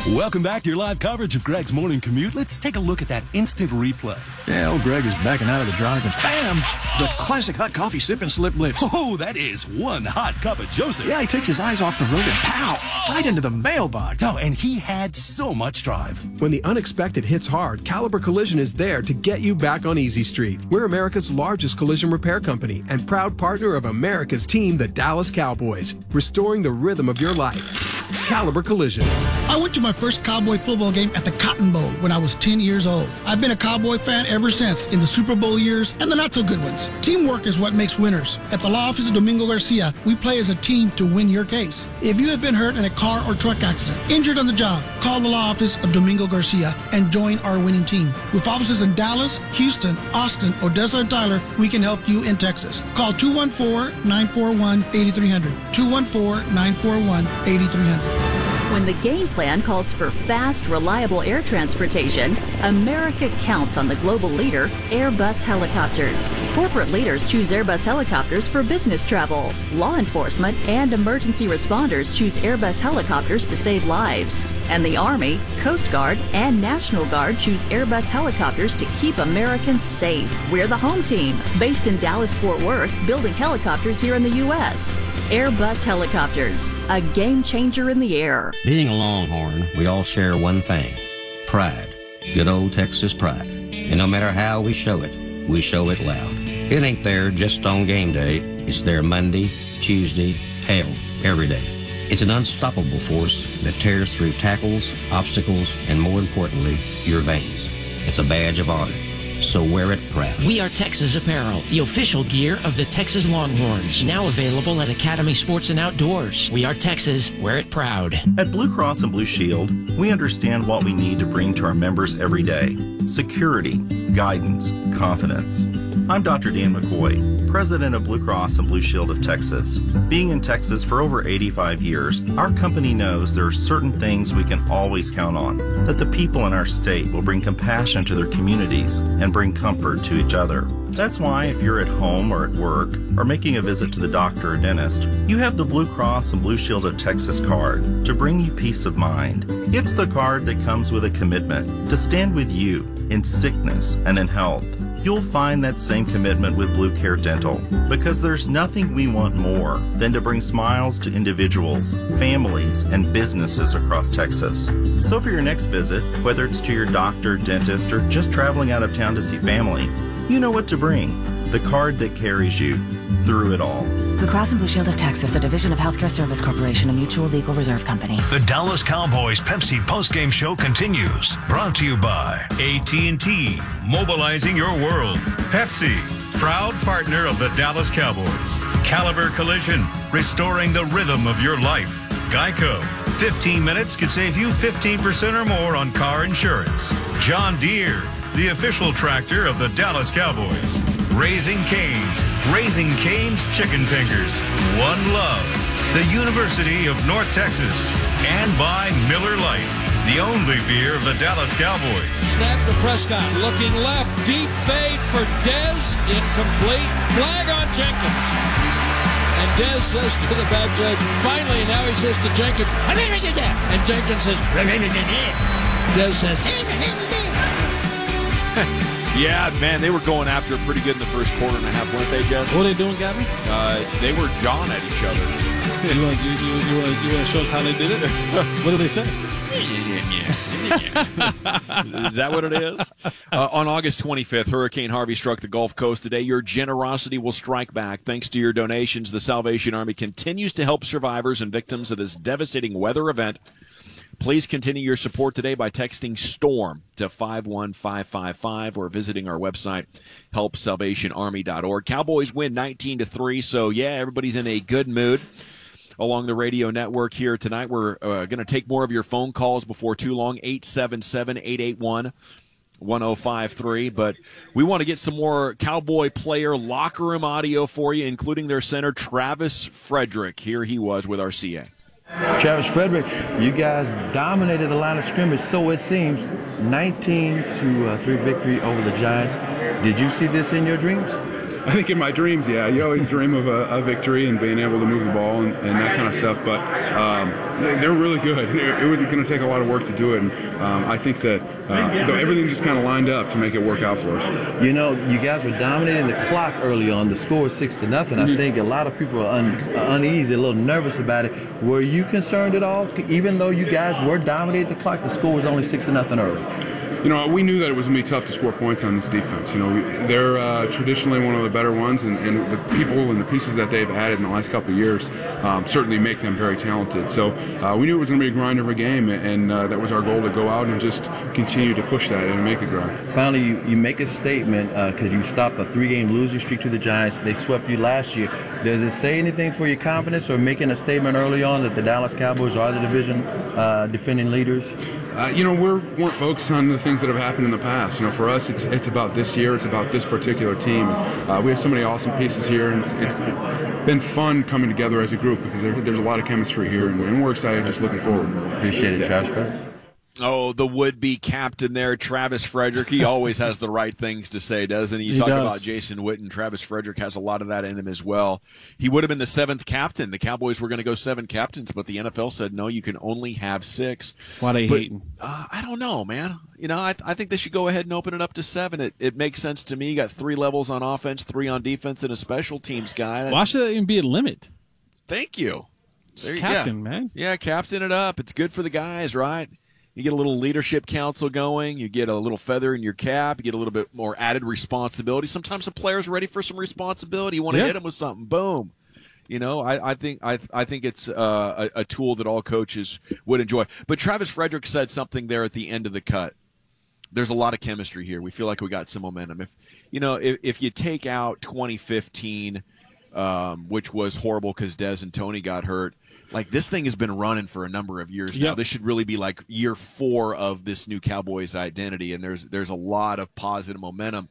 Welcome back to your live coverage of Greg's Morning Commute. Let's take a look at that instant replay. Yeah, old Greg is backing out of the drive and bam! The classic hot coffee sip and slip blips. Oh, that is one hot cup of Joseph. Yeah, he takes his eyes off the road and pow! Right into the mailbox. Oh, and he had so much drive. When the unexpected hits hard, Caliber Collision is there to get you back on Easy Street. We're America's largest collision repair company and proud partner of America's team, the Dallas Cowboys, restoring the rhythm of your life. Caliber Collision. I went to my first Cowboy football game at the Cotton Bowl when I was 10 years old. I've been a Cowboy fan ever since, in the Super Bowl years and the not-so-good ones. Teamwork is what makes winners. At the law office of Domingo Garcia, we play as a team to win your case. If you have been hurt in a car or truck accident, injured on the job, call the law office of Domingo Garcia and join our winning team. With offices in Dallas, Houston, Austin, Odessa, and Tyler, we can help you in Texas. Call 214-941-8300. 214-941-8300. When the game plan calls for fast, reliable air transportation, America counts on the global leader, Airbus Helicopters. Corporate leaders choose Airbus Helicopters for business travel. Law enforcement and emergency responders choose Airbus Helicopters to save lives. And the Army, Coast Guard, and National Guard choose Airbus Helicopters to keep Americans safe. We're the home team, based in Dallas-Fort Worth, building helicopters here in the U.S. Airbus Helicopters, a game changer in the air. Being a Longhorn, we all share one thing: pride. Good old Texas pride. And no matter how we show it loud. It ain't there just on game day. It's there Monday, Tuesday, hell, every day. It's an unstoppable force that tears through tackles, obstacles, and more importantly, your veins. It's a badge of honor. So wear it proud. We are Texas Apparel, the official gear of the Texas Longhorns. Now available at Academy Sports and Outdoors. We are Texas, wear it proud. At Blue Cross and Blue Shield, we understand what we need to bring to our members every day: security, guidance, confidence. I'm Dr. Dan McCoy, president of Blue Cross and Blue Shield of Texas. Being in Texas for over 85 years, our company knows there are certain things we can always count on: that the people in our state will bring compassion to their communities and bring comfort to each other. That's why if you're at home or at work or making a visit to the doctor or dentist, you have the Blue Cross and Blue Shield of Texas card to bring you peace of mind. It's the card that comes with a commitment to stand with you in sickness and in health. You'll find that same commitment with Blue Care Dental, because there's nothing we want more than to bring smiles to individuals, families, and businesses across Texas. So for your next visit, whether it's to your doctor, dentist, or just traveling out of town to see family, you know what to bring: the card that carries you through it all. Blue Cross and Blue Shield of Texas, a division of Healthcare Service Corporation, a mutual legal reserve company. The Dallas Cowboys Pepsi postgame show continues. Brought to you by AT&T, mobilizing your world. Pepsi, proud partner of the Dallas Cowboys. Caliber Collision, restoring the rhythm of your life. Geico, 15 minutes could save you 15% or more on car insurance. John Deere, the official tractor of the Dallas Cowboys. Raising Cane's Chicken Fingers, one love. The University of North Texas. And by Miller Lite, the only beer of the Dallas Cowboys. Snap to Prescott, looking left, deep fade for Dez, incomplete, flag on Jenkins. And Dez says to the back judge, finally, now he says to Jenkins, and Jenkins says, Dez says, yeah, man, they were going after it pretty good in the first quarter and a half, weren't they, Jess? What are they doing, Gavin? They were jawing at each other. You want to show us how they did it? What did they say? Is that what it is? On August 25th, Hurricane Harvey struck the Gulf Coast today. Your generosity will strike back. Thanks to your donations, the Salvation Army continues to help survivors and victims of this devastating weather event. Please continue your support today by texting STORM to 51555 or visiting our website, helpsalvationarmy.org. Cowboys win 19-3, so yeah, everybody's in a good mood along the radio network here tonight. We're going to take more of your phone calls before too long, 877-881-1053. But we want to get some more Cowboy player locker room audio for you, including their center, Travis Frederick. Here he was with our CA. Travis Frederick, you guys dominated the line of scrimmage, so it seems. 19-3 victory over the Giants. Did you see this in your dreams? I think in my dreams, yeah. You always dream of a victory and being able to move the ball and that kind of stuff. But they're really good. It was going to take a lot of work to do it. And I think that everything just kind of lined up to make it work out for us. You know, you guys were dominating the clock early on. The score was 6-0. I think a lot of people are uneasy, a little nervous about it. Were you concerned at all? Even though you guys were dominating the clock, the score was only 6-0 early. we knew that it was going to be tough to score points on this defense. They're traditionally one of the better ones, and the people and the pieces that they've added in the last couple of years certainly make them very talented. So we knew it was going to be a grind of a game, and that was our goal, to go out and just continue to push that and make it grind. Finally, you make a statement because you stopped a 3-game losing streak to the Giants. They swept you last year. Does it say anything for your confidence, or making a statement early on that the Dallas Cowboys are the division defending leaders? We weren't focused on the things that have happened in the past. For us, it's about this year. It's about this particular team. We have so many awesome pieces here, and it's been fun coming together as a group because there's a lot of chemistry here, and we're excited, just looking forward. Appreciate it, Travis. Oh, the would-be captain there, Travis Frederick. He always has the right things to say, doesn't he? You talk about Jason Witten. Travis Frederick has a lot of that in him as well. He would have been the 7th captain. The Cowboys were going to go 7 captains, but the NFL said, no, you can only have 6. Why they hating? I don't know, man. I think they should go ahead and open it up to 7. It makes sense to me. You got 3 levels on offense, 3 on defense, and a special teams guy. Why should that even be a limit? Thank you. Captain, man. Yeah, captain it up. It's good for the guys, right? You get a little leadership council going. You get a little feather in your cap. You get a little bit more added responsibility. Sometimes a player's ready for some responsibility. You want to hit him with something. Boom. I think it's a tool that all coaches would enjoy. But Travis Frederick said something there at the end of the cut. There's a lot of chemistry here. We feel like we got some momentum. If you take out 2015, which was horrible because Dez and Tony got hurt. Like, this thing has been running for a number of years now. This should really be like year 4 of this new Cowboys identity, and there's a lot of positive momentum.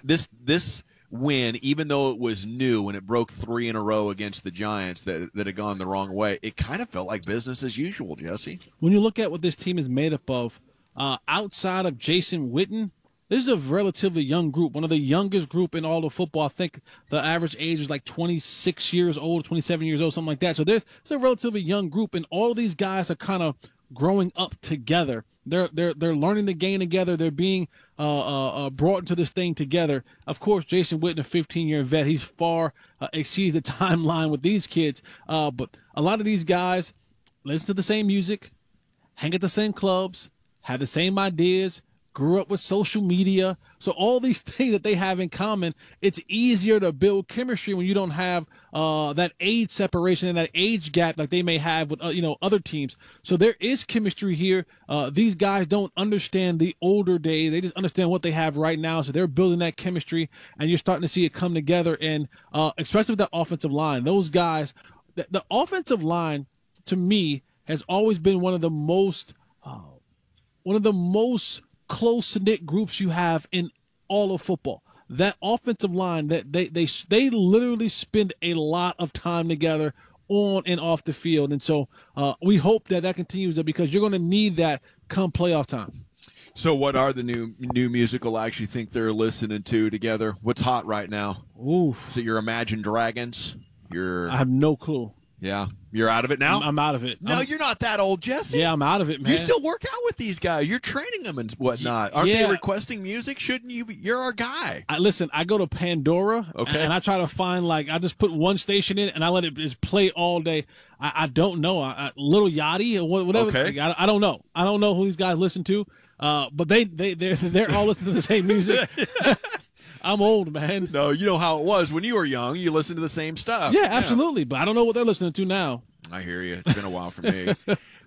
This win, even though it was new and it broke 3 in a row against the Giants that had gone the wrong way, it kind of felt like business as usual, Jesse. When you look at what this team is made up of, outside of Jason Witten, this is a relatively young group, one of the youngest group in all of football. I think the average age is like 26 years old, 27 years old, something like that. So it's a relatively young group, and all of these guys are kind of growing up together. They're learning the game together. They're being brought into this thing together. Of course, Jason Witten, a 15-year vet, he's far exceeds the timeline with these kids. But a lot of these guys listen to the same music, hang at the same clubs, have the same ideas, grew up with social media. So all these things that they have in common, it's easier to build chemistry when you don't have that age separation and that age gap like they may have with other teams. So there is chemistry here. These guys don't understand the older days. They just understand what they have right now. So they're building that chemistry, and you're starting to see it come together. And especially with the offensive line, those guys, the offensive line to me has always been one of the most close-knit groups you have in all of football. That offensive line, that they literally spend a lot of time together on and off the field. And so we hope that continues, because you're going to need that come playoff time. So what are the new musical acts you think they're listening to together? What's hot right now? Ooh. Is it your Imagine Dragons? I have no clue. Yeah. You're out of it now? I'm out of it. No, you're not that old, Jesse. Yeah, I'm out of it, man. You still work out with these guys. You're training them and whatnot. Aren't they requesting music? Shouldn't you be? You're our guy. Listen, I go to Pandora, and I try to find, I just put one station in, and I let it just play all day. I don't know. Little Yachty or whatever. Okay. I don't know. I don't know who these guys listen to, but they're all listening to the same music. I'm old, man. No, you know how it was when you were young. You listened to the same stuff. Yeah, absolutely. But I don't know what they're listening to now. I hear you. It's been a while for me.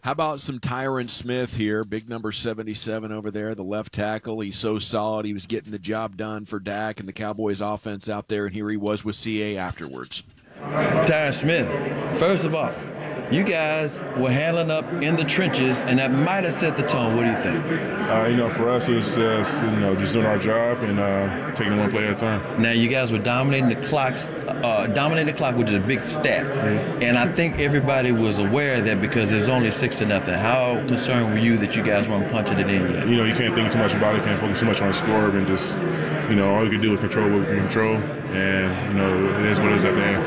How about some Terrence Smith here? Big number 77 over there, the left tackle. He's so solid. He was getting the job done for Dak and the Cowboys offense out there, and here he was with CA afterwards. Terrence Smith, first of all, you guys were handling up in the trenches, and that might have set the tone. What do you think? For us, it's just doing our job and taking one play at a time. Now, you guys were dominating the clock, which is a big stat. Mm-hmm. And I think everybody was aware of that because it was only 6-0. How concerned were you that you guys weren't punching it in yet? You can't think too much about it. Can't focus too much on the score, and just, all you can do is control what we can control. And, it is what it is at the end.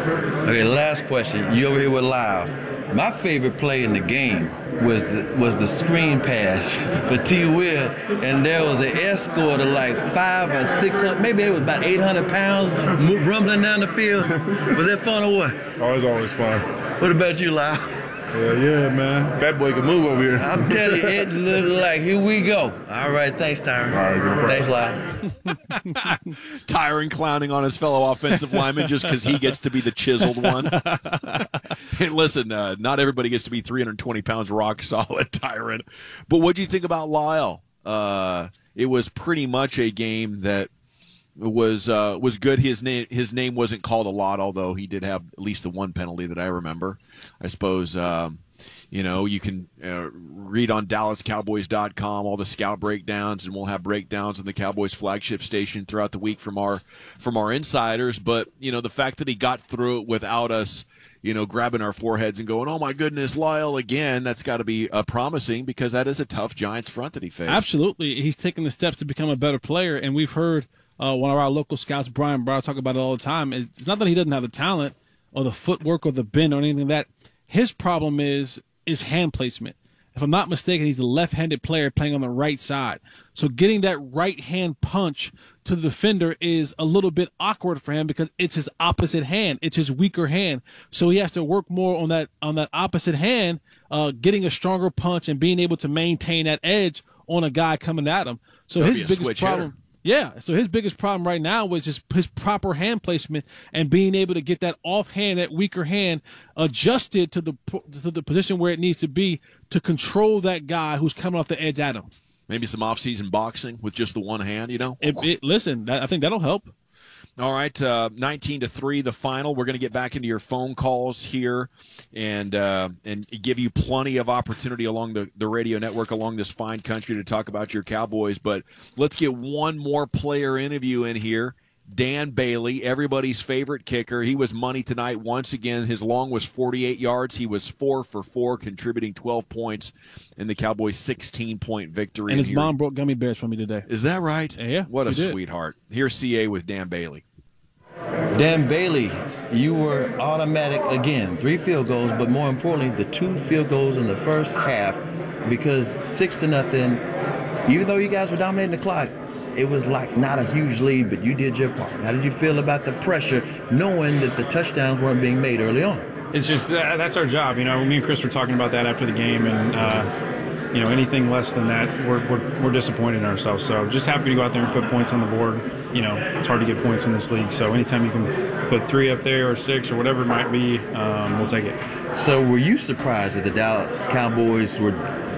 Okay, last question. You over here with Lyle. My favorite play in the game was the screen pass for T. Will, and there was an escort of like 500 or 600, maybe it was about 800 pounds, rumbling down the field. Was that fun or what? Oh, it was always fun. What about you, Lyle? Hell yeah, man. That boy can move over here. I'm telling you, it looked like, here we go. All right, thanks, Tyron. All right, thanks, Lyle. Tyron clowning on his fellow offensive lineman just because he gets to be the chiseled one. Hey, listen, not everybody gets to be 320 pounds rock solid, Tyron. But what do you think about Lyle? It was pretty much a game that was good. His name wasn't called a lot, although he did have at least the one penalty that I remember. I suppose you can read on DallasCowboys.com all the scout breakdowns, and we'll have breakdowns on the Cowboys flagship station throughout the week from our insiders. But the fact that he got through it without us, grabbing our foreheads and going, "Oh my goodness, Lyle again," that's got to be promising, because that is a tough Giants front that he faced. Absolutely, he's taking the steps to become a better player, and we've heard one of our local scouts, Brian Brown, talk about it all the time. It's not that he doesn't have the talent or the footwork or the bend or anything like that. His problem is hand placement. If I'm not mistaken, he's a left-handed player playing on the right side. So getting that right-hand punch to the defender is a little bit awkward for him, because it's his opposite hand. It's his weaker hand. So he has to work more on that opposite hand, getting a stronger punch and being able to maintain that edge on a guy coming at him. So his biggest problem. Yeah, so his biggest problem right now was just his proper hand placement and being able to get that offhand, that weaker hand, adjusted to the position where it needs to be to control that guy who's coming off the edge at him. Maybe some off-season boxing with just the one hand, Listen, I think that'll help. All right, 19-3, the final. We're going to get back into your phone calls here and give you plenty of opportunity along the radio network along this fine country to talk about your Cowboys. But let's get one more player interview in here. Dan Bailey, everybody's favorite kicker. He was money tonight once again. His long was 48 yards. He was 4 for 4, contributing 12 points in the Cowboys' 16-point victory. And his mom brought gummy bears for me today. Is that right? Yeah. What a sweetheart. Here's CA with Dan Bailey. Dan Bailey, you were automatic again. 3 field goals, but more importantly, the 2 field goals in the first half, because 6-0, even though you guys were dominating the clock, it was like not a huge lead, but you did your part. How did you feel about the pressure, knowing that the touchdowns weren't being made early on? It's just that's our job. Me and Chris were talking about that after the game, and anything less than that, we're disappointed in ourselves. So just happy to go out there and put points on the board. It's hard to get points in this league. So anytime you can put 3 up there or 6 or whatever it might be, we'll take it. So were you surprised that the Dallas Cowboys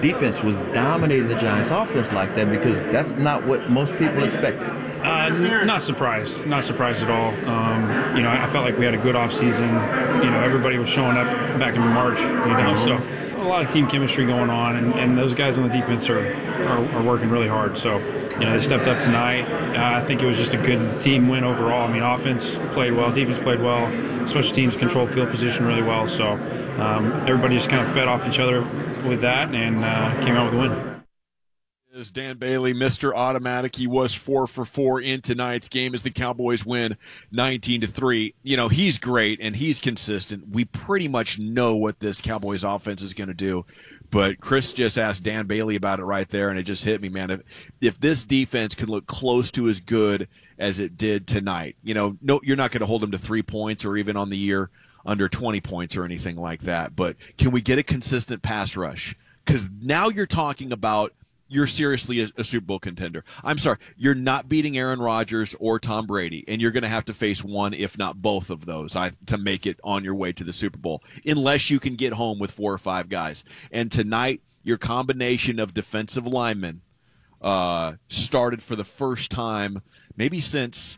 defense was dominating the Giants offense like that? Because that's not what most people expected. Not surprised at all. I felt like we had a good offseason. Everybody was showing up back in March, so a lot of team chemistry going on, and those guys on the defense are working really hard. So, they stepped up tonight. I think it was just a good team win overall. Offense played well, defense played well, special teams controlled field position really well. So everybody just kind of fed off each other with that and came out with a win. Is Dan Bailey, Mr. Automatic. He was 4 for 4 in tonight's game as the Cowboys win 19-3. He's great and he's consistent. We pretty much know what this Cowboys offense is going to do. But Chris just asked Dan Bailey about it right there, and it just hit me, man. If this defense could look close to as good as it did tonight, no, you're not going to hold them to 3 points or even on the year under 20 points or anything like that. But can we get a consistent pass rush? Because now you're talking about you're seriously a Super Bowl contender. I'm sorry, you're not beating Aaron Rodgers or Tom Brady, and you're going to have to face one, if not both of those, to make it on your way to the Super Bowl, unless you can get home with 4 or 5 guys. And tonight, your combination of defensive linemen started for the first time, maybe since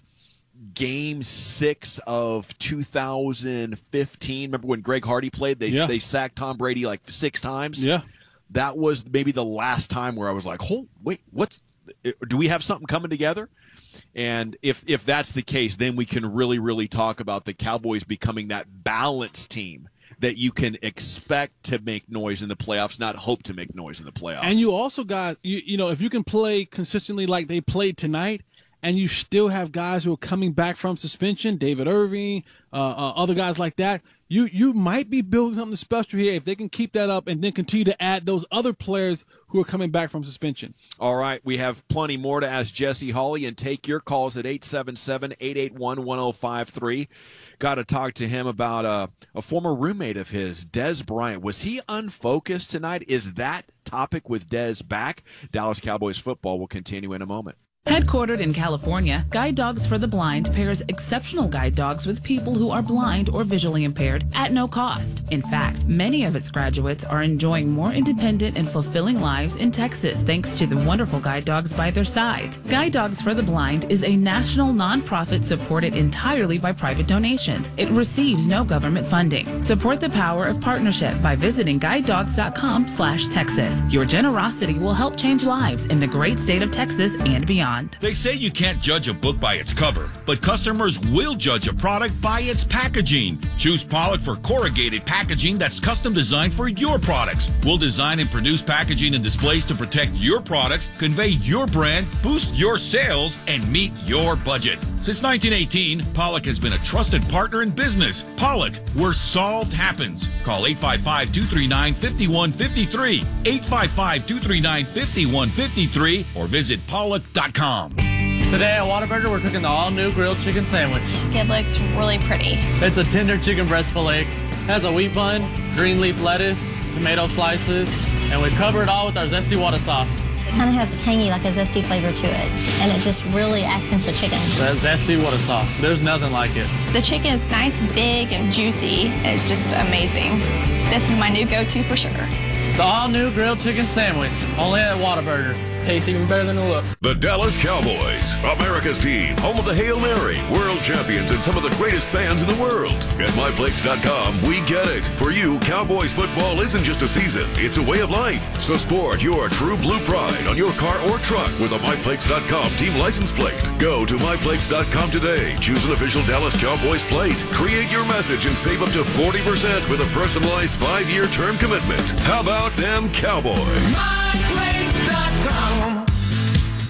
Game 6 of 2015. Remember when Greg Hardy played? They sacked Tom Brady like 6 times. Yeah. That was maybe the last time where I was like, "Oh, wait, do we have something coming together?" And if that's the case, then we can really, really talk about the Cowboys becoming that balanced team that you can expect to make noise in the playoffs, not hope to make noise in the playoffs. And you also got, if you can play consistently like they played tonight, and you still have guys who are coming back from suspension, David Irving, other guys like that, you might be building something special here if they can keep that up and then continue to add those other players who are coming back from suspension. All right, we have plenty more to ask Jesse Hawley, and take your calls at 877-881-1053. Got to talk to him about a former roommate of his, Dez Bryant. Was he unfocused tonight? Is that topic with Dez back? Dallas Cowboys football will continue in a moment. Headquartered in California, Guide Dogs for the Blind pairs exceptional guide dogs with people who are blind or visually impaired at no cost. In fact, many of its graduates are enjoying more independent and fulfilling lives in Texas thanks to the wonderful guide dogs by their sides. Guide Dogs for the Blind is a national nonprofit supported entirely by private donations. It receives no government funding. Support the power of partnership by visiting guidedogs.com/Texas. Your generosity will help change lives in the great state of Texas and beyond. They say you can't judge a book by its cover, but customers will judge a product by its packaging. Choose Pollock for corrugated packaging that's custom designed for your products. We'll design and produce packaging and displays to protect your products, convey your brand, boost your sales, and meet your budget. Since 1918, Pollock has been a trusted partner in business. Pollock, where solved happens. Call 855-239-5153, 855-239-5153, or visit pollock.com. Today at Whataburger, we're cooking the all-new grilled chicken sandwich. It looks really pretty. It's a tender chicken breast filet. It has a wheat bun, green leaf lettuce, tomato slices, and we cover it all with our zesty water sauce. It kind of has a tangy, like a zesty flavor to it, and it just really accents the chicken. That zesty water sauce, there's nothing like it. The chicken is nice, big, and juicy. It's just amazing. This is my new go-to for sure. The all-new grilled chicken sandwich, only at Whataburger. Tastes even better than it looks. The Dallas Cowboys, America's team, home of the Hail Mary, world champions, and some of the greatest fans in the world. At MyFlakes.com, we get it. For you, Cowboys football isn't just a season, it's a way of life. So sport your true blue pride on your car or truck with a MyFlakes.com team license plate. Go to MyFlakes.com today, choose an official Dallas Cowboys plate, create your message, and save up to 40% with a personalized 5-year term commitment. How about them Cowboys? MyFlakes.com.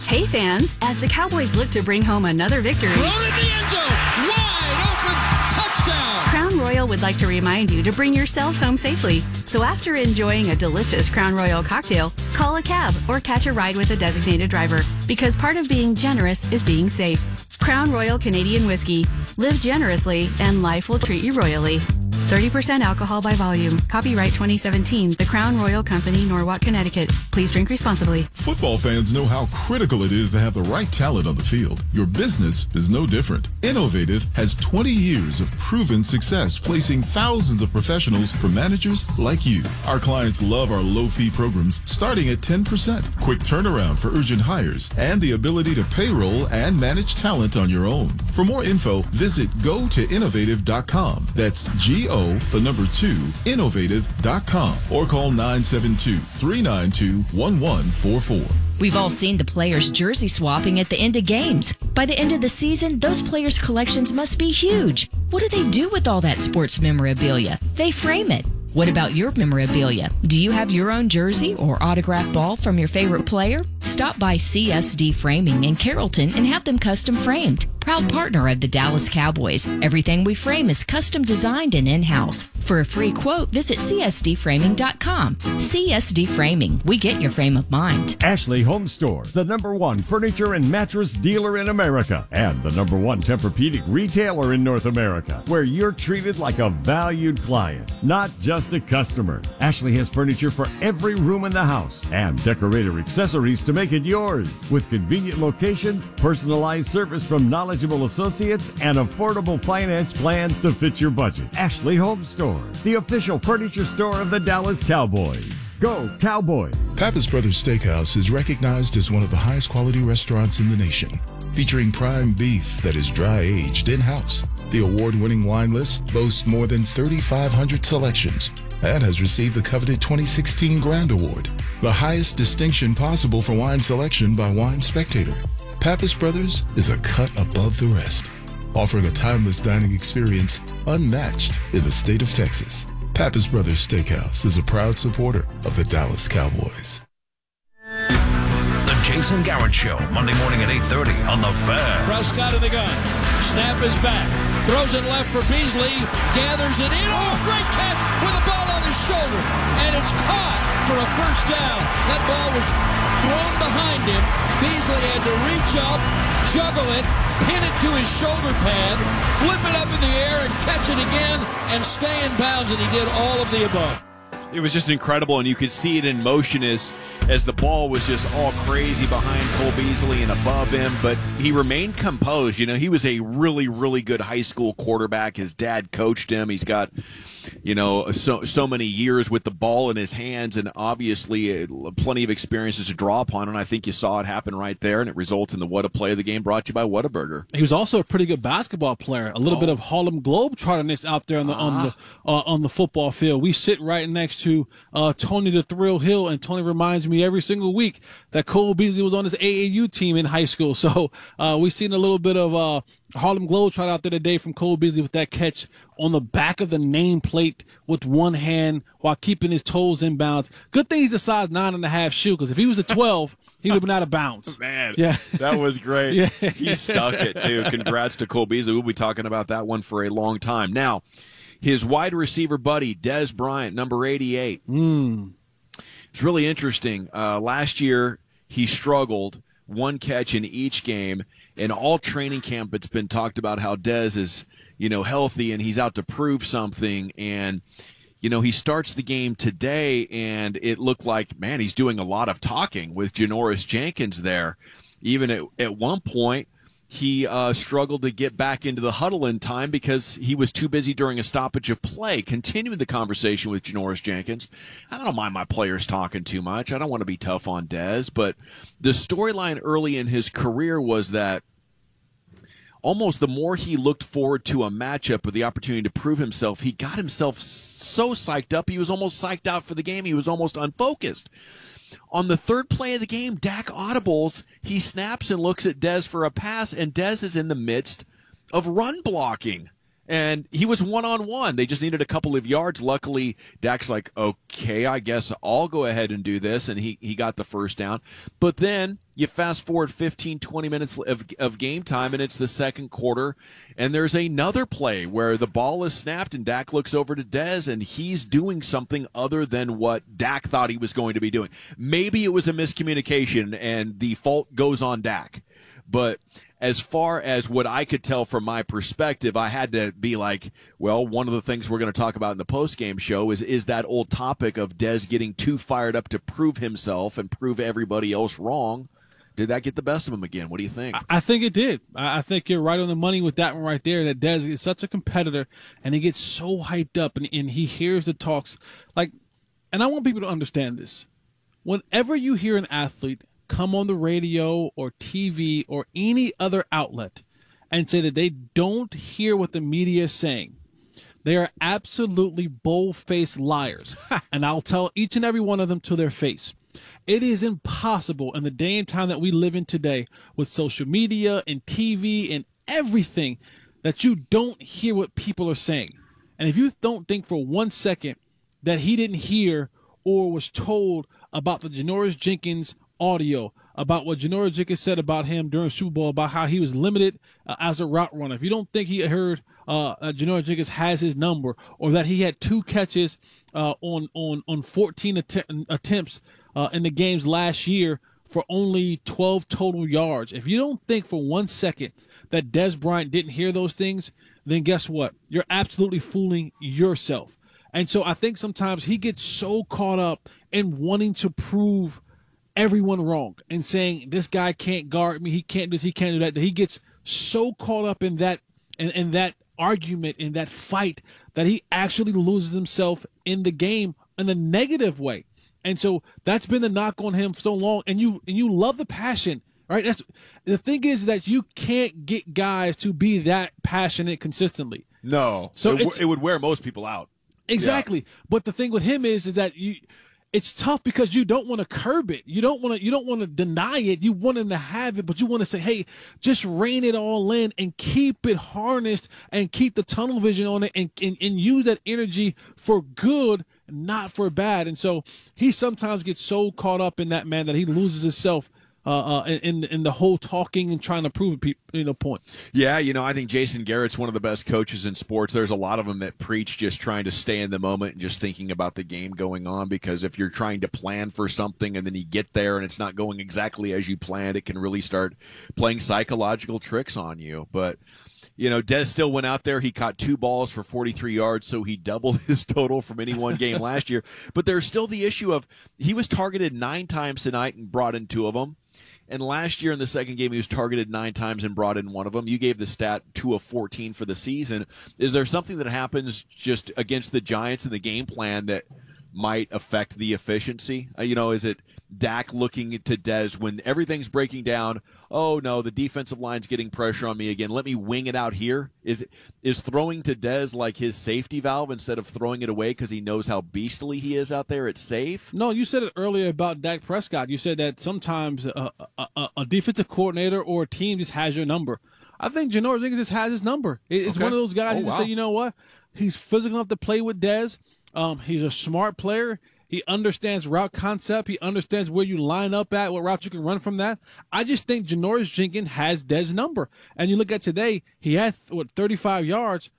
Hey fans, as the Cowboys look to bring home another victory, Thrown in the end zone, wide open, touchdown! Crown Royal would like to remind you to bring yourselves home safely. So after enjoying a delicious Crown Royal cocktail, call a cab or catch a ride with a designated driver, because part of being generous is being safe. Crown Royal Canadian Whiskey. Live generously and life will treat you royally. 30% alcohol by volume. Copyright 2017. The Crown Royal Company, Norwalk, Connecticut. Please drink responsibly. Football fans know how critical it is to have the right talent on the field. Your business is no different. Innovative has 20 years of proven success, placing thousands of professionals for managers like you. Our clients love our low-fee programs starting at 10%, quick turnaround for urgent hires, and the ability to payroll and manage talent on your own. For more info, visit gotoinnovative.com. That's GO2, innovative.com, or call 972-392-1144. We've all seen the players jersey swapping at the end of games. By the end of the season, those players' collections must be huge. What do they do with all that sports memorabilia? They frame it. What about your memorabilia? Do you have your own jersey or autographed ball from your favorite player? Stop by CSD Framing in Carrollton and have them custom framed. Proud partner of the Dallas Cowboys. Everything we frame is custom designed and in-house. For a free quote, visit csdframing.com. CSD Framing. We get your frame of mind. Ashley Home Store, the #1 furniture and mattress dealer in America, and the #1 Tempur-Pedic retailer in North America, where you're treated like a valued client, not just a customer. Ashley has furniture for every room in the house and decorator accessories to make it yours, with convenient locations, personalized service from knowledgeable associates, and affordable finance plans to fit your budget. Ashley Home Store, the official furniture store of the Dallas Cowboys. Go Cowboys! Pappas Brothers Steakhouse is recognized as one of the highest quality restaurants in the nation, featuring prime beef that is dry-aged in-house. The award-winning wine list boasts more than 3,500 selections and has received the coveted 2016 Grand Award, the highest distinction possible for wine selection by Wine Spectator. Pappas Brothers is a cut above the rest, offering a timeless dining experience unmatched in the state of Texas. Pappas Brothers Steakhouse is a proud supporter of the Dallas Cowboys. The Jason Garrett Show, Monday morning at 8:30 on The Fan. Prescott in the gun. Snap is back. Throws it left for Beasley. Gathers it in. Oh, great catch with the ball on his shoulder. And it's caught for a first down. That ball was thrown behind him. Beasley had to reach up, juggle it, pin it to his shoulder pad, flip it up in the air and catch it again and stay in bounds, and he did all of the above. It was just incredible, and you could see it in motion as the ball was just all crazy behind Cole Beasley and above him, but he remained composed. You know, he was a really, really good high school quarterback. His dad coached him. He's got, you know, so many years with the ball in his hands, and obviously plenty of experiences to draw upon, and I think you saw it happen right there, and it results in the What a Play of the game brought to you by Whataburger. He was also a pretty good basketball player. A little bit of Harlem Globetrotterness out there on the football field. We sit right next to Tony the Thrill Hill, and Tony reminds me every single week that Cole Beasley was on his AAU team in high school. So we've seen a little bit of Harlem Globetrotter out there today from Cole Beasley with that catch on the back of the nameplate with one hand while keeping his toes in bounds. Good thing he's a size 9.5 shoe, because if he was a 12, he would have been out of bounds. Man, yeah, that was great. Yeah. He stuck it, too. Congrats to Cole Beasley. We'll be talking about that one for a long time. Now, his wide receiver buddy, Dez Bryant, number 88. It's really interesting. Last year, he struggled, one catch in each game. In all training camp, it's been talked about how Dez is, you know, healthy and he's out to prove something. And, you know, he starts the game today, and it looked like, man, he's doing a lot of talking with Janoris Jenkins there. Even at one point, he struggled to get back into the huddle in time because he was too busy during a stoppage of play. Continuing the conversation with Janoris Jenkins, I don't mind my players talking too much. I don't want to be tough on Dez, but the storyline early in his career was that almost the more he looked forward to a matchup or the opportunity to prove himself, he got himself so psyched up, he was almost psyched out for the game. He was almost unfocused. On the third play of the game, Dak audibles. He snaps and looks at Dez for a pass, and Dez is in the midst of run blocking. And he was one-on-one. They just needed a couple of yards. Luckily, Dak's like, okay, I guess I'll go ahead and do this, and he got the first down. But then you fast-forward 15, 20 minutes of game time, and it's the second quarter, and there's another play where the ball is snapped, and Dak looks over to Dez, and he's doing something other than what Dak thought he was going to be doing. Maybe it was a miscommunication, and the fault goes on Dak. But as far as what I could tell from my perspective, I had to be like, well, one of the things we're going to talk about in the postgame show is that old topic of Dez getting too fired up to prove himself and prove everybody else wrong. Did that get the best of him again? What do you think? I think it did. I think you're right on the money with that one right there, that Dez is such a competitor, and he gets so hyped up, and he hears the talks. Like, and I want people to understand this. Whenever you hear an athlete come on the radio or TV or any other outlet and say that they don't hear what the media is saying, they are absolutely bold-faced liars. And I'll tell each and every one of them to their face. It is impossible in the day and time that we live in today with social media and TV and everything that you don't hear what people are saying. And if you don't think for 1 second that he didn't hear or was told about the Janoris Jenkins audio, about what Janoris Jenkins said about him during Super Bowl, about how he was limited as a route runner, if you don't think he heard Janoris Jenkins has his number, or that he had 2 catches on 14 attempts in the games last year for only 12 total yards, if you don't think for 1 second that Dez Bryant didn't hear those things, then guess what? You're absolutely fooling yourself. And so I think sometimes he gets so caught up in wanting to prove everyone wrong and saying this guy can't guard me, he can't this, he can't do that he gets so caught up in that in that argument, in that fight, that he actually loses himself in the game in a negative way. And so that's been the knock on him for so long. And you love the passion, right? That's the thing, is that you can't get guys to be that passionate consistently. No, so it would wear most people out. Exactly. Yeah. But the thing with him is that it's tough because you don't want to curb it. You don't want to deny it. You want him to have it, but you want to say, hey, just rein it all in and keep it harnessed and keep the tunnel vision on it and use that energy for good, not for bad. And so he sometimes gets so caught up in that, man, that he loses himself in the whole talking and trying to prove a point. Yeah, I think Jason Garrett's one of the best coaches in sports. There's a lot of them that preach just trying to stay in the moment and just thinking about the game going on, because if you're trying to plan for something and then you get there and it's not going exactly as you planned, it can really start playing psychological tricks on you. But Dez still went out there. He caught 2 balls for 43 yards, so he doubled his total from any one game last year. But there's still the issue of he was targeted 9 times tonight and brought in 2 of them. And last year in the second game, he was targeted 9 times and brought in 1 of them. You gave the stat 2 of 14 for the season. Is there something that happens just against the Giants in the game plan that might affect the efficiency? Is it Dak looking to Dez when everything's breaking down? Oh, no, the defensive line's getting pressure on me again. Let me wing it out here. Is throwing to Dez like his safety valve instead of throwing it away because he knows how beastly he is out there? It's safe? No, you said it earlier about Dak Prescott. You said that sometimes a defensive coordinator or a team just has your number. I think Janoris Jenkins just has his number. It's one of those guys who say, you know what? He's physical enough to play with Dez. He's a smart player. He understands route concept. He understands where you line up at, what route you can run from that. I just think Janoris Jenkins has Dez's number. And you look at today, he had, 35 yards.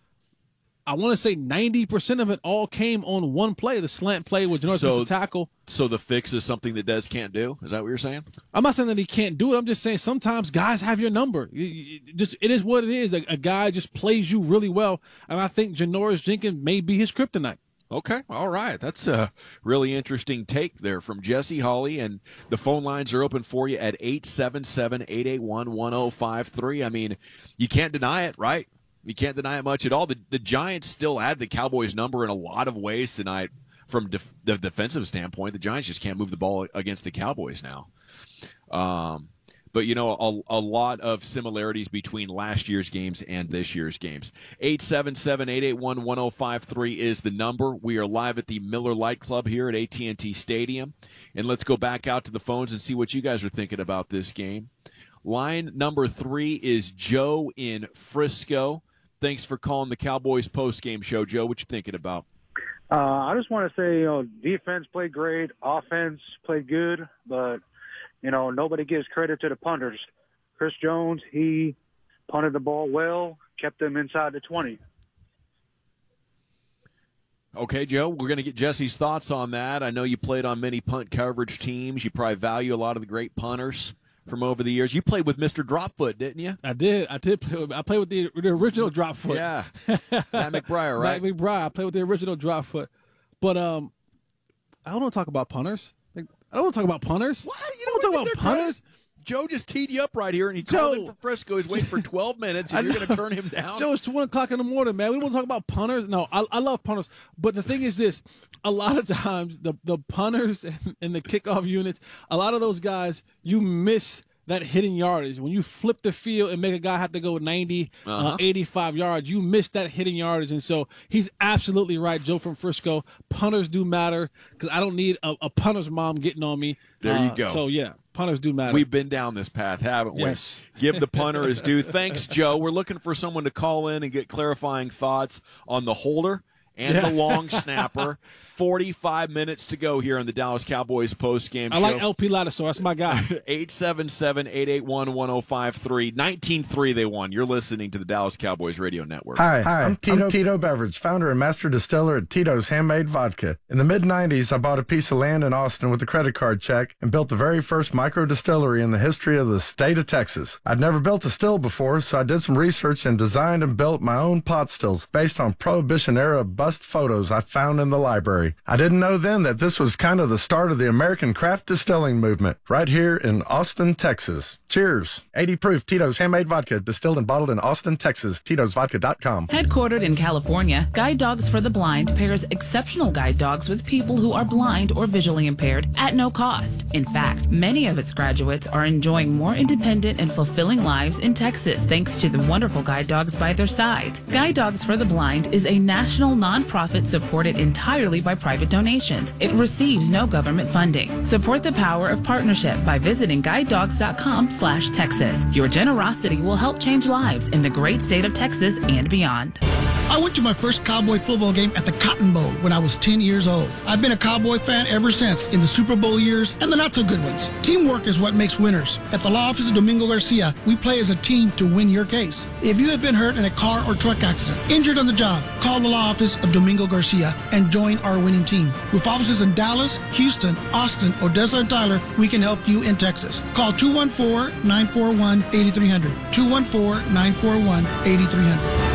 I want to say 90% of it all came on one play, the slant play with Janoris the tackle. So the fix is something that Dez can't do? Is that what you're saying? I'm not saying that he can't do it. I'm just saying sometimes guys have your number. It is what it is. A guy just plays you really well. And I think Janoris Jenkins may be his kryptonite. Okay, all right. That's a really interesting take there from Jesse Hawley, and the phone lines are open for you at 877-881-1053. I mean, you can't deny it, right? You can't deny it much at all. The Giants still had the Cowboys' number in a lot of ways tonight from the defensive standpoint. The Giants just can't move the ball against the Cowboys now. But, a lot of similarities between last year's games and this year's games. 877-881-1053 is the number. We are live at the Miller Lite Club here at AT&T Stadium. And let's go back out to the phones and see what you guys are thinking about this game. Line number 3 is Joe in Frisco. Thanks for calling the Cowboys postgame show. Joe, what you thinking about? I just want to say, defense played great. Offense played good, but nobody gives credit to the punters. Chris Jones, he punted the ball well, kept them inside the 20. Okay, Joe, we're going to get Jesse's thoughts on that. I know you played on many punt coverage teams. You probably value a lot of the great punters from over the years. You played with Mr. Dropfoot, didn't you? I did. I played with the original Dropfoot. Yeah. Matt McBriar, right? Matt McBriar. I played with the original Dropfoot. But I don't want to talk about punters. I don't want to talk about punters. What? You don't want to talk about punters? Joe just teed you up right here, and he called in for Frisco. He's waiting for 12 minutes, and you're going to turn him down? Joe, it's 1 o'clock in the morning, man. We don't want to talk about punters. No, I love punters. But the thing is this. A lot of times, the punters and the kickoff units, a lot of those guys, you miss that hitting yardage. When you flip the field and make a guy have to go 90, 85 yards, you miss that hitting yardage. And so he's absolutely right, Joe from Frisco. Punters do matter because I don't need a punter's mom getting on me. There you go. So, yeah, punters do matter. We've been down this path, haven't we? Yes. Give the punter his due. Thanks, Joe. We're looking for someone to call in and get clarifying thoughts on the holder and the long snapper. 45 minutes to go here on the Dallas Cowboys postgame show. I like LP Latiso. That's my guy. 877-881-1053. 19-3 they won. You're listening to the Dallas Cowboys Radio Network. Hi, I'm Tito Beverage, founder and master distiller at Tito's Handmade Vodka. In the mid-'90s, I bought a piece of land in Austin with a credit card check and built the very first micro distillery in the history of the state of Texas. I'd never built a still before, so I did some research and designed and built my own pot stills based on Prohibition-era bust photos I found in the library. I didn't know then that this was kind of the start of the American craft distilling movement right here in Austin, Texas. Cheers. 80 proof Tito's Handmade Vodka, distilled and bottled in Austin, Texas. Tito'sVodka.com. Headquartered in California, Guide Dogs for the Blind pairs exceptional guide dogs with people who are blind or visually impaired at no cost. In fact, many of its graduates are enjoying more independent and fulfilling lives in Texas thanks to the wonderful guide dogs by their sides. Guide Dogs for the Blind is a national nonprofit supported entirely by private donations. It receives no government funding. Support the power of partnership by visiting guidedogs.com/Texas. Your generosity will help change lives in the great state of Texas and beyond. I went to my first Cowboy football game at the Cotton Bowl when I was 10 years old. I've been a Cowboy fan ever since, in the Super Bowl years and the not-so-good ones. Teamwork is what makes winners. At the law office of Domingo Garcia, we play as a team to win your case. If you have been hurt in a car or truck accident, injured on the job, call the law office of Domingo Garcia and join our winning team. With offices in Dallas, Houston, Austin, Odessa, and Tyler, we can help you in Texas. Call 214-941-8300. 214-941-8300.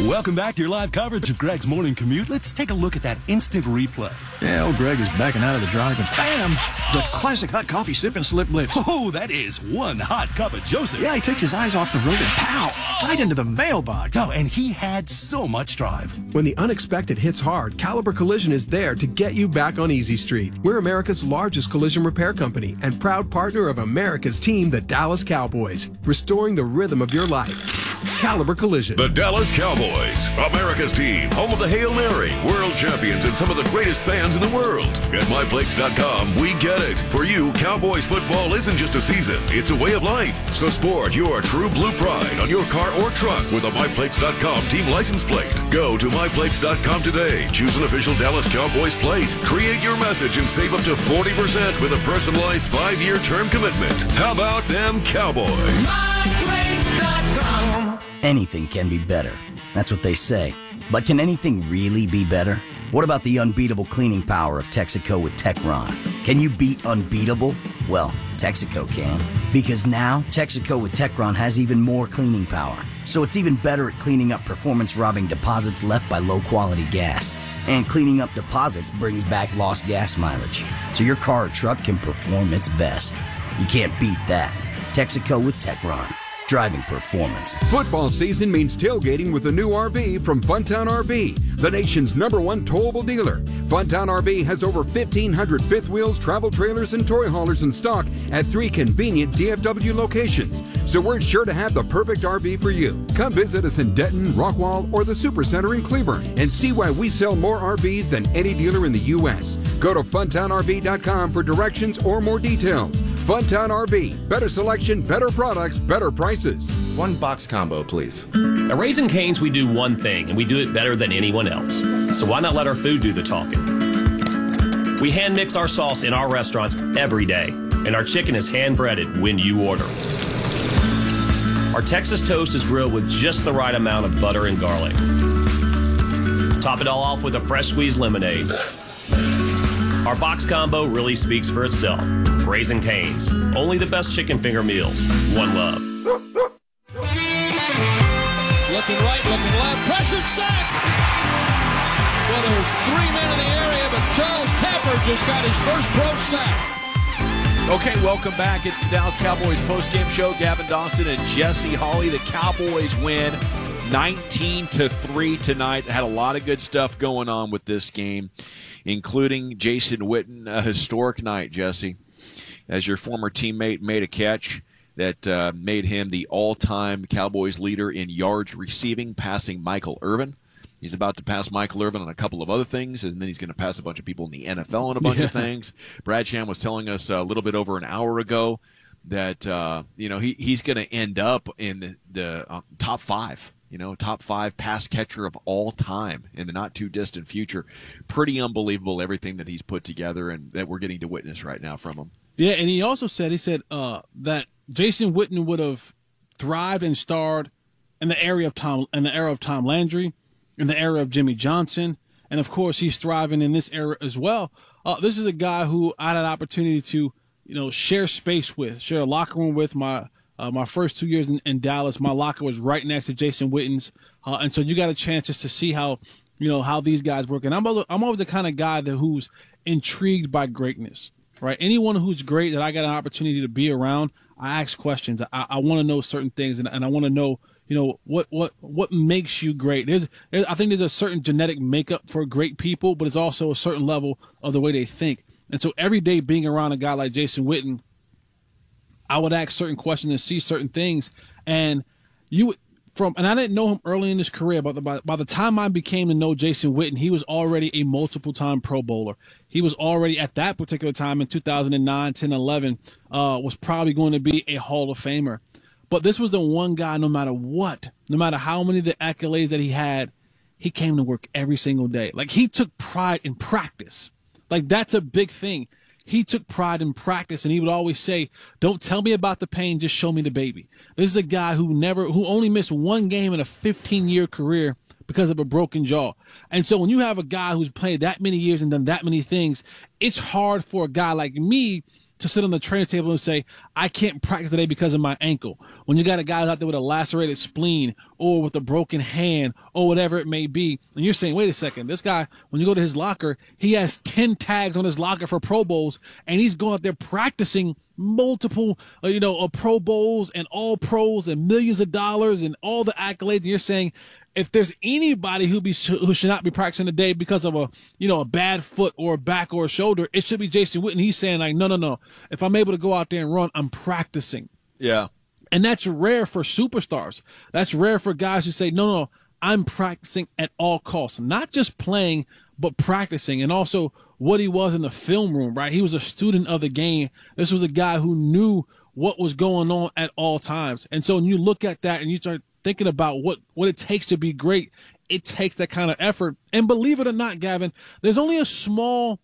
Welcome back to your live coverage of Greg's Morning Commute. Let's take a look at that instant replay. Yeah, old Greg is backing out of the drive and bam! The classic hot coffee sip and slip blitz. Oh, that is one hot cup of Joseph. Yeah, he takes his eyes off the road and pow! Right into the mailbox. Oh, and he had so much drive. When the unexpected hits hard, Caliber Collision is there to get you back on Easy Street. We're America's largest collision repair company and proud partner of America's team, the Dallas Cowboys, restoring the rhythm of your life. Caliber Collision. The Dallas Cowboys, America's team, home of the Hail Mary, world champions, and some of the greatest fans in the world. At MyFlakes.com, we get it. For you, Cowboys football isn't just a season, it's a way of life. So sport your true blue pride on your car or truck with a MyFlakes.com team license plate. Go to MyFlakes.com today. Choose an official Dallas Cowboys plate. Create your message and save up to 40% with a personalized 5-year term commitment. How about them Cowboys? MyFlakes.com. Anything can be better. That's what they say. But can anything really be better? What about the unbeatable cleaning power of Texaco with Techron? Can you beat unbeatable? Well, Texaco can. Because now, Texaco with Techron has even more cleaning power. So it's even better at cleaning up performance-robbing deposits left by low-quality gas. And cleaning up deposits brings back lost gas mileage. So your car or truck can perform its best. You can't beat that. Texaco with Techron. Driving performance. Football season means tailgating with a new RV from Funtown RV, the nation's #1 towable dealer. Funtown RV has over 1,500 fifth wheels, travel trailers, and toy haulers in stock at 3 convenient DFW locations. So we're sure to have the perfect RV for you. Come visit us in Denton, Rockwall, or the Supercenter in Cleburne and see why we sell more RVs than any dealer in the U.S. Go to funtownrv.com for directions or more details. Funtown RV. Better selection, better products, better prices. 1 box combo, please. At Raising Cane's, we do one thing, and we do it better than anyone else. So why not let our food do the talking? We hand mix our sauce in our restaurants every day, and our chicken is hand breaded when you order. Our Texas toast is grilled with just the right amount of butter and garlic. Top it all off with a fresh squeezed lemonade. Our box combo really speaks for itself. Raising Cane's, only the best chicken finger meals. One love. Looking right, looking left, pressured sack. Well, there's 3 men in the area, but Charles Tapper just got his first pro sack. Okay, welcome back. It's the Dallas Cowboys postgame show. Gavin Dawson and Jesse Hawley. The Cowboys win 19-3 tonight. Had a lot of good stuff going on with this game, including Jason Witten, a historic night, Jesse, as your former teammate made a catch that made him the all-time Cowboys leader in yards receiving, passing Michael Irvin. He's about to pass Michael Irvin on a couple of other things, and then he's going to pass a bunch of people in the NFL on a bunch of things. Brad Sham was telling us a little bit over an hour ago that he's going to end up in the top 5. Top 5 pass catcher of all time in the not-too-distant future. Pretty unbelievable, everything that he's put together and that we're getting to witness right now from him. Yeah, and he also said, that Jason Witten would have thrived and starred in the era of Tom Landry, in the era of Jimmy Johnson, and, of course, he's thriving in this era as well. This is a guy who I had an opportunity to, share space with, share a locker room with. My first 2 years in Dallas, my locker was right next to Jason Witten's, and so you got a chance just to see how these guys work. And I'm always the kind of guy who's intrigued by greatness, right? Anyone who's great that I got an opportunity to be around, I ask questions. I want to know certain things, and I want to know, what makes you great. I think there's a certain genetic makeup for great people, but it's also a certain level of the way they think. And so every day being around a guy like Jason Witten, I would ask certain questions and see certain things, and I didn't know him early in his career, but by the time I became to know Jason Witten, he was already a multiple-time Pro Bowler. He was already, at that particular time in 2009, 10, 11, was probably going to be a Hall of Famer. But this was the one guy, no matter what, no matter how many of the accolades that he had, he came to work every single day. Like, he took pride in practice. Like, that's a big thing. He took pride in practice, and he would always say, don't tell me about the pain, just show me the baby. This is a guy who only missed one game in a 15-year career because of a broken jaw. And so when you have a guy who's played that many years and done that many things, it's hard for a guy like me to sit on the training table and say, I can't practice today because of my ankle. When you got a guy out there with a lacerated spleen or with a broken hand or whatever it may be, and you're saying, wait a second, this guy, when you go to his locker, he has 10 tags on his locker for Pro Bowls, and he's going out there practicing multiple, Pro Bowls and all pros and millions of dollars and all the accolades. And you're saying, if there's anybody who should not be practicing today because of a bad foot or a back or a shoulder, it should be Jason Witten. He's saying, like, no. If I'm able to go out there and run, I'm practicing. Yeah. And that's rare for superstars. That's rare for guys who say, no, I'm practicing at all costs. Not just playing, but practicing. And also what he was in the film room, right? He was a student of the game. This was a guy who knew what was going on at all times. And so when you look at that and you start thinking about what it takes to be great, it takes that kind of effort. And believe it or not, Gavin, there's only a small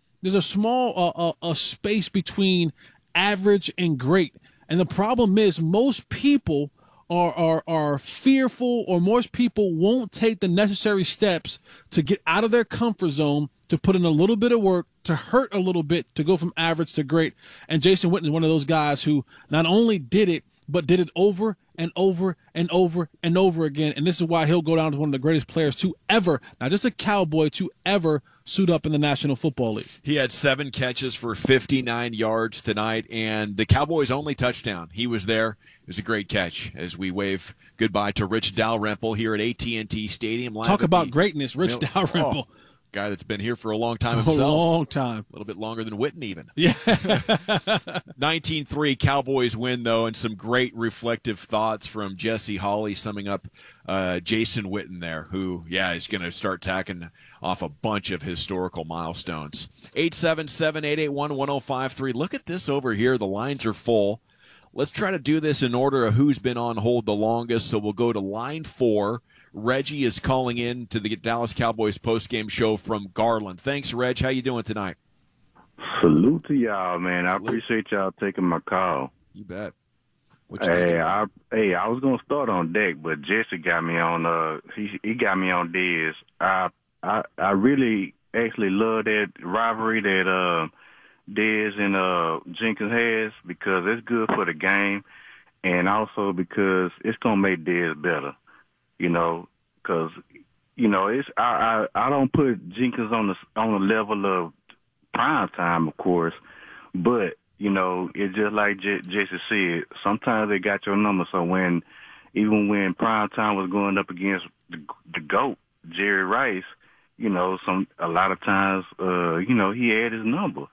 space between average and great. And the problem is most people are fearful, or most people won't take the necessary steps to get out of their comfort zone, to put in a little bit of work, to hurt a little bit, to go from average to great. And Jason Witten is one of those guys who not only did it, but did it over and over and over and over again. And this is why he'll go down as one of the greatest players to ever, not just a Cowboy, to ever suit up in the National Football League. He had 7 catches for 59 yards tonight, and the Cowboys' only touchdown. He was there. It was a great catch as we wave goodbye to Rich Dalrymple here at AT&T Stadium. Talk about greatness, Rich Dalrymple. Guy that's been here for a long time himself. A long time. A little bit longer than Witten even. Yeah. 19-3 Cowboys win, though, and some great reflective thoughts from Jesse Hawley summing up Jason Witten there, who, is going to start tacking off a bunch of historical milestones. 877-881-1053. Look at this over here. The lines are full. Let's try to do this in order of who's been on hold the longest, so we'll go to line 4. Reggie is calling in to the Dallas Cowboys postgame show from Garland. Thanks, Reg. How you doing tonight? Salute to y'all, man. I appreciate y'all taking my call. You bet. I was gonna start on Dak, but Jesse got me on. He got me on Dez. I really actually love that rivalry that Dez and Jenkins has, because it's good for the game, and also because it's gonna make Dez better. Because it's I don't put Jenkins on the level of prime time, of course, but it's just like Jesse said. Sometimes they got your number. So even when prime time was going up against the GOAT, Jerry Rice, a lot of times he had his number.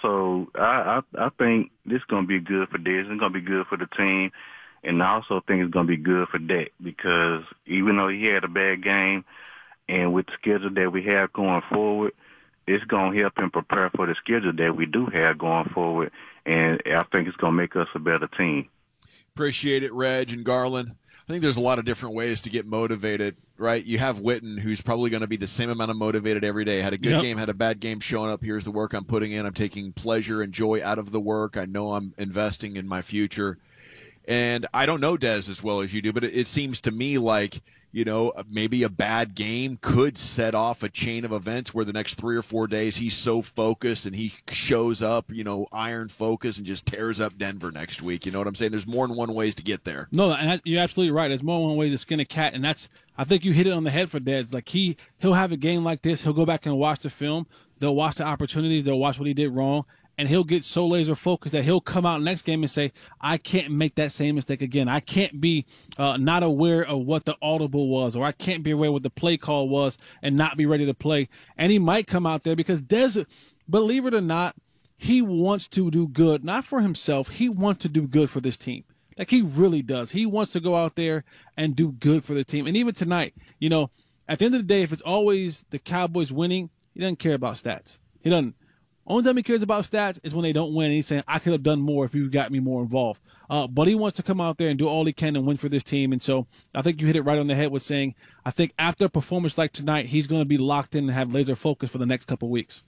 So I think this is gonna be good for Dez. It's gonna be good for the team. And I also think it's going to be good for Dak, because even though he had a bad game, and with the schedule that we have going forward, it's going to help him prepare for the schedule that we do have going forward. And I think it's going to make us a better team. Appreciate it, Reg and Garland. I think there's a lot of different ways to get motivated, right? You have Witten, who's probably going to be the same amount of motivated every day. Had a good game, had a bad game, showing up. Here's the work I'm putting in. I'm taking pleasure and joy out of the work. I know I'm investing in my future. And I don't know Dez as well as you do, but it seems to me like, maybe a bad game could set off a chain of events where the next 3 or 4 days he's so focused and he shows up, iron focus, and just tears up Denver next week. You know what I'm saying? There's more than one ways to get there. No, and you're absolutely right. There's more than one way to skin a cat, and I think you hit it on the head for Dez. Like he'll have a game like this. He'll go back and watch the film. They'll watch the opportunities. They'll watch what he did wrong. And he'll get so laser focused that he'll come out next game and say, I can't make that same mistake again. I can't be not aware of what the audible was, or I can't be aware of what the play call was and not be ready to play. And he might come out there because Dez, believe it or not, he wants to do good, not for himself. He wants to do good for this team. Like, he really does. He wants to go out there and do good for the team. And even tonight, at the end of the day, if it's always the Cowboys winning, he doesn't care about stats. He doesn't. Only time he cares about stats is when they don't win. And he's saying, I could have done more if you got me more involved. But he wants to come out there and do all he can and win for this team. And so I think you hit it right on the head with saying, I think after a performance like tonight, he's going to be locked in and have laser focus for the next couple of weeks.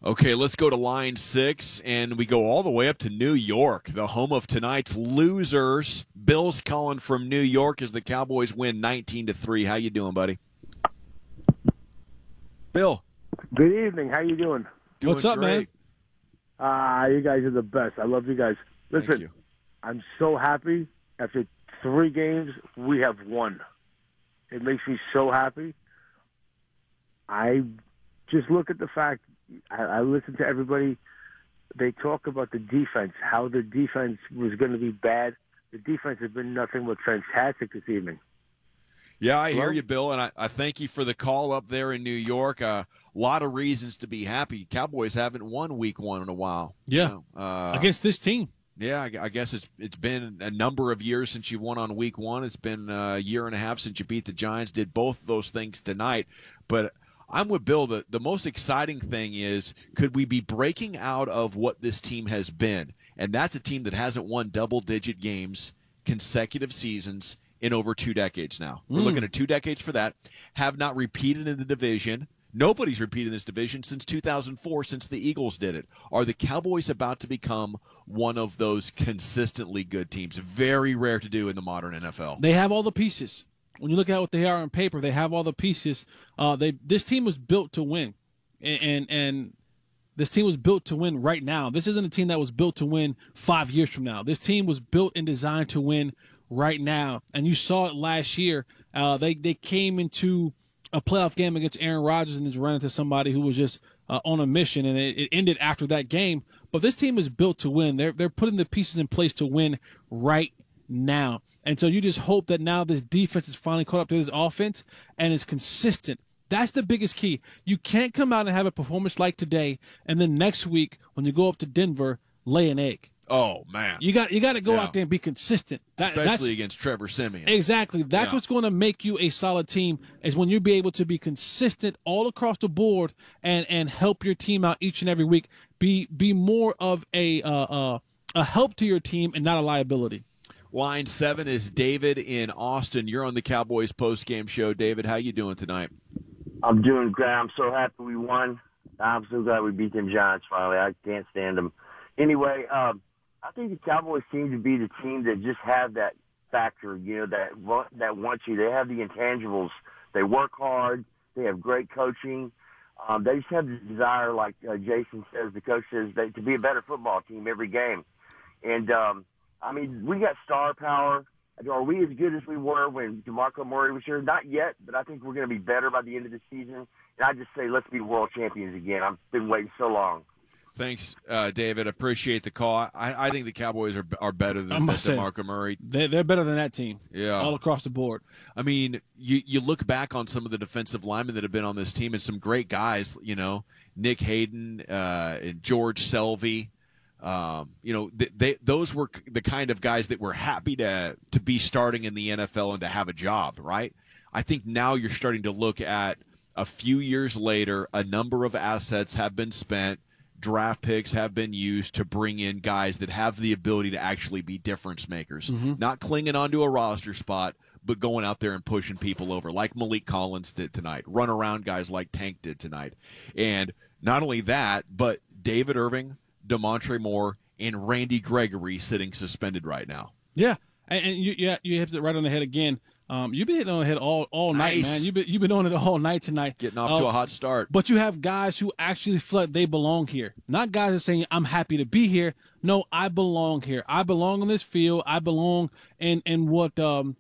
Okay, let's go to line 6, and we go all the way up to New York, the home of tonight's losers. Bill's calling from New York as the Cowboys win 19-3. How you doing, buddy? Bill. Good evening. How you doing? What's up, great. man? You guys are the best. I love you guys. Listen, Thank you. I'm so happy. After 3 games, we have won. It makes me so happy. I just look at the fact, I listen to everybody. They talk about the defense, how the defense was going to be bad. The defense has been nothing but fantastic this evening. Yeah, I hear you, Bill, and I thank you for the call up there in New York. A lot of reasons to be happy. Cowboys haven't won week 1 in a while. Yeah, against this team. Yeah, I guess it's been a number of years since you won on week 1. It's been a year and a half since you beat the Giants. Did both those things tonight. But I'm with Bill. The most exciting thing is, could we be breaking out of what this team has been? And that's a team that hasn't won double-digit games consecutive seasons in over 2 decades now. We're looking at 2 decades for that. Have not repeated in the division. Nobody's repeated this division since 2004, since the Eagles did it. Are the Cowboys about to become one of those consistently good teams? Very rare to do in the modern NFL. They have all the pieces. When you look at what they are on paper, they have all the pieces. This team was built to win, and this team was built to win right now. This isn't a team that was built to win 5 years from now. This team was built and designed to win right now, and you saw it last year. They came into a playoff game against Aaron Rodgers and just ran into somebody who was just on a mission, and it ended after that game. But this team is built to win. They're putting the pieces in place to win right now. And so you just hope that now this defense is finally caught up to this offense and is consistent. That's the biggest key. You can't come out and have a performance like today and then next week when you go up to Denver, lay an egg. Oh, man. You got to go out there and be consistent. Especially against Trevor Siemian. Exactly. That's what's going to make you a solid team, is when you be able to be consistent all across the board and help your team out each and every week. Be more of a help to your team and not a liability. Line 7 is David in Austin. You're on the Cowboys postgame show. David, how you doing tonight? I'm doing great. I'm so happy we won. I'm so glad we beat them Giants finally. I can't stand them. Anyway, I think the Cowboys seem to be the team that just have that factor, that wants you. They have the intangibles. They work hard. They have great coaching. They just have the desire, like Jason says, the coach says, to be a better football team every game. And, we got star power. Are we as good as we were when DeMarco Murray was here? Not yet, but I think we're going to be better by the end of the season. And I just say, let's be world champions again. I've been waiting so long. Thanks, David. Appreciate the call. I think the Cowboys are better than DeMarco Murray. They're better than that team. Yeah, all across the board. I mean, you look back on some of the defensive linemen that have been on this team, and some great guys. Nick Hayden, and George Selvey. Those were the kind of guys that were happy to be starting in the NFL and to have a job. Right. I think now you're starting to look at, a few years later, a number of assets have been spent. Draft picks have been used to bring in guys that have the ability to actually be difference makers, not clinging onto a roster spot, but going out there and pushing people over, like Malik Collins did tonight, run around guys like Tank did tonight. And not only that, but David Irving, DeMontre Moore, and Randy Gregory sitting suspended right now. Yeah, and you hit it right on the head again. You've been hitting on the head all night, man. You've been on it all night tonight. Getting off to a hot start. But you have guys who actually feel like they belong here. Not guys that are saying, I'm happy to be here. No, I belong here. I belong on this field. I belong in what the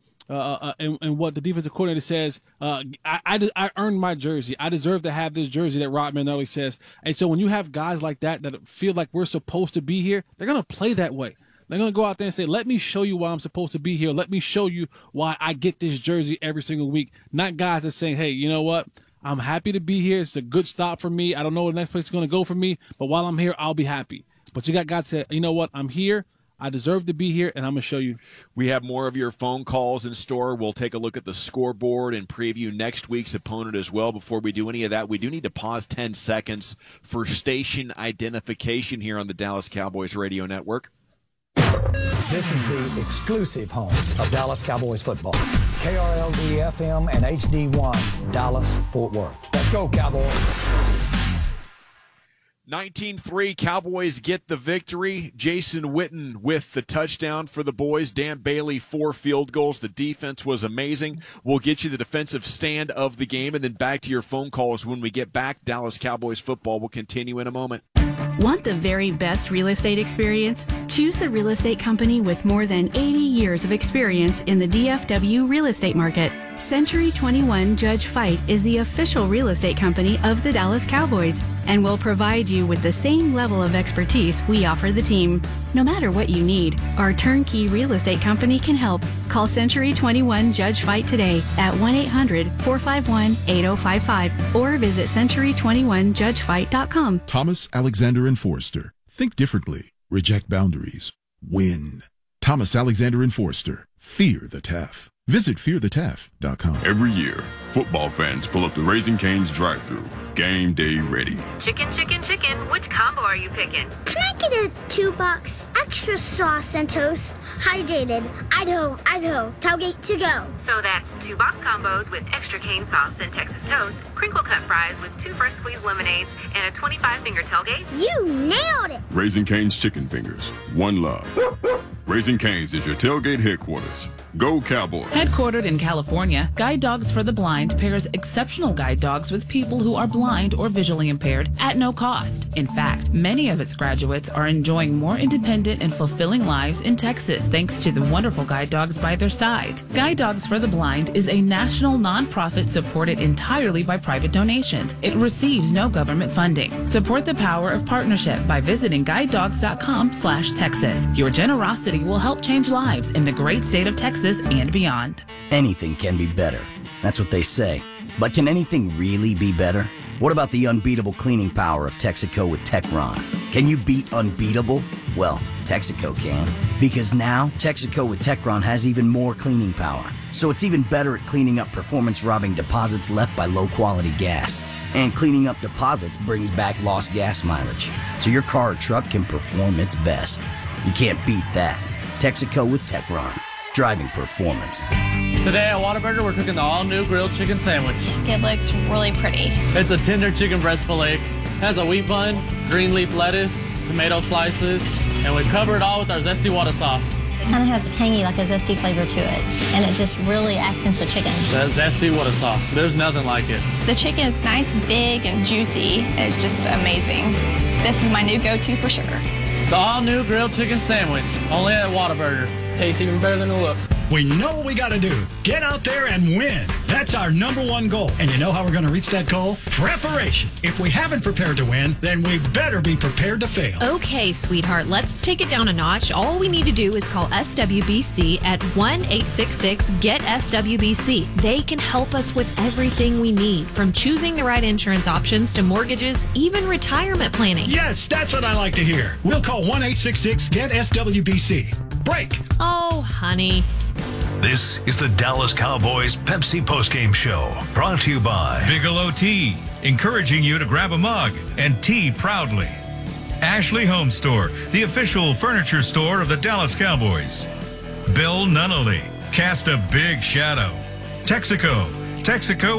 defensive coordinator says. I earned my jersey. I deserve to have this jersey that Rod Marinelli says. And so when you have guys like that feel like we're supposed to be here, they're going to play that way. They're going to go out there and say, let me show you why I'm supposed to be here. Let me show you why I get this jersey every single week. Not guys that saying, hey, you know what? I'm happy to be here. It's a good stop for me. I don't know where the next place is going to go for me, but while I'm here, I'll be happy. But you got guys that say, you know what? I'm here. I deserve to be here, and I'm going to show you. We have more of your phone calls in store. We'll take a look at the scoreboard and preview next week's opponent as well. Before we do any of that, we do need to pause 10 seconds for station identification here on the Dallas Cowboys Radio Network. This is the exclusive home of Dallas Cowboys football. KRLD FM and HD1, Dallas, Fort Worth. Let's go, Cowboys. 19-3, Cowboys get the victory. Jason Witten with the touchdown for the boys. Dan Bailey, 4 field goals. The defense was amazing. We'll get you the defensive stand of the game, and then back to your phone calls when we get back. Dallas Cowboys football will continue in a moment. Want the very best real estate experience? Choose the real estate company with more than 80 years of experience in the DFW real estate market. Century 21 Judge Fight is the official real estate company of the Dallas Cowboys and will provide you with the same level of expertise we offer the team. No matter what you need, our turnkey real estate company can help. Call Century 21 Judge Fight today at 1-800-451-8055 or visit century21judgefight.com. Thomas, Alexander, and Forrester. Think differently. Reject boundaries. Win. Thomas, Alexander, and Forrester. Fear the Taff. Visit fearthetaff.com. Every year, football fans pull up the Raising Cane's drive-thru. Game day ready. Chicken, chicken, chicken. Which combo are you picking? Can I get a 2-box extra sauce and toast? Hydrated. Idaho. Tailgate to go. So that's 2-box combos with extra cane sauce and Texas toast, crinkle cut fries with 2 fresh squeezed lemonades, and a 25-finger tailgate. You nailed it. Raising Cane's Chicken Fingers. One love. Raising Cane's is your tailgate headquarters. Go Cowboys. Headquartered in California, Guide Dogs for the Blind pairs exceptional guide dogs with people who are blind or visually impaired at no cost. In fact, many of its graduates are enjoying more independent and fulfilling lives in Texas thanks to the wonderful guide dogs by their sides. Guide Dogs for the Blind is a national nonprofit supported entirely by private donations. It receives no government funding. Support the power of partnership by visiting guidedogs.com/Texas. Your generosity will help change lives in the great state of Texas and beyond. Anything can be better. That's what they say. But can anything really be better? What about the unbeatable cleaning power of Texaco with Techron? Can you beat unbeatable? Well, Texaco can. Because now, Texaco with Techron has even more cleaning power. So it's even better at cleaning up performance-robbing deposits left by low-quality gas. And cleaning up deposits brings back lost gas mileage. So your car or truck can perform its best. You can't beat that. Texaco with Techron. Driving performance. Today at Whataburger, we're cooking the all-new grilled chicken sandwich. It looks really pretty. It's a tender chicken breast filet. It has a wheat bun, green leaf lettuce, tomato slices, and we cover it all with our zesty water sauce. It kind of has a tangy, like a zesty flavor to it, and it just really accents the chicken. That zesty water sauce. There's nothing like it. The chicken is nice, big, and juicy. It's just amazing. This is my new go-to for sure. The all-new grilled chicken sandwich, only at Whataburger. Tastes even better than it looks. We know what we got to do. Get out there and win. That's our #1 goal. And you know how we're going to reach that goal? Preparation. If we haven't prepared to win, then we better be prepared to fail. Okay, sweetheart, let's take it down a notch. All we need to do is call SWBC at 1-866-GET-SWBC. They can help us with everything we need, from choosing the right insurance options to mortgages, even retirement planning. Yes, that's what I like to hear. We'll call 1-866-GET-SWBC. Break. Oh, honey. This is the Dallas Cowboys Pepsi postgame show, brought to you by Bigelow Tea, encouraging you to grab a mug and tea proudly. Ashley Home Store, the official furniture store of the Dallas Cowboys. Bill Nunnally, cast a big shadow. Texaco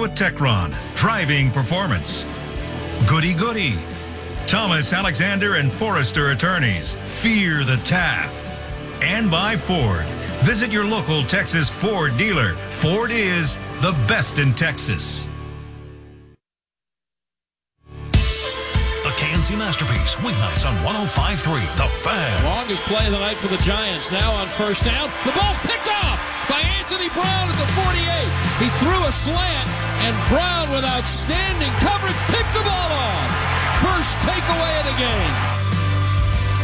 with Techron, driving performance. Goody Goody, Thomas, Alexander, and Forrester Attorneys, fear the Taff. And by Ford. Visit your local Texas Ford dealer. Ford is the best in Texas. The KNC Masterpiece, weeknights on 105.3 The Fan. Longest play of the night for the Giants. Now on first down. The ball's picked off by Anthony Brown at the 48. He threw a slant, and Brown, with outstanding coverage, picked the ball off. First takeaway of the game.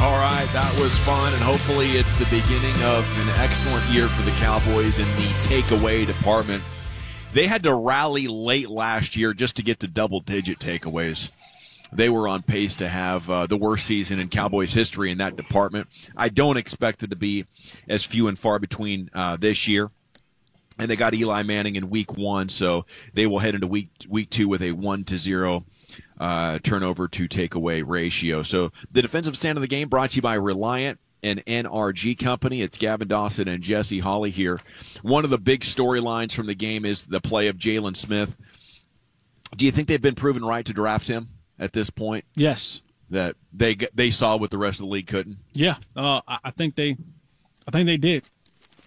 All right, that was fun, and hopefully it's the beginning of an excellent year for the Cowboys in the takeaway department. They had to rally late last year just to get to double-digit takeaways. they were on pace to have the worst season in Cowboys history in that department. I don't expect it to be as few and far between this year. And they got Eli Manning in week 1, so they will head into week 2 with a 1-0 turnover to takeaway ratio. So the defensive stand of the game brought to you by Reliant, an NRG company. It's Gavin Dawson and Jesse Hawley here. One of the big storylines from the game is the play of Jaylon Smith. Do you think they've been proven right to draft him at this point? Yes. That they saw what the rest of the league couldn't? Yeah, I think they did.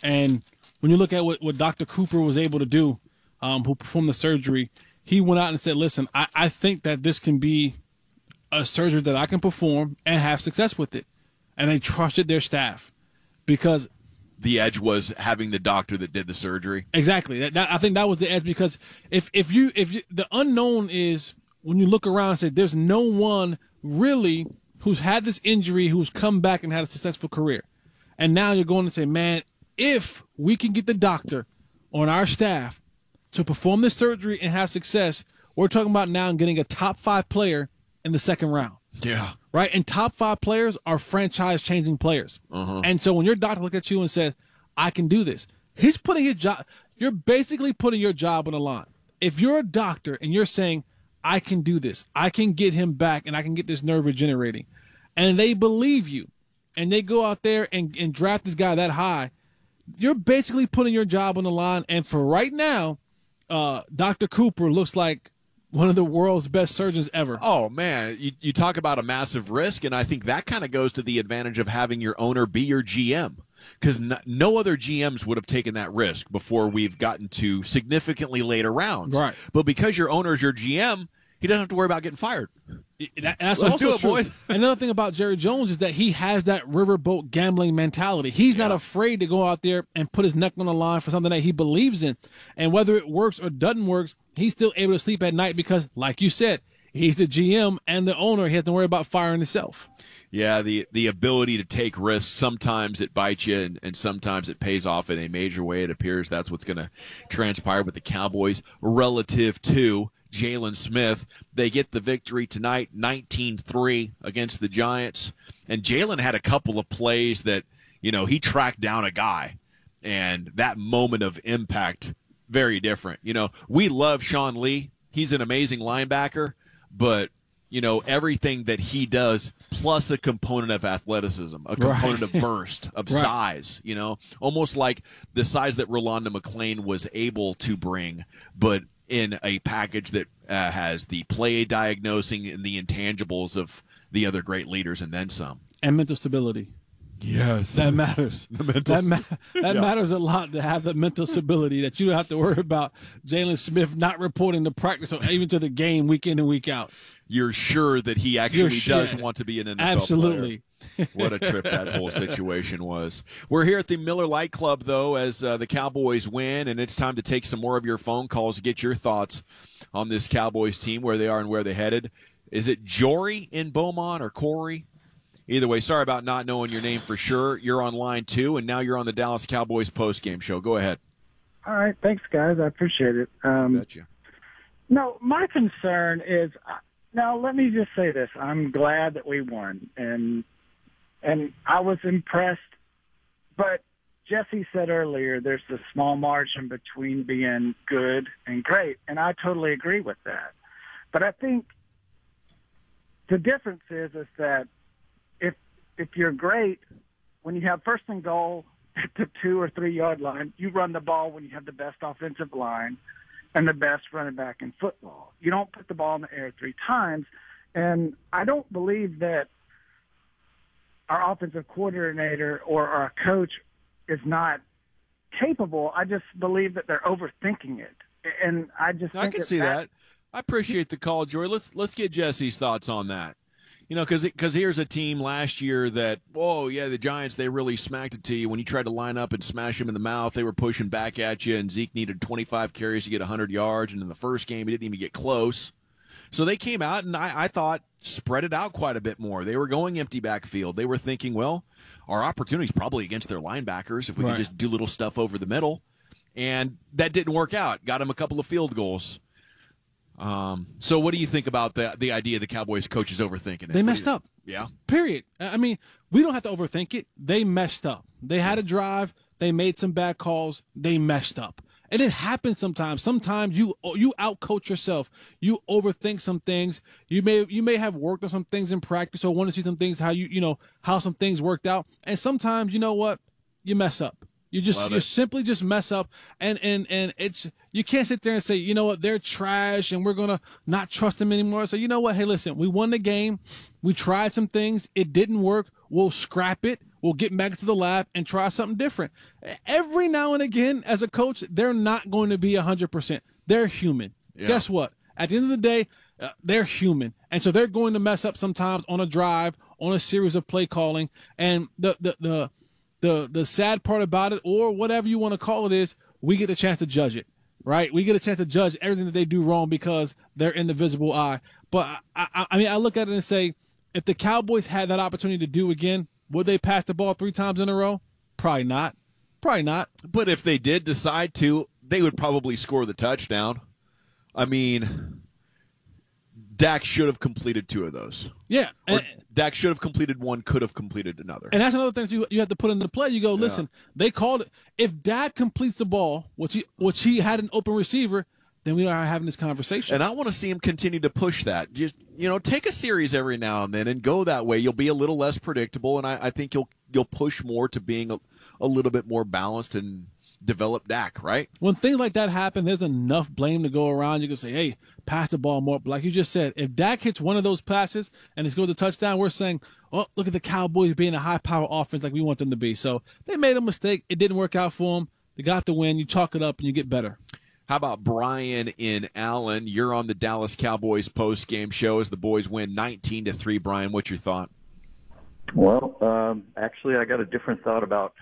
And when you look at what Dr. Cooper was able to do, who performed the surgery, he went out and said, listen, I think that this can be a surgery that I can perform and have success with it. And they trusted their staff because the edge was having the doctor that did the surgery. Exactly. I think that was the edge, because if you the unknown is when you look around and say there's no one really who's had this injury who's come back and had a successful career. And now you're going to say, man, if we can get the doctor on our staff to perform this surgery and have success, we're talking about now getting a top 5 player in the second round. Yeah. Right? And top 5 players are franchise-changing players. Uh-huh. And so when your doctor look at you and says, I can do this, he's putting his job, you're basically putting your job on the line. If you're a doctor and you're saying, I can do this, I can get him back and I can get this nerve regenerating, and they believe you, and they go out there and draft this guy that high, you're basically putting your job on the line. And for right now, Dr. Cooper looks like one of the world's best surgeons ever. Oh, man, you talk about a massive risk, and I think that kind of goes to the advantage of having your owner be your GM, because no other GMs would have taken that risk before we've gotten to significantly later rounds. Right. But because your owner is your GM, he doesn't have to worry about getting fired. That's Let's also do it, true. boys. Another thing about Jerry Jones is that he has that riverboat gambling mentality. He's not afraid to go out there and put his neck on the line for something that he believes in. And whether it works or doesn't work, he's still able to sleep at night because, like you said, he's the GM and the owner. He has to worry about firing himself. Yeah, the ability to take risks, sometimes it bites you and sometimes it pays off in a major way. It appears that's what's going to transpire with the Cowboys relative to Jaylon Smith. They get the victory tonight, 19-3 against the Giants. And Jaylon had a couple of plays that, he tracked down a guy. And that moment of impact, very different. We love Sean Lee. He's an amazing linebacker. But, everything that he does, plus a component of athleticism, a component of burst, of size, almost like the size that Rolanda McClain was able to bring, but in a package that has the play diagnosing and the intangibles of the other great leaders and then some. And mental stability. Yes. That matters. That matters a lot, to have the mental stability that you don't have to worry about Jaylon Smith not reporting to practice or even to the game week in and week out. You're sure that he actually does want to be an NFL Absolutely. player. What a trip that whole situation was. We're here at the Miller Lite Club, though, as the Cowboys win, and it's time to take some more of your phone calls to get your thoughts on this Cowboys team, where they are and where they headed. Is it Jory in Beaumont or Corey? Either way, sorry about not knowing your name for sure. You're on line 2, and now you're on the Dallas Cowboys postgame show. Go ahead. All right. Thanks, guys. I appreciate it. Betcha. No, my concern is, now let me just say this. I'm glad that we won, and I was impressed. But Jesse said earlier there's a small margin between being good and great, and I totally agree with that. But I think the difference is that if you're great, when you have first and goal at the 2 or 3 yard line, you run the ball when you have the best offensive line and the best running back in football. You don't put the ball in the air 3 times. And I don't believe that our offensive coordinator or our coach is not capable. I just believe that they're overthinking it. And I can see that. I appreciate the call, Jory. Let's get Jesse's thoughts on that. Because here's a team last year that, the Giants, they really smacked it to you. When you tried to line up and smash them in the mouth, they were pushing back at you, and Zeke needed 25 carries to get 100 yards, and in the first game, he didn't even get close. So they came out, and I thought, spread it out quite a bit more. They were going empty backfield. They were thinking, well, our opportunity's probably against their linebackers if we can just do little stuff over the middle. And that didn't work out. Got them a couple of field goals. So what do you think about the idea the Cowboys coaches overthinking it? They messed up. Yeah. Period. I mean, we don't have to overthink it. They messed up. They had a drive. They made some bad calls. They messed up. And it happens sometimes. Sometimes you outcoach yourself. You overthink some things. You may have worked on some things in practice or want to see some things how some things worked out. And sometimes, you know what? You mess up. You simply just mess up, and it's, you can't sit there and say, you know what, they're trash and we're gonna not trust them anymore. So you know what, hey, listen, we won the game, we tried some things, it didn't work, we'll scrap it, we'll get back to the lab and try something different. Every now and again, as a coach, they're not going to be 100%. They're human. Yeah. Guess what? At the end of the day, they're human, and so they're going to mess up sometimes on a drive, on a series of play calling, and the sad part about it, or whatever you want to call it, is we get the chance to judge it, right? We get a chance to judge everything that they do wrong because they're in the visible eye. But I mean, I look at it and say, if the Cowboys had that opportunity to do again, would they pass the ball 3 times in a row? Probably not. Probably not. But if they did decide to, they would probably score the touchdown. I mean, Dak should have completed 2 of those. Yeah. Or Dak should have completed 1, could have completed another. And that's another thing you have to put into play. You go, listen, they called it. If Dak completes the ball, which he had an open receiver, then we are having this conversation. And I want to see him continue to push that. Just, take a series every now and then and go that way. You'll be a little less predictable, and I think you'll push more to being a little bit more balanced and develop Dak, right? When things like that happen, there's enough blame to go around. You can say, hey, pass the ball more. But like you just said, if Dak hits one of those passes and it's goes to touchdown, we're saying, oh, look at the Cowboys being a high-power offense like we want them to be. So they made a mistake. It didn't work out for them. They got the win. You chalk it up and you get better. How about Brian in Allen? You're on the Dallas Cowboys post-game show as the boys win 19-3. Brian, what's your thought? Well, actually, I got a different thought about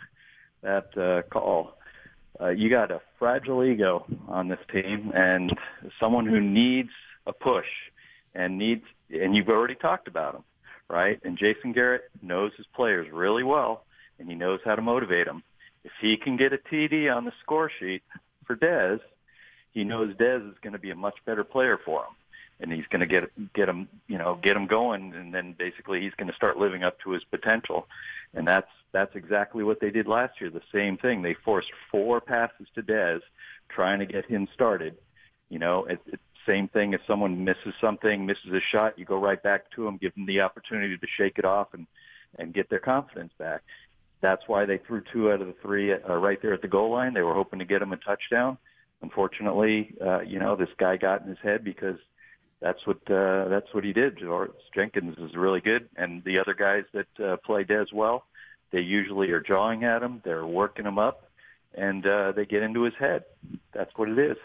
that call. You got a fragile ego on this team, and someone who needs a push, and you've already talked about him, right? And Jason Garrett knows his players really well, and he knows how to motivate them. If he can get a TD on the score sheet for Dez, he knows Dez is going to be a much better player for him, and he's going to get him going, and then basically he's going to start living up to his potential, and that's exactly what they did last year. The same thing. They forced 4 passes to Dez, trying to get him started. It's same thing. If someone misses a shot, you go right back to him, give them the opportunity to shake it off and get their confidence back. That's why they threw 2 out of the 3 right there at the goal line. They were hoping to get him a touchdown. Unfortunately, this guy got in his head because that's what he did. Jenkins is really good, and the other guys that play Dez well, they usually are jawing at him, they're working him up, and they get into his head. That's what it is.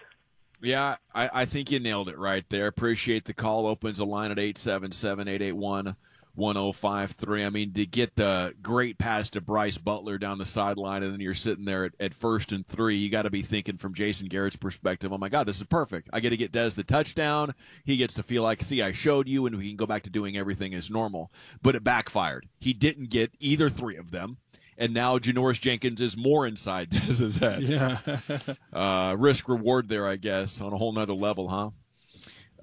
Yeah, I think you nailed it right there. Appreciate the call. Opens the line at 877-881-1053. I mean, to get the great pass to Bryce Butler down the sideline, and then you're sitting there at 1st and 3, you got to be thinking from Jason Garrett's perspective, oh, my God, this is perfect. I get to get Dez the touchdown. He gets to feel like, see, I showed you, and we can go back to doing everything as normal. But it backfired. He didn't get either 3 of them. And now Janoris Jenkins is more inside Dez's head. Yeah. Risk-reward there, I guess, on a whole nother level, huh?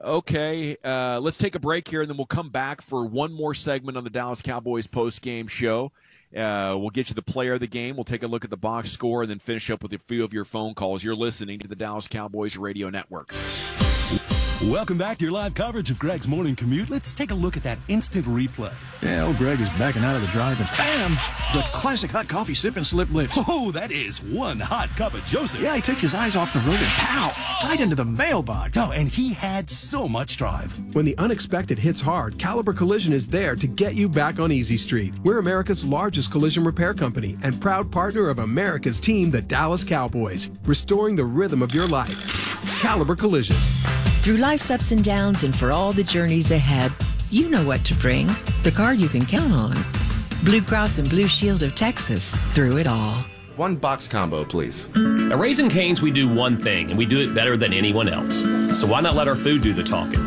Okay, let's take a break here, and then we'll come back for one more segment on the Dallas Cowboys post-game show. We'll get you the player of the game. We'll take a look at the box score and then finish up with a few of your phone calls. You're listening to the Dallas Cowboys Radio Network. Welcome back to your live coverage of Greg's Morning Commute. Let's take a look at that instant replay. Yeah, old Greg is backing out of the drive and bam! The classic hot coffee sip and slip lips. Oh, that is one hot cup of Joseph. Yeah, he takes his eyes off the road and pow! Right into the mailbox. Oh, and he had so much drive. When the unexpected hits hard, Caliber Collision is there to get you back on Easy Street. We're America's largest collision repair company and proud partner of America's team, the Dallas Cowboys, restoring the rhythm of your life. Caliber Collision. Through life's ups and downs and for all the journeys ahead, you know what to bring. The car you can count on. Blue Cross and Blue Shield of Texas, through it all. One box combo, please. At Raising Cane's, we do one thing, and we do it better than anyone else. So why not let our food do the talking?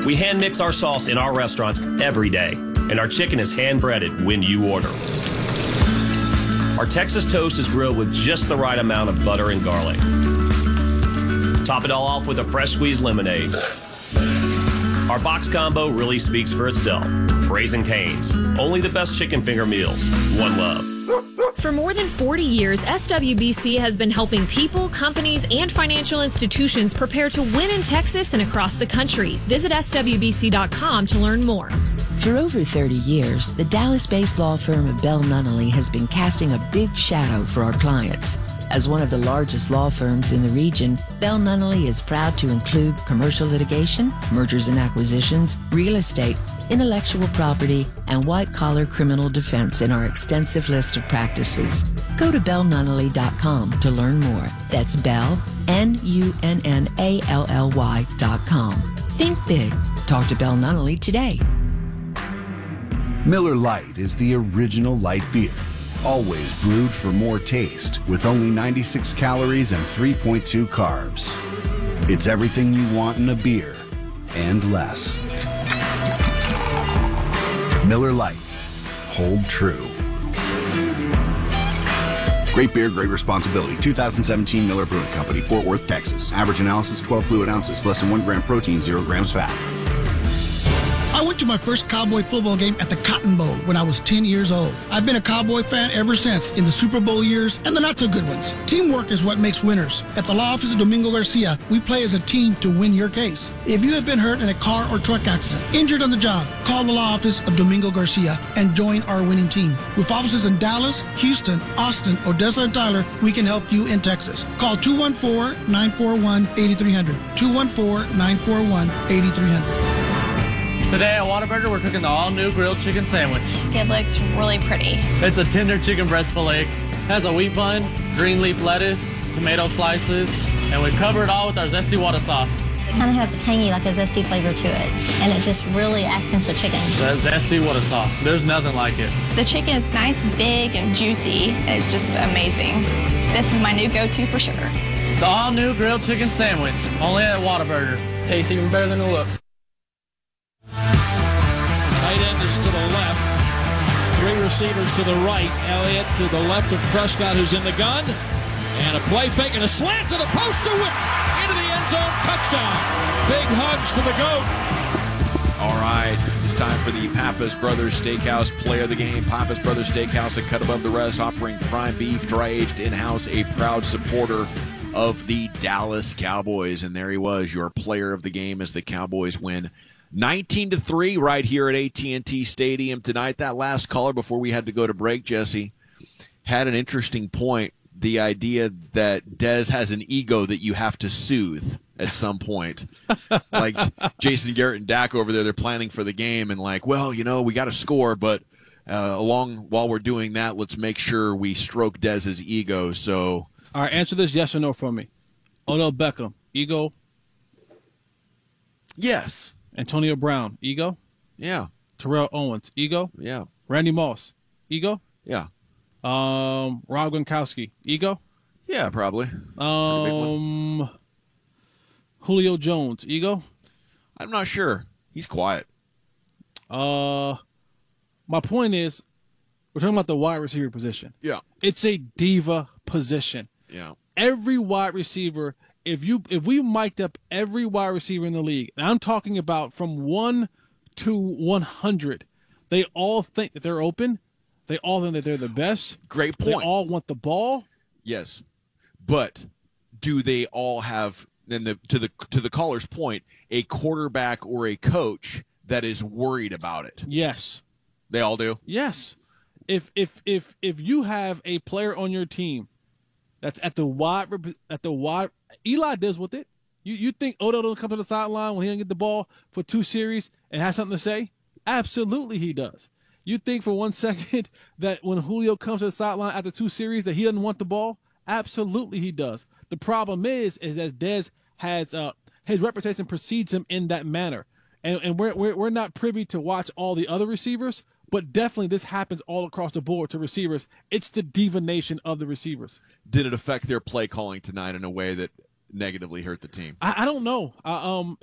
We hand mix our sauce in our restaurants every day, and our chicken is hand breaded when you order. Our Texas toast is grilled with just the right amount of butter and garlic. Top it all off with a fresh squeezed lemonade. Our box combo really speaks for itself. Raising Cane's, only the best chicken finger meals. One love. For more than 40 years, SWBC has been helping people, companies, and financial institutions prepare to win in Texas and across the country. Visit SWBC.com to learn more. For over 30 years, the Dallas-based law firm of Bell Nunnally has been casting a big shadow for our clients. As one of the largest law firms in the region, Bell Nunnally is proud to include commercial litigation, mergers and acquisitions, real estate, intellectual property, and white-collar criminal defense in our extensive list of practices. Go to bellnunnally.com to learn more. That's Bell, Nunnally.com. Think big. Talk to Bell Nunnally today. Miller Lite is the original light beer. Always brewed for more taste, with only 96 calories and 3.2 carbs. It's everything you want in a beer, and less. Miller Lite. Hold true. Great beer, great responsibility. 2017 Miller Brewing Company, Fort Worth, Texas. Average analysis, 12 fluid ounces, less than 1 gram protein, 0 grams fat. I went to my first Cowboy football game at the Cotton Bowl when I was 10 years old. I've been a Cowboy fan ever since, in the Super Bowl years and the not-so-good ones. Teamwork is what makes winners. At the law office of Domingo Garcia, we play as a team to win your case. If you have been hurt in a car or truck accident, injured on the job, call the law office of Domingo Garcia and join our winning team. With offices in Dallas, Houston, Austin, Odessa, and Tyler, we can help you in Texas. Call 214-941-8300. 214-941-8300. Today at Whataburger, we're cooking the all-new grilled chicken sandwich. It looks really pretty. It's a tender chicken breast filet. It has a wheat bun, green leaf lettuce, tomato slices, and we cover it all with our zesty water sauce. It kind of has a tangy, like a zesty flavor to it, and it just really accents the chicken. That zesty water sauce, there's nothing like it. The chicken is nice, big, and juicy. It's just amazing. This is my new go-to for sure. The all-new grilled chicken sandwich, only at Whataburger. Tastes even better than it looks. Tight end is to the left. 3 receivers to the right. Elliott to the left of Prescott, who's in the gun. And a play fake and a slant to the post to Witten. Into the end zone. Touchdown. Big hugs for the GOAT. All right. It's time for the Pappas Brothers Steakhouse Player of the Game. Pappas Brothers Steakhouse, a cut above the rest, offering prime beef, dry-aged in-house, a proud supporter of the Dallas Cowboys. And there he was, your player of the game as the Cowboys win 19-3 right here at AT&T Stadium tonight. That last caller before we had to go to break, Jesse, had an interesting point. The idea that Dez has an ego that you have to soothe at some point. Like Jason Garrett and Dak over there, they're planning for the game and like, well, you know, we got to score, but while we're doing that, let's make sure we stroke Dez's ego. So, all right, answer this yes or no for me. Odell Beckham, ego? Yes. Antonio Brown, ego? Yeah. Terrell Owens, ego? Yeah. Randy Moss, ego? Yeah. Rob Gronkowski, ego? Yeah, probably. Julio Jones, ego? I'm not sure. He's quiet. My point is, we're talking about the wide receiver position. Yeah. It's a diva position. Yeah. Every wide receiver, if we mic'd up every wide receiver in the league, and I'm talking about from 1 to 100, they all think that they're open. They all think that they're the best. Great point. They all want the ball. Yes. But do they all have, then to the caller's point, a quarterback or a coach that is worried about it? Yes. They all do? Yes. If you have a player on your team that's at the wide, Eli deals with it. You think Odell doesn't come to the sideline when he doesn't get the ball for 2 series and has something to say? Absolutely he does. You think for 1 second that when Julio comes to the sideline after 2 series that he doesn't want the ball? Absolutely he does. The problem is that Dez has his reputation precedes him in that manner. And we're not privy to watch all the other receivers, but definitely this happens all across the board to receivers. It's the divination of the receivers. Did it affect their play calling tonight in a way that negatively hurt the team? I don't know. I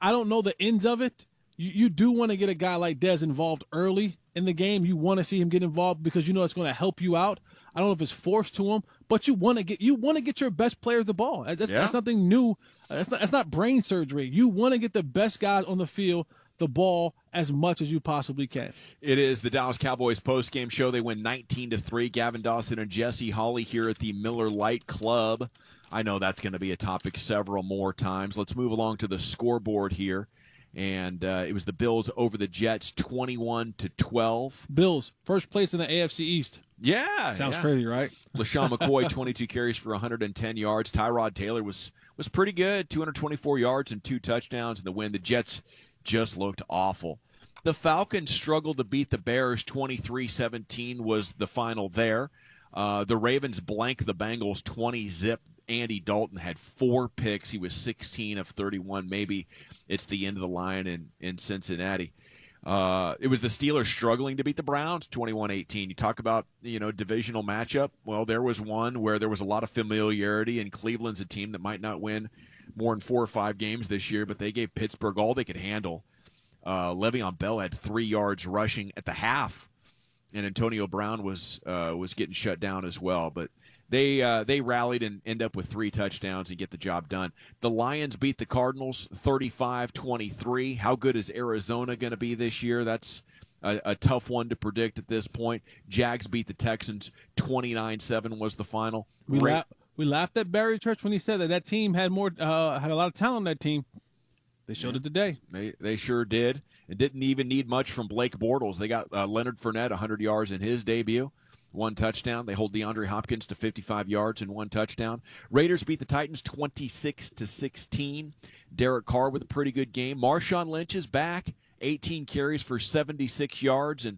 don't know the ends of it. You do want to get a guy like Dez involved early in the game. You want to see him get involved because you know it's going to help you out. I don't know if it's forced to him, but you want to get your best players the ball. That's nothing new. That's not brain surgery. You want to get the best guys on the field the ball as much as you possibly can. It is the Dallas Cowboys post-game show. They win 19-3. Gavin Dawson and Jesse Hawley here at the Miller Lite Club. I know that's going to be a topic several more times. Let's move along to the scoreboard here. And it was the Bills over the Jets, 21-12. Bills, first place in the AFC East. Yeah. Sounds crazy, right? LaShawn McCoy, 22 carries for 110 yards. Tyrod Taylor was pretty good, 224 yards and 2 touchdowns in the win. The Jets just looked awful. The Falcons struggled to beat the Bears. 23-17 was the final there. The Ravens blanked the Bengals 20-zip. Andy Dalton had 4 picks. He was 16 of 31. Maybe it's the end of the line in Cincinnati. It was the Steelers struggling to beat the Browns 21-18. You talk about, divisional matchup. Well, there was one where there was a lot of familiarity, and Cleveland's a team that might not win more than 4 or 5 games this year, but they gave Pittsburgh all they could handle. Le'Veon Bell had 3 yards rushing at the half, and Antonio Brown was getting shut down as well. But they rallied and end up with 3 touchdowns and get the job done. The Lions beat the Cardinals 35-23. How good is Arizona going to be this year? That's a tough one to predict at this point. Jags beat the Texans 29-7 was the final. We laughed at Barry Church when he said that team had a lot of talent on that team. They showed it today. They sure did. It didn't even need much from Blake Bortles. They got Leonard Fournette 100 yards in his debut, 1 touchdown. They hold DeAndre Hopkins to 55 yards and 1 touchdown. Raiders beat the Titans 26-16. Derek Carr with a pretty good game. Marshawn Lynch is back, 18 carries for 76 yards, and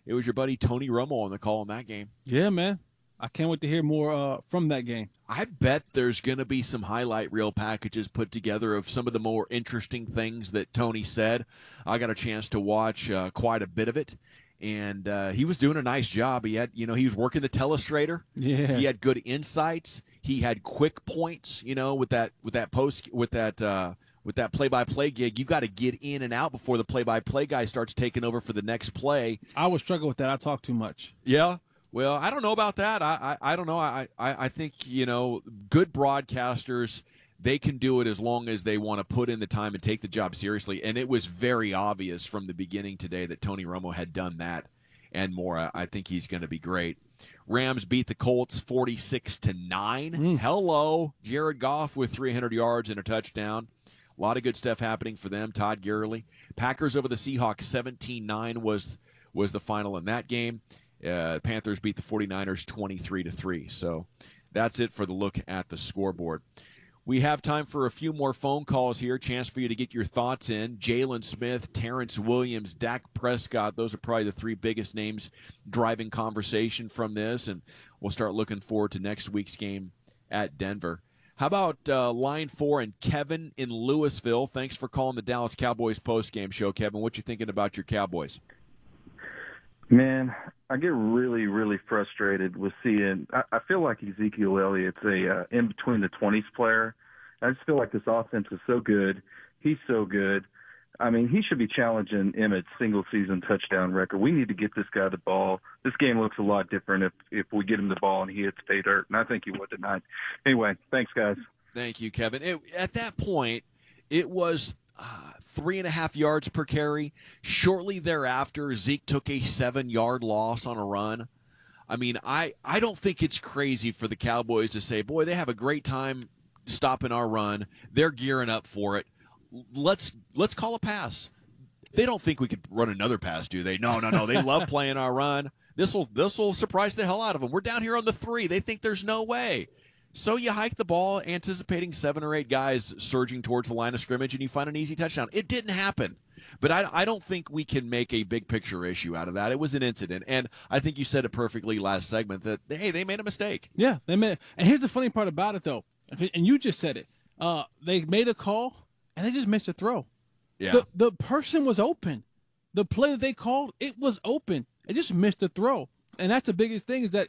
it was your buddy Tony Romo on the call in that game. Yeah, man. I can't wait to hear more from that game. I bet there's going to be some highlight reel packages put together of some of the more interesting things that Tony said. I got a chance to watch quite a bit of it, and he was doing a nice job. He had, he was working the telestrator. Yeah. He had good insights. He had quick points. With that play-by-play gig, you got to get in and out before the play-by-play guy starts taking over for the next play. I would struggle with that. I talk too much. Yeah. Well, I don't know about that. I don't know. I think, good broadcasters, they can do it as long as they want to put in the time and take the job seriously. And it was very obvious from the beginning today that Tony Romo had done that and more. I think he's going to be great. Rams beat the Colts 46-9. Hello. Jared Goff with 300 yards and a touchdown. A lot of good stuff happening for them. Todd Gurley. Packers over the Seahawks 17-9 was the final in that game. Panthers beat the 49ers 23-3. So that's it for the look at the scoreboard. We have time for a few more phone calls here. Chance for you to get your thoughts in. Jaylon Smith, Terrence Williams, Dak Prescott. Those are probably the 3 biggest names driving conversation from this. And we'll start looking forward to next week's game at Denver. How about line 4 and Kevin in Louisville? Thanks for calling the Dallas Cowboys postgame show, Kevin. What you thinking about your Cowboys? Man, I get really, really frustrated with seeing. I feel like Ezekiel Elliott's a in between the 20s player. I just feel like this offense is so good. He's so good. I mean, he should be challenging Emmett's single-season touchdown record. We need to get this guy the ball. This game looks a lot different if we get him the ball and he hits pay dirt, and I think he would tonight. Anyway, thanks, guys. Thank you, Kevin. At that point, it was 3.5 yards per carry. Shortly thereafter, Zeke took a 7-yard loss on a run. I mean, I don't think it's crazy for the Cowboys to say, boy, they have a great time stopping our run. They're gearing up for it. Let's call a pass. They don't think we could run another pass, do they? No. They love playing our run. This will surprise the hell out of them. We're down here on the 3. They think there's no way. So you hike the ball, anticipating 7 or 8 guys surging towards the line of scrimmage, and you find an easy touchdown. It didn't happen. But I don't think we can make a big picture issue out of that. It was an incident. And I think you said it perfectly last segment that, hey, they made a mistake. Yeah, they made. And here's the funny part about it, though. And you just said it. They made a call, and they just missed a throw. Yeah. The person was open. The play that they called, it was open. It just missed the throw. And that's the biggest thing is that,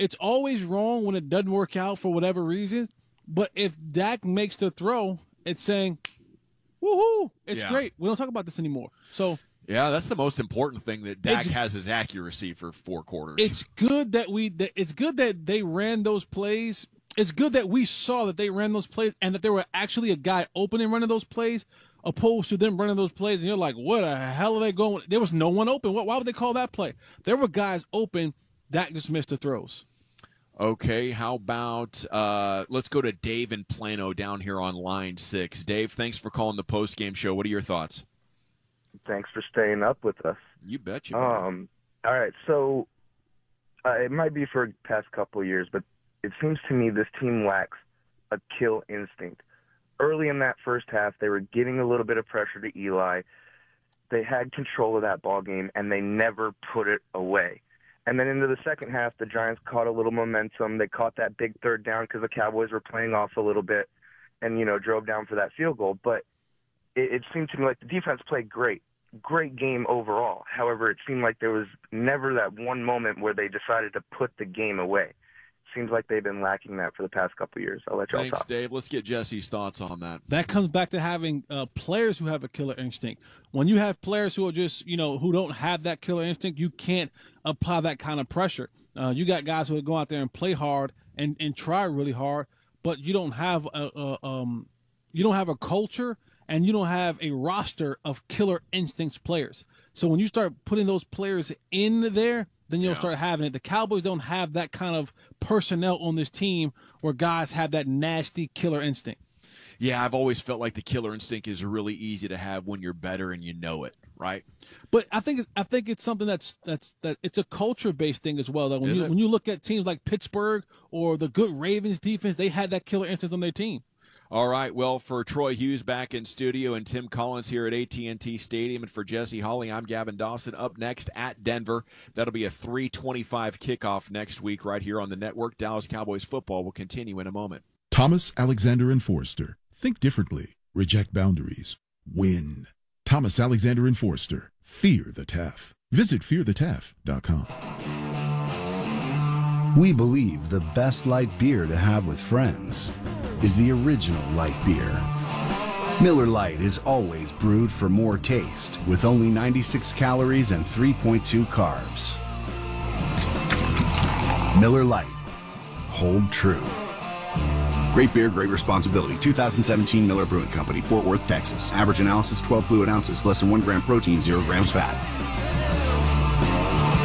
it's always wrong when it doesn't work out for whatever reason. But if Dak makes the throw, it's saying, woohoo, it's great. We don't talk about this anymore. So Yeah, that's the most important thing, that Dak has his accuracy for 4 quarters. It's good that they ran those plays. It's good that we saw that they ran those plays and that there were actually a guy open and running those plays, opposed to them running those plays. And you're like, what the hell are they going? There was no one open. Why would they call that play? There were guys open. Dak just missed the throws. Okay, how about let's go to Dave in Plano down here on line 6. Dave, thanks for calling the post-game show. What are your thoughts? Thanks for staying up with us. You betcha. All right, so it might be for the past couple of years, but it seems to me this team lacks a kill instinct. Early in that first half, they were giving a little bit of pressure to Eli. They had control of that ball game, and they never put it away. And then into the second half, the Giants caught a little momentum. They caught that big third down because the Cowboys were playing off a little bit and, drove down for that field goal. But it seemed to me like the defense played great game overall. However, it seemed like there was never that one moment where they decided to put the game away. Seems like they've been lacking that for the past couple of years. I'll let y'all Thanks, talk. Dave. Let's get Jesse's thoughts on that. That comes back to having players who have a killer instinct. When you have players who are just, who don't have that killer instinct, you can't apply that kind of pressure. You got guys who go out there and play hard and try really hard, but you don't have a culture and you don't have a roster of killer instincts players. So when you start putting those players in there, then you'll start having it. The Cowboys don't have that kind of personnel on this team where guys have that nasty killer instinct. Yeah, I've always felt like the killer instinct is really easy to have when you're better and you know it, right? But I think it's something that it's a culture-based thing as well. Though when you look at teams like Pittsburgh or the good Ravens defense, they had that killer instinct on their team. All right, well, for Troy Hughes back in studio and Tim Collins here at AT&T Stadium, and for Jesse Hawley, I'm Gavin Dawson. Up next at Denver, that'll be a 3:25 kickoff next week right here on the network. Dallas Cowboys football will continue in a moment. Thomas, Alexander, and Forrester. Think differently. Reject boundaries. Win. Thomas, Alexander, and Forrester. Fear the Taff. Visit fearthetaff.com. We believe the best light beer to have with friends is the original light beer. Miller Lite is always brewed for more taste with only 96 calories and 3.2 carbs. Miller Lite. Hold true. Great beer, great responsibility. 2017 Miller Brewing Company, Fort Worth, Texas. Average analysis, 12 fluid ounces, less than 1 gram protein, 0 grams fat.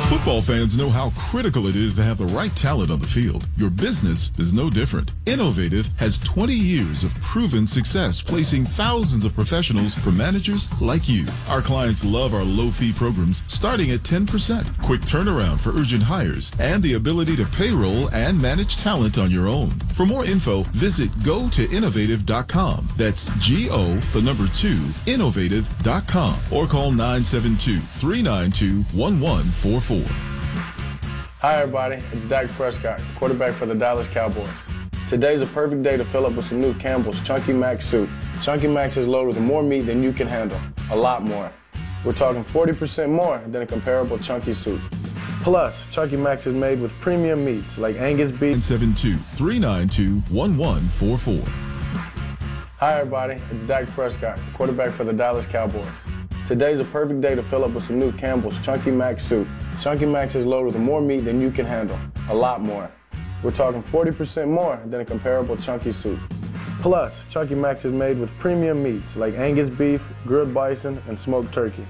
Football fans know how critical it is to have the right talent on the field. Your business is no different. Innovative has 20 years of proven success, placing thousands of professionals for managers like you. Our clients love our low-fee programs starting at 10%, quick turnaround for urgent hires, and the ability to payroll and manage talent on your own. For more info, visit gotoinnovative.com. That's Go2 innovative.com or call 972-392-1144. Hi everybody, it's Dak Prescott, quarterback for the Dallas Cowboys. Today's a perfect day to fill up with some new Campbell's Chunky Max soup. Chunky Max is loaded with more meat than you can handle, a lot more. We're talking 40% more than a comparable Chunky soup. Plus, Chunky Max is made with premium meats like Angus beef. 972-392-1144. Hi everybody, it's Dak Prescott, quarterback for the Dallas Cowboys. Today's a perfect day to fill up with some new Campbell's Chunky Max soup. Chunky Max is loaded with more meat than you can handle, a lot more. We're talking 40% more than a comparable Chunky soup. Plus, Chunky Max is made with premium meats like Angus beef, grilled bison, and smoked turkey.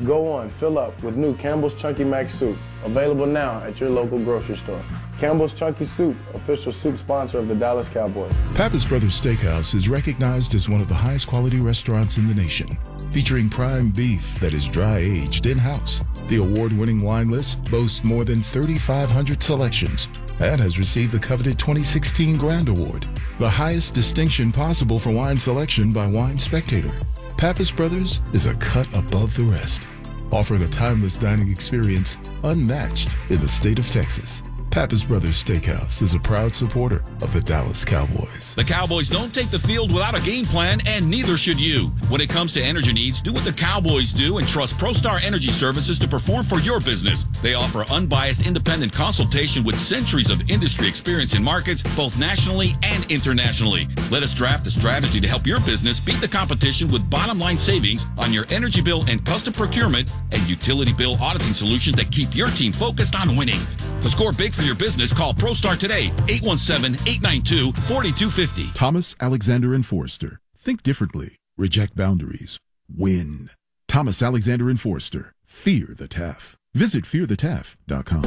Go on, fill up with new Campbell's Chunky Max soup, available now at your local grocery store. Campbell's Chunky Soup, official soup sponsor of the Dallas Cowboys. Pappas Brothers Steakhouse is recognized as one of the highest quality restaurants in the nation, featuring prime beef that is dry-aged in-house. The award-winning wine list boasts more than 3,500 selections and has received the coveted 2016 Grand Award, the highest distinction possible for wine selection by Wine Spectator. Pappas Brothers is a cut above the rest, offering a timeless dining experience unmatched in the state of Texas. Pappas Brothers Steakhouse is a proud supporter of the Dallas Cowboys. The Cowboys don't take the field without a game plan, and neither should you. When it comes to energy needs, do what the Cowboys do and trust ProStar Energy Services to perform for your business. They offer unbiased, independent consultation with centuries of industry experience in markets, both nationally and internationally. Let us draft a strategy to help your business beat the competition with bottom-line savings on your energy bill and custom procurement and utility bill auditing solutions that keep your team focused on winning. To score big for your business, call ProStar today, 817-892-4250. Thomas, Alexander, and Forrester. Think differently. Reject boundaries. Win. Thomas, Alexander, and Forrester. Fear the TAF. Visit fearthetaff.com.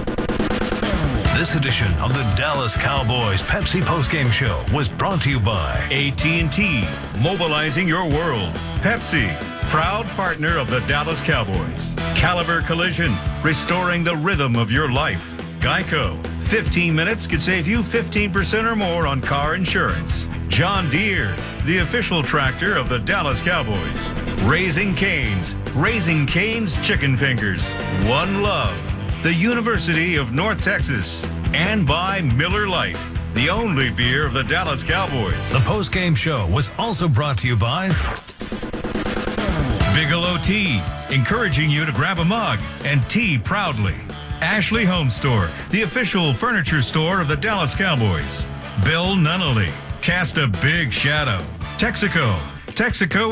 This edition of the Dallas Cowboys Pepsi Postgame Show was brought to you by AT&T, mobilizing your world. Pepsi, proud partner of the Dallas Cowboys. Caliber Collision, restoring the rhythm of your life. Geico, 15 minutes could save you 15% or more on car insurance. John Deere, the official tractor of the Dallas Cowboys. Raising Cane's chicken fingers. One Love, the University of North Texas. And by Miller Lite, the only beer of the Dallas Cowboys. The postgame show was also brought to you by Bigelow Tea, encouraging you to grab a mug and tea proudly. Ashley Home Store, the official furniture store of the Dallas Cowboys. Bill Nunnally, cast a big shadow. Texaco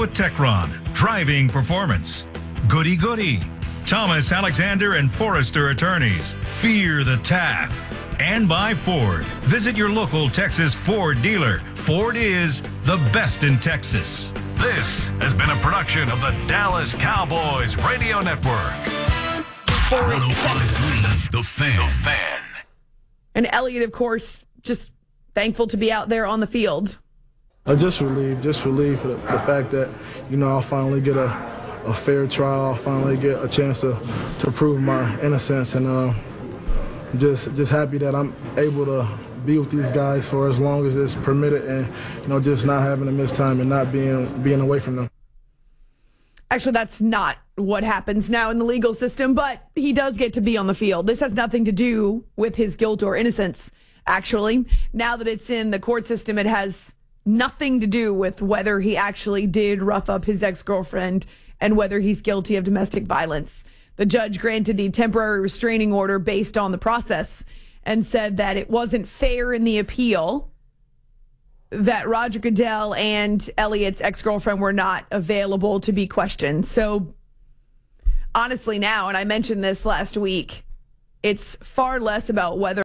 with Techron, driving performance. Goody Goody, Thomas, Alexander, and Forrester Attorneys, fear the TAF. And by Ford, visit your local Texas Ford dealer. Ford is the best in Texas. This has been a production of the Dallas Cowboys Radio Network. 105.3 The Fan. And Elliott, of course, just thankful to be out there on the field. Just relieved for the fact that, I'll finally get a fair trial. I'll finally get a chance to prove my innocence. And just happy that I'm able to be with these guys for as long as it's permitted and, just not having to miss time and not being away from them. Actually, that's not what happens now in the legal system, but he does get to be on the field. This has nothing to do with his guilt or innocence, actually. Now that it's in the court system, it has nothing to do with whether he actually did rough up his ex-girlfriend and whether he's guilty of domestic violence. The judge granted the temporary restraining order based on the process and said that it wasn't fair in the appeal that Roger Goodell and Elliott's ex-girlfriend were not available to be questioned. So honestly now, and I mentioned this last week, it's far less about whether